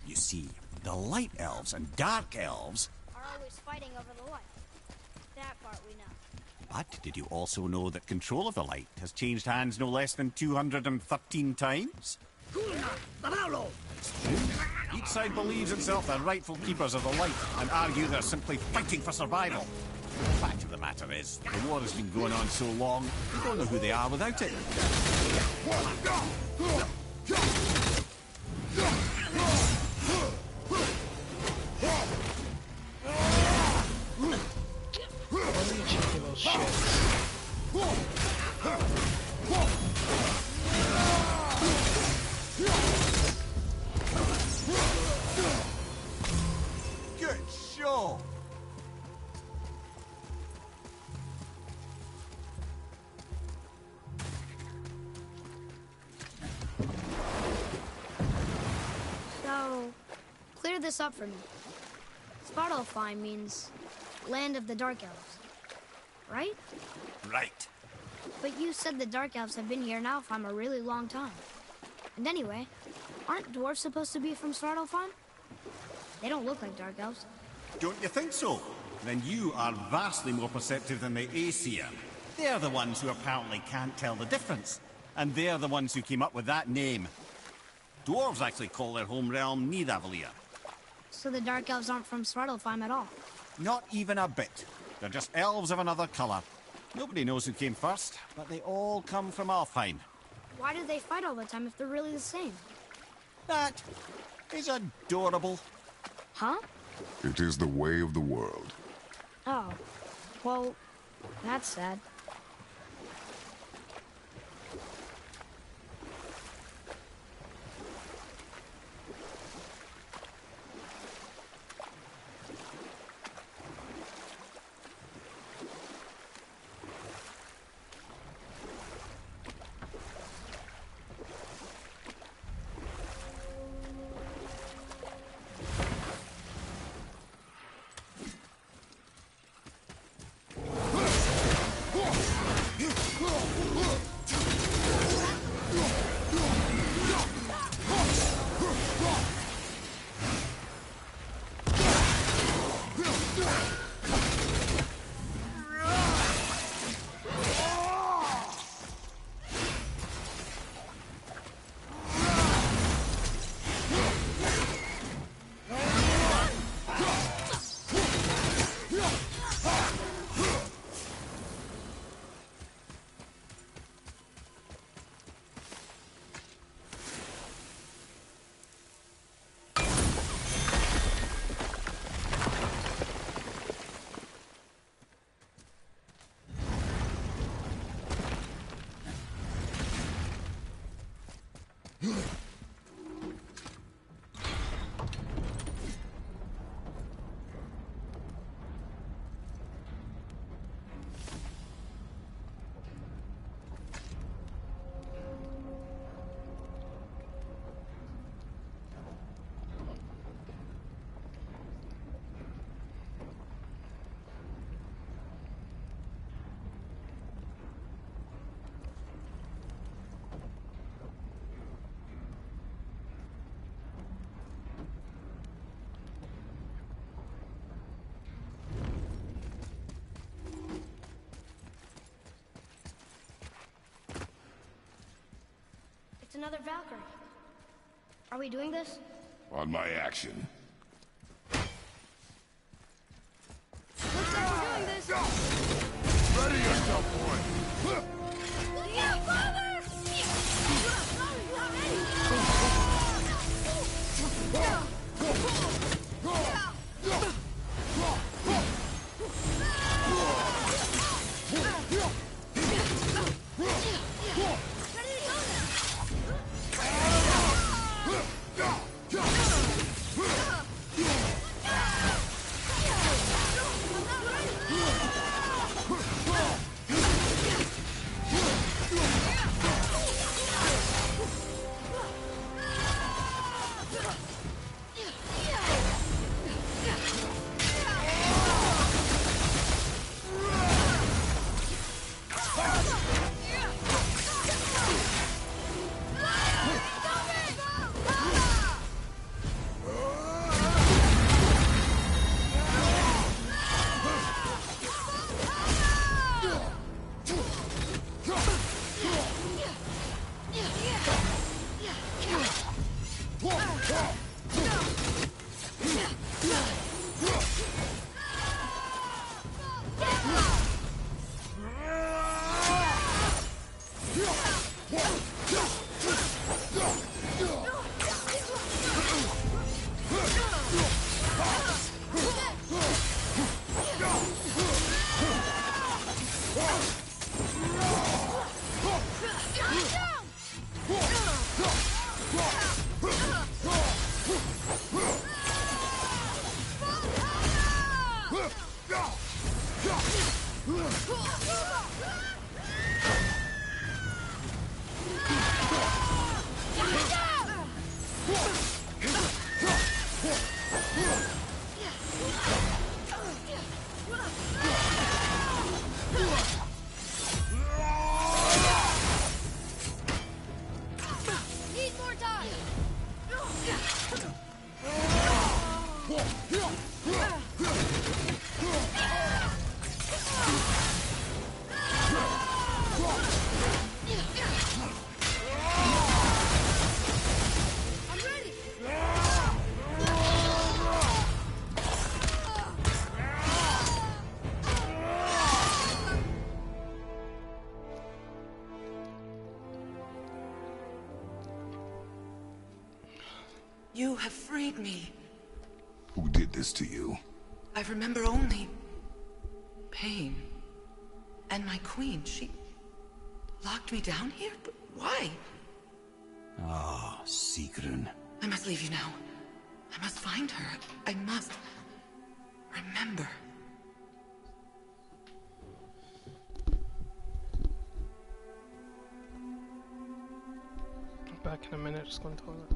You see, the Light Elves and Dark Elves...
are always fighting over the light. That part we know.
But did you also know that control of the light has changed hands no less than 213 times? It's true. Each side believes itself the rightful keepers of the light and argue they're simply fighting for survival. The fact of the matter is, the war has been going on so long, you don't know who they are without it. Good show!
So, clear this up for me. Svartalfheim means land of the Dark Elves, right?
Right.
But you said the Dark Elves have been here in Alfheim a really long time. And anyway, aren't dwarves supposed to be from Svartalfheim? They don't look like Dark Elves.
Don't you think so? Then you are vastly more perceptive than the Aesir. They're the ones who apparently can't tell the difference. And they're the ones who came up with that name. Dwarves actually call their home realm Nidavellir.
So the Dark Elves aren't from Svartalfheim at all?
Not even a bit. They're just elves of another colour. Nobody knows who came first, but they all come from Alfheim.
Why do they fight all the time if they're really the same?
That is adorable.
Huh?
It is the way of the world.
Oh. Well, that's sad. It's another Valkyrie. Are we doing this?
On my action.
Looks like we're doing this.
Ready yourself, boy!
Yeah, father!
You have freed me.
Who did this to you?
I remember only pain. And my queen, she locked me down here? But why?
Ah, Sigrun.
I must leave you now. I must find her. I must remember.
Back in a minute, just going to the toilet.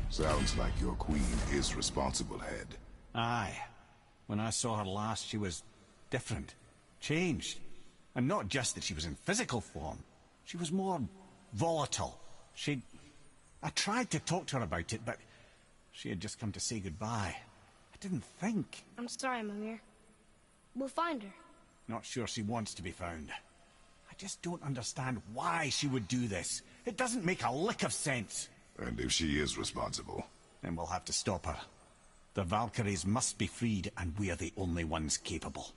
Sounds like your queen is responsible, Head.
Aye. When I saw her last, she was different. Changed. And not just that she was in physical form. She was more volatile. I tried to talk to her about it, but she had just come to say goodbye. I didn't think.
I'm sorry, Mimir. We'll find her.
Not sure she wants to be found. I just don't understand why she would do this. It doesn't make a lick of sense.
And if she is responsible?
Then we'll have to stop her. The Valkyries must be freed, and we're the only ones capable.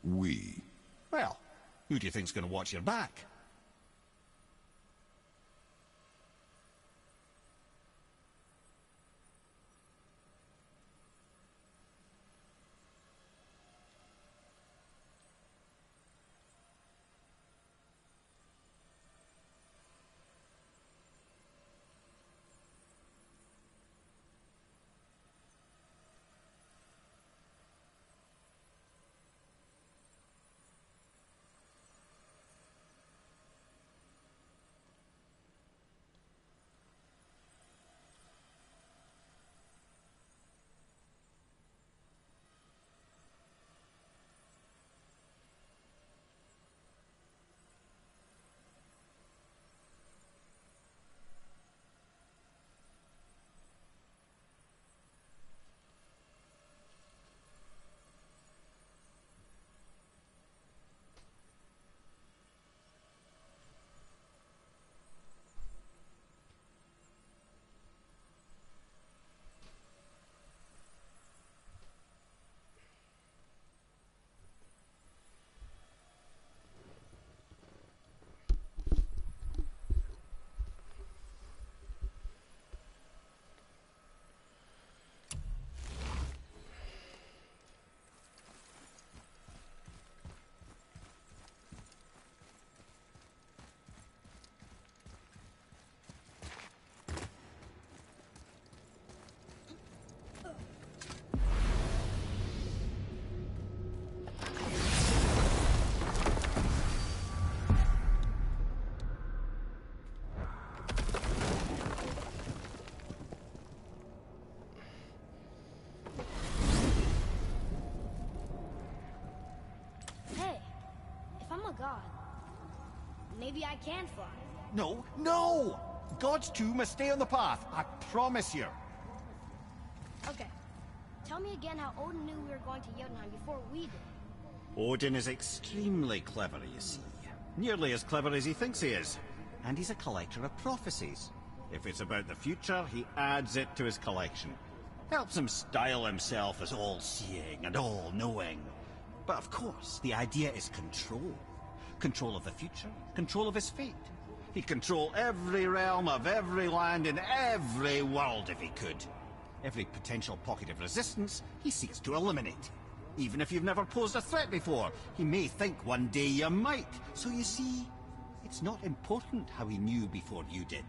We?
Well, who do you think's going to watch your back?
God. Maybe I can fly.
No, no! Gods too must stay on the path, I promise you.
Okay. Tell me again how Odin knew we were going to Jotunheim before we did.
Odin is extremely clever, you see. Nearly as clever as he thinks he is. And he's a collector of prophecies. If it's about the future, he adds it to his collection. Helps him style himself as all-seeing and all-knowing. But of course, the idea is control. Control of the future, control of his fate. He'd control every realm of every land in every world if he could. Every potential pocket of resistance, he seeks to eliminate. Even if you've never posed a threat before, he may think one day you might. So you see, it's not important how he knew before you did.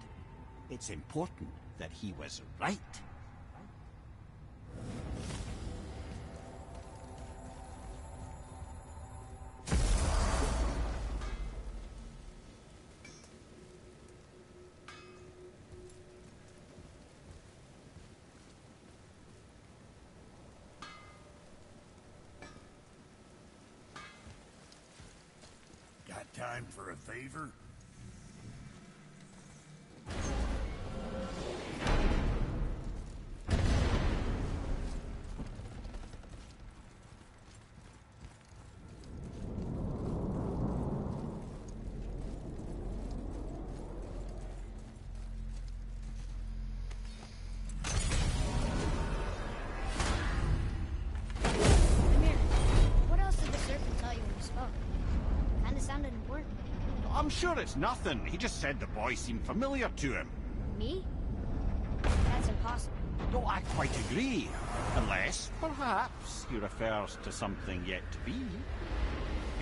It's important that he was right.
time for a favor?
I'm sure it's nothing. He just said the boy seemed familiar to him.
Me? That's impossible.
No, I quite agree. Unless, perhaps, he refers to something yet to be.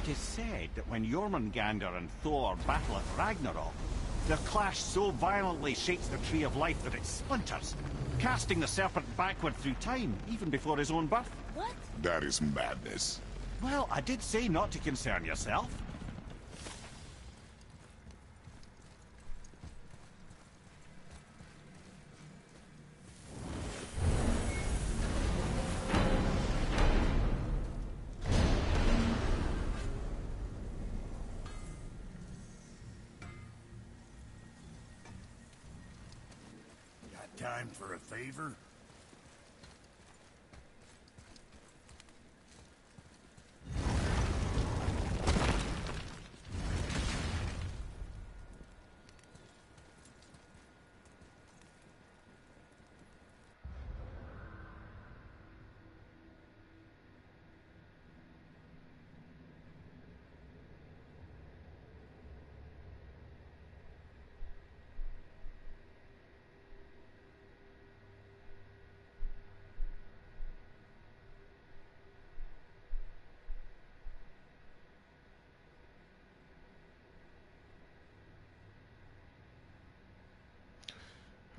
It is said that when Jormungandr and Thor battle at Ragnarok, their clash so violently shakes the Tree of Life that it splinters, casting the serpent backward through time, even before his own birth.
What?
That is madness.
Well, I did say not to concern yourself.
Time for a favor?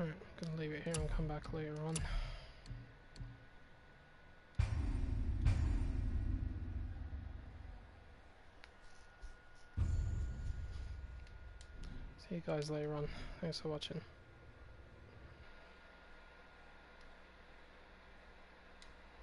Alright, I'm gonna leave it here and come back later on. See you guys later on. Thanks for watching.